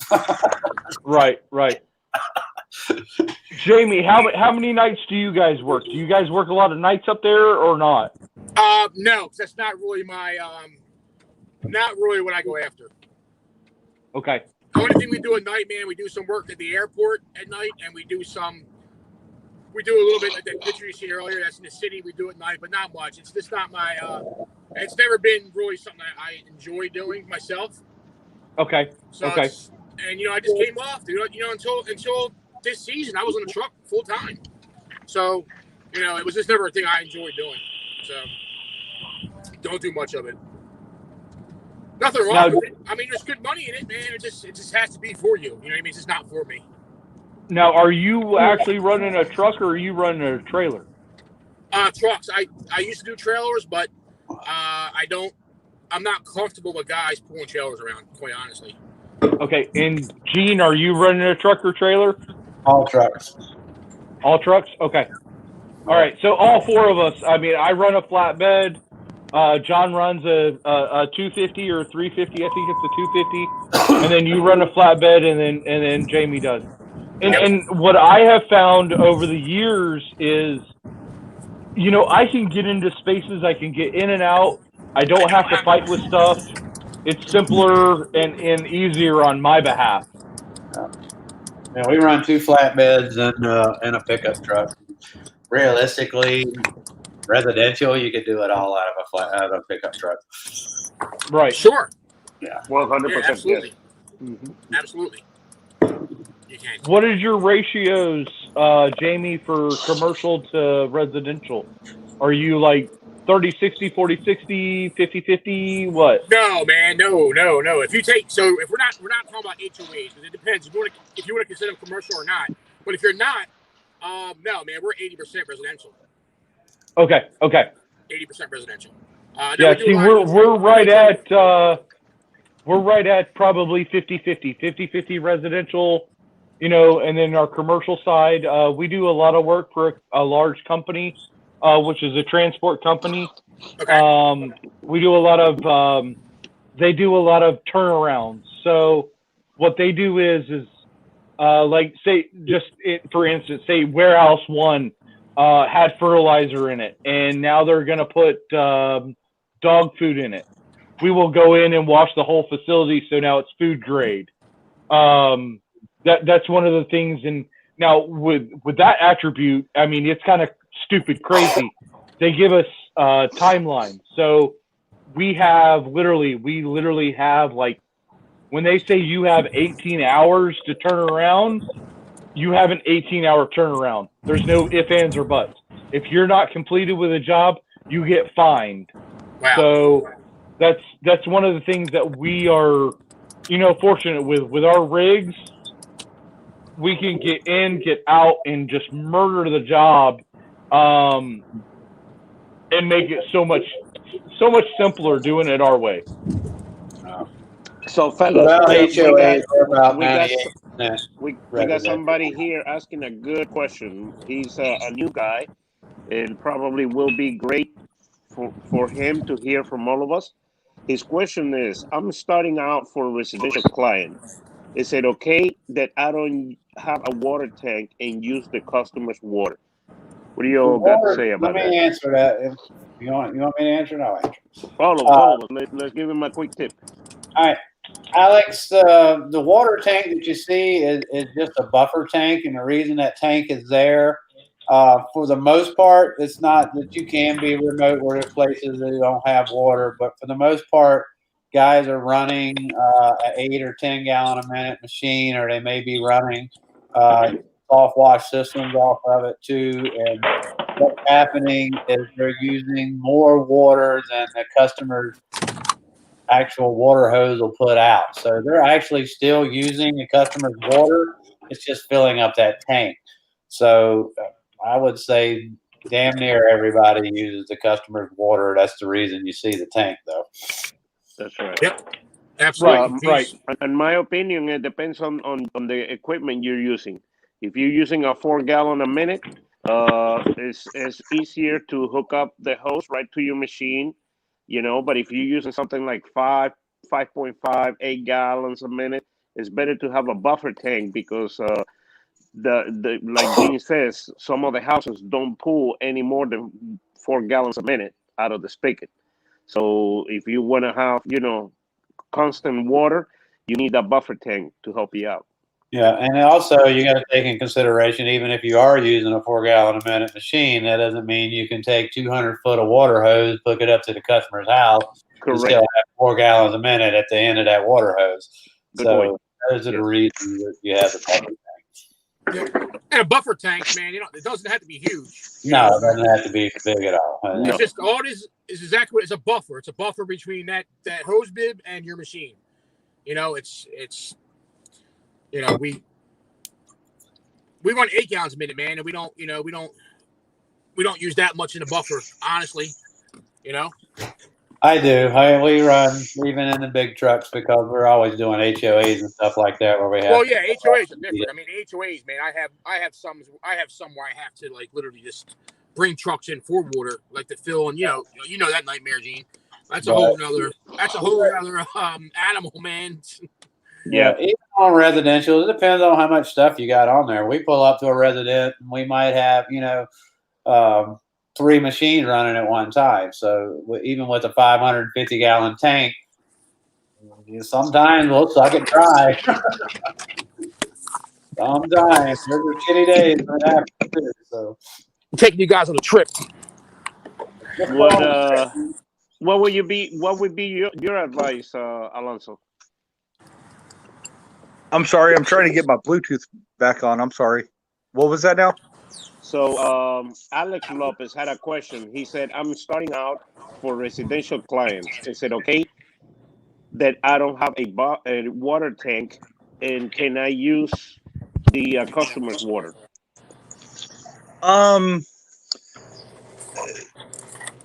Right. Jamie, how many nights do you guys work? Do you guys work a lot of nights up there or not? No, 'cause that's not really my not really what I go after. Okay. The only thing we do at night, man, we do some work at the airport at night, and we do a little bit like that picture you see earlier. That's in the city. We do at night, but not much. It's just not my. It's never been really something that I enjoy doing myself. Okay. So Okay. and I just came off. Until this season, I was on the truck full time. So it was just never a thing I enjoyed doing. So don't do much of it. Nothing wrong with it. I mean, there's good money in it, man. It just has to be for you. You know what I mean? It's just not for me. Now, are you actually running a truck or are you running a trailer? Trucks. I used to do trailers, but I'm not comfortable with guys pulling trailers around, quite honestly. Okay. And Gene, are you running a truck or trailer? All trucks. All trucks? Okay. All right. So all four of us, I mean, I run a flatbed. John runs a 250 or 350. I think it's a 250. And then you run a flatbed, and then Jamie does. And what I have found over the years is, I can get into spaces. I can get in and out. I don't have to fight with stuff. It's simpler and easier on my behalf. Yeah, we run 2 flatbeds and a pickup truck. Realistically, residential, you could do it all out of a pickup truck. Right. Sure. Yeah. 100%. Absolutely. Mm-hmm. Absolutely. You can. What is your ratios, Jamie, for commercial to residential? Are you like 30-60, 40-60, 50-50? What? No, man, no. If we're not talking about HOAs, because it depends if you want to consider them commercial or not. But if you're not, no, man, we're 80% residential. Okay. 80% residential. Yeah, see, we're right at probably 50-50 residential, and then our commercial side, we do a lot of work for a large company, which is a transport company. Okay. We do a lot of, they do a lot of turnarounds. So what they do is like say, for instance, say warehouse 1 had fertilizer in it, and now they're going to put dog food in it. We will go in and wash the whole facility, so now it's food grade. That's one of the things. And now with that attribute, I mean, it's kind of stupid crazy. They give us timelines. So we literally have, like, when they say you have 18 hours to turn around, you have an 18-hour turnaround. There's no ifs, ands, or buts. If you're not completed with a job, you get fined. Wow. So that's one of the things that we are, fortunate with our rigs. We can get in, get out, and just murder the job, and make it so much simpler doing it our way. So, fellas, Well, HOAs are about we got somebody here asking a good question. He's a new guy, and probably will be great for him to hear from all of us. His question is, I'm starting out for a residential client. Is it okay that I don't have a water tank and use the customer's water? What do you all got to say about that? Let me answer that. If you want me to answer it? I'll answer. All of us. Let's give him a quick tip. All right. Alex, the water tank that you see is just a buffer tank, and the reason that tank is there, for the most part, it's not that you can be remote where there's places that don't have water, but for the most part, guys are running an 8 or 10 gallon a minute machine, or they may be running soft wash systems off of it too. And what's happening is they're using more water than the customer's actual water hose will put out. So they're actually still using the customer's water. It's just filling up that tank. So I would say damn near everybody uses the customer's water. That's the reason you see the tank, though. That's right. Yep. Absolutely. Right. In my opinion, it depends on the equipment you're using. If you're using a 4 gallon a minute, it's easier to hook up the hose right to your machine, But if you're using something like 5.5, 8 gallons a minute, it's better to have a buffer tank because the like Gene says, some of the houses don't pull any more than 4 gallons a minute out of the spigot. So if you want to have, constant water, you need a buffer tank to help you out. Yeah, and also you got to take in consideration, even if you are using a 4 gallon a minute machine, that doesn't mean you can take 200 foot of water hose, hook it up to the customer's house, and still have 4 gallons a minute at the end of that water hose. Good so point. those are the reasons that you have the buffer tank. And a buffer tank, man, it doesn't have to be huge. No, it doesn't have to be big at all. It's just all it is exactly what it's a buffer. It's a buffer between that hose bib and your machine. It's we run 8 gallons a minute, man, and we don't use that much in the buffer, honestly. I do. We run even in the big trucks because we're always doing HOAs and stuff like that where we have. Well, yeah, HOAs are different. I mean, HOAs, man. I have some where I have to like literally just bring trucks in for water, like to fill, and you know that nightmare, Gene. That's a whole other animal, man. Yeah, even on residential, it depends on how much stuff you got on there. We pull up to a resident, and we might have 3 machines running at one time. So even with a 550 gallon tank, sometimes we'll suck it dry. Sometimes there's a shitty days when it happens too. So I'm taking you guys on a trip. What would be your advice, Alonso? I'm sorry. I'm trying to get my Bluetooth back on. I'm sorry. What was that now? So Alex Lopez had a question. He said, I'm starting out for residential clients. Is it okay that I don't have a water tank, and can I use the customer's water?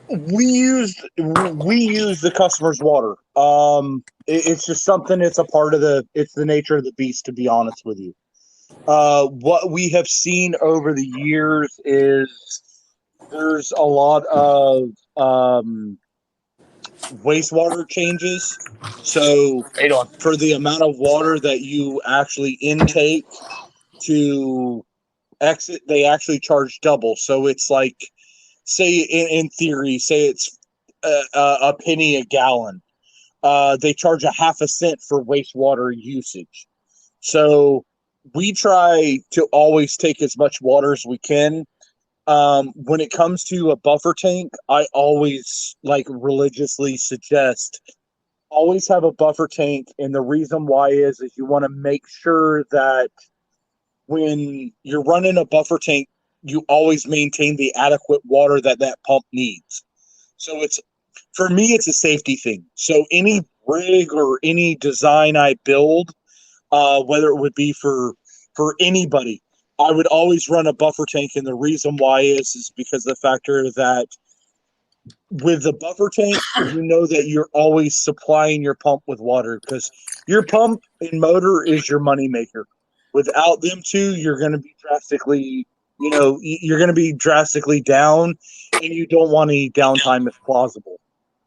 We used the customer's water. It's just something. It's a part of it's the nature of the beast, to be honest with you. What we have seen over the years is there's a lot of wastewater changes. So for the amount of water that you actually intake to exit, they actually charge double. So it's like, say in theory, say it's a penny a gallon. They charge a half a cent for wastewater usage. So we try to always take as much water as we can. When it comes to a buffer tank, I always religiously suggest always have a buffer tank. And the reason why is you want to make sure that when you're running a buffer tank, you always maintain the adequate water that pump needs. So for me, it's a safety thing. So any rig or any design I build, whether it would be for anybody, I would always run a buffer tank. And the reason why is because the factor that with the buffer tank, you know that you're always supplying your pump with water, because your pump and motor is your money maker. Without them two, you're going to be drastically down, and you don't want any downtime if plausible.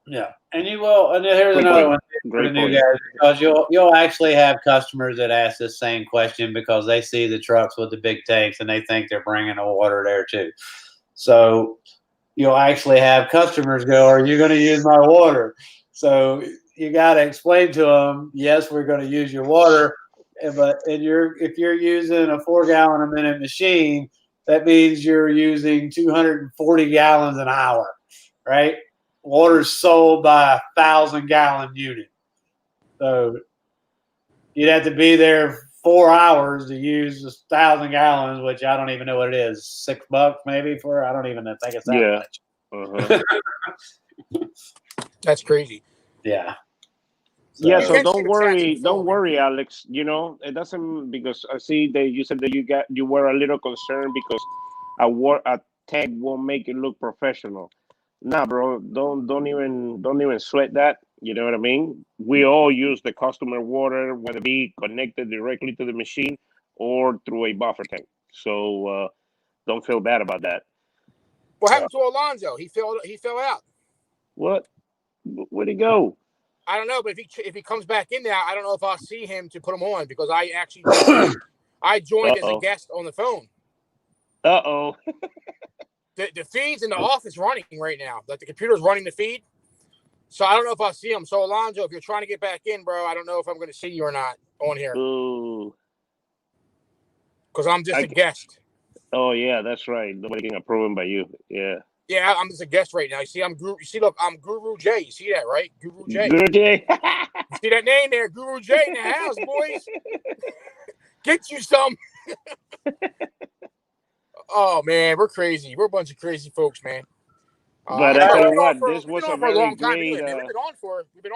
Yeah, and you will. And here's another one for the new guys, because you'll actually have customers that ask this same question because they see the trucks with the big tanks and they think they're bringing the water there too. So you'll actually have customers go, "Are you going to use my water?" So you got to explain to them, "Yes, we're going to use your water." But if you're using a 4 gallon a minute machine, that means you're using 240 gallons an hour, right? Water's sold by 1,000 gallon unit. So you'd have to be there 4 hours to use 1,000 gallons, which I don't even know what it is. $6 maybe for. I don't even think it's that Yeah. much. That's crazy. Yeah. Yeah, You so can't don't see the chats worry, in the phone, don't worry, Alex. You know, it doesn't, because I see that you said that you were a little concerned because a tag won't make it look professional. Nah, bro, don't even sweat that. You know what I mean? We all use the customer water, whether it be connected directly to the machine or through a buffer tank. So don't feel bad about that. What happened to Alonzo? He fell out. What? Where'd he go? I don't know, but if he comes back in there, I don't know if I'll see him to put him on because I actually I joined as a guest on the phone. Uh-oh. The feed's in the office running right now. Like the computer's running the feed. So I don't know if I'll see him. So Alonzo, if you're trying to get back in, bro, I don't know if I'm going to see you or not on here. Ooh. Because I'm just a guest. Oh yeah, that's right. Nobody can approve him by you. Yeah. Yeah, I'm just a guest right now. You see, I'm Guru. You see, look, I'm Guru J. You see that, right? Guru J. Guru J. You see that name there, Guru J in the house, boys. Get you some. Oh man, we're crazy. We're a bunch of crazy folks, man. But I tell you what, this was a very great We've been on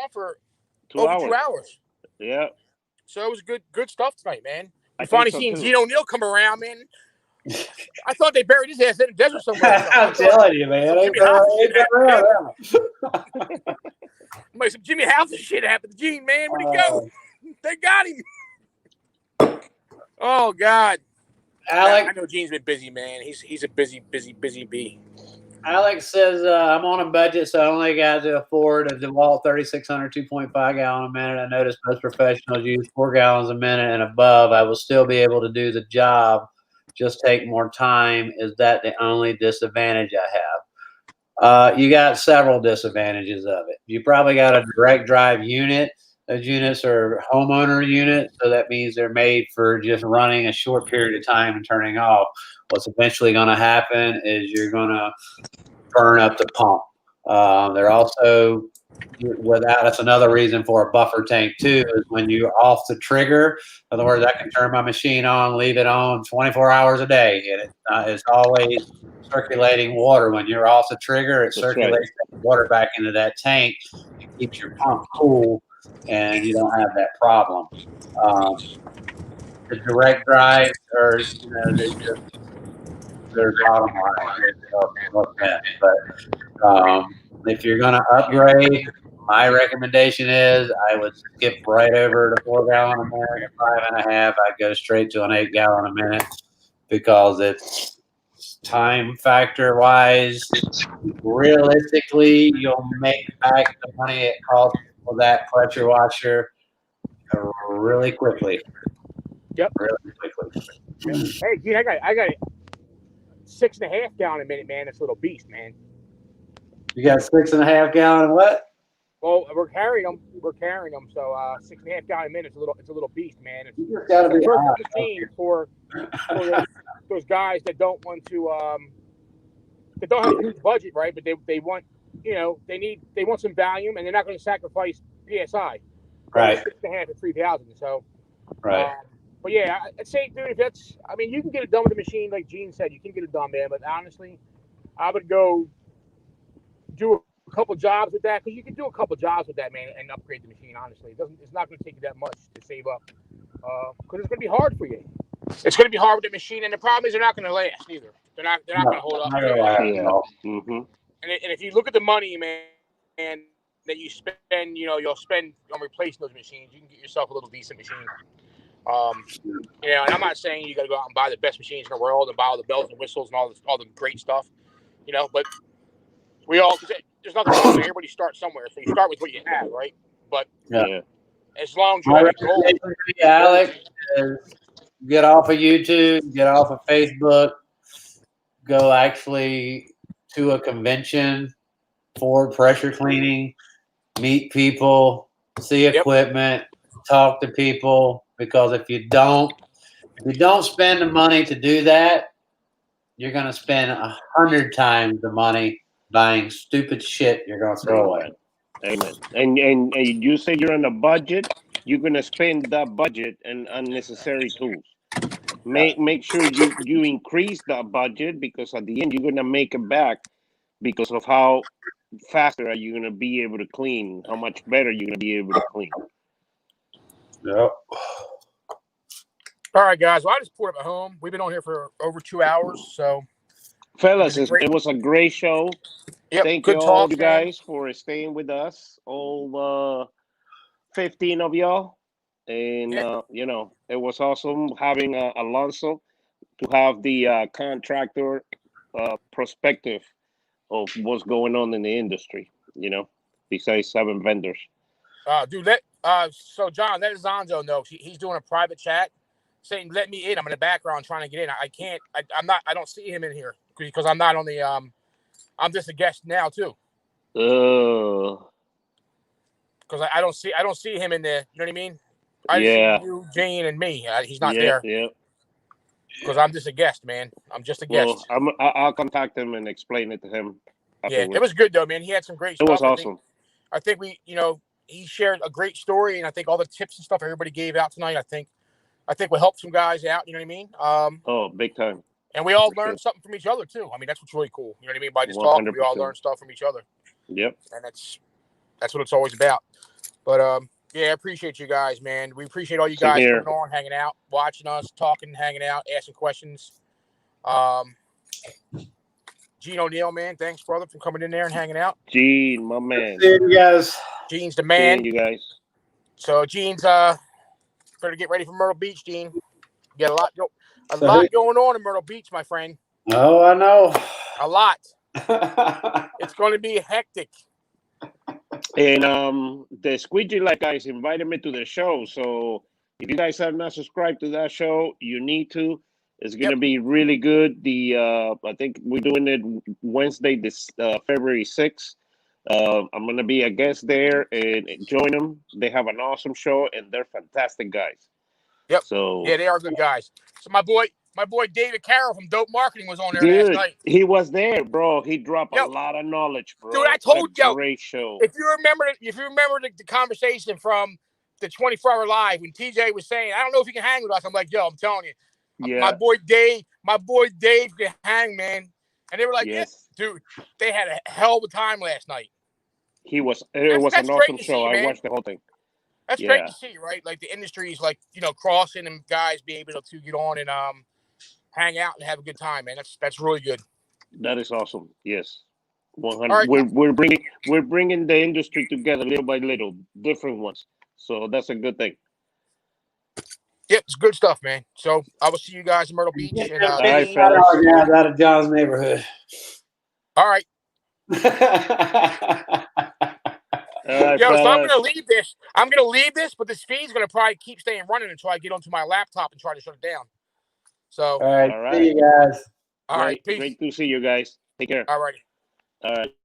for 2 over hours. 2 hours. Yeah. So it was good stuff tonight, man. I We finally think so, seen too. Gene O'Neill come around, man. I thought they buried his ass in the desert somewhere. I'm telling you, man. Some Jimmy House shit happened to Gene, man. Where'd he go? They got him. Oh God. Alex, I know Gene's been busy, man. He's a busy bee. Alex says, I'm on a budget, so I only got to afford a DeWalt 3600 2.5 gallon a minute. I noticed most professionals use 4 gallons a minute and above. I will still be able to do the job, just take more time. Is that the only disadvantage I have? You got several disadvantages of it. You probably got a direct drive unit. Those units are homeowner units, so that means they're made for just running a short period of time and turning off. What's eventually going to happen is you're going to burn up the pump. They're also, that's another reason for a buffer tank too, is when you're off the trigger. In other words, I can turn my machine on, leave it on 24 hours a day, and it's always circulating water. When you're off the trigger, it circulates water back into that tank and keeps your pump cool, and you don't have that problem. The direct drive, or their bottom line. But if you're going to upgrade, my recommendation is I would skip right over to 4 gallon a minute, 5.5. I'd go straight to an 8 gallon a minute because it's time factor wise. Realistically, you'll make back the money it costs for that pressure washer really quickly. Yep. Really quickly. Hey, Gene, I got 6.5 gallon a minute, man. This little beast, man. You got 6.5 gallon what? Well, we're carrying them. So 6.5 gallon a minute. It's a little beast, man. It's Gotta be perfect machine for those guys that don't want to that don't have a huge budget, right? But they want, they want some volume, and they're not going to sacrifice PSI. Right. 6.5 to 3,000. So. Right. But yeah, I'd say, dude, you can get it done with the machine, like Gene said, you can get it done, man. But honestly, I would go do a couple jobs with that, because you can do a couple jobs with that, man, and upgrade the machine. Honestly, it's not going to take you that much to save up, because it's going to be hard for you. It's going to be hard with the machine, and the problem is they're not going to last either. They're not going to hold up. Mm-hmm. And if you look at the money, man, that you spend, you'll spend on replacing those machines, you can get yourself a little decent machine. And I'm not saying you got to go out and buy the best machines in the world and buy all the bells and whistles and all the great stuff, but there's nothing wrong with it. Everybody starts somewhere, so you start with what you have, right? But as long as you have a goal, Alex, get off of YouTube, get off of Facebook, go actually to a convention for pressure cleaning, meet people, see equipment, talk to people. Because if you don't spend the money to do that, you're going to spend 100 times the money buying stupid shit you're going to throw away. Amen. And you say you're on a budget. you're gonna spend that budget and unnecessary tools. Make sure you increase that budget, because at the end you're gonna make it back because of how faster are you gonna be able to clean, how much better you're gonna be able to clean. Yep. All right, guys. Well, I just poured up at home. We've been on here for over 2 hours, so Fellas, great. it was a great show. Yep, Thank good you all, talk, you man. guys, for staying with us, all 15 of y'all. And, Yeah. you know, it was awesome having Alonso to have the contractor perspective of what's going on in the industry, you know, besides 7 vendors. Dude, so John, let Zonzo know. He's doing a private chat saying, let me in. I'm in the background trying to get in. I can't, I don't see him in here because I'm not on the, I'm just a guest now too. Because I don't see him in there. You know what I mean? I just see you, Jane, and me. He's not there. Yeah. Because I'm just a guest, man. I'm just a guest. Well, I'll contact him and explain it to him afterwards. Yeah, it was good though, man. He had some great stuff. It was awesome. I think we, he shared a great story, and I think all the tips and stuff everybody gave out tonight, I think will help some guys out. You know what I mean? Big time. And we all learned something from each other too. I mean, that's what's really cool. You know what I mean? By just talking, we all learn stuff from each other. Yep. And that's what it's always about. But yeah, I appreciate you guys, man. We appreciate all you guys coming on, hanging out, watching us, talking, hanging out, asking questions. Gene O'Neill, man, thanks, brother, for coming in there and hanging out. Gene, my man. See you guys. Gene's the man. See you guys. So Gene's better get ready for Myrtle Beach, Gene. You got a lot going on in Myrtle Beach, my friend. Oh, I know. A lot. It's going to be hectic. And the Squeegee Light guys invited me to the show. So if you guys have not subscribed to that show, you need to. It's going to be really good. I think we're doing it Wednesday, this February 6th. I'm going to be a guest there and join them. They have an awesome show, and they're fantastic guys. Yep. So yeah, they are good guys. So my boy David Carroll from Dope Marketing was on there last night. He was there, bro. He dropped a lot of knowledge, bro. Dude, I told you. Great show. If you remember the conversation from the 24-hour live when TJ was saying, I don't know if he can hang with us. I'm like, yo, I'm telling you. Yeah. My boy Dave can hang, man. And they were like, yes, dude, they had a hell of a time last night. It was an awesome show. I watched the whole thing. That's great to see, right? Like the industry is like, crossing and guys be able to get on and hang out and have a good time, man. That's really good. That is awesome. Yes. 100. Right. We're bringing the industry together little by little, different ones. So that's a good thing. Yep, it's good stuff, man. So I will see you guys in Myrtle Beach. And, all right, fellas. Out of John's neighborhood. All right. Yo, so I'm gonna leave this. But this feed's gonna probably keep staying running until I get onto my laptop and try to shut it down. So all right. See you guys. All right, peace. Great to see you guys. Take care. All righty. All right.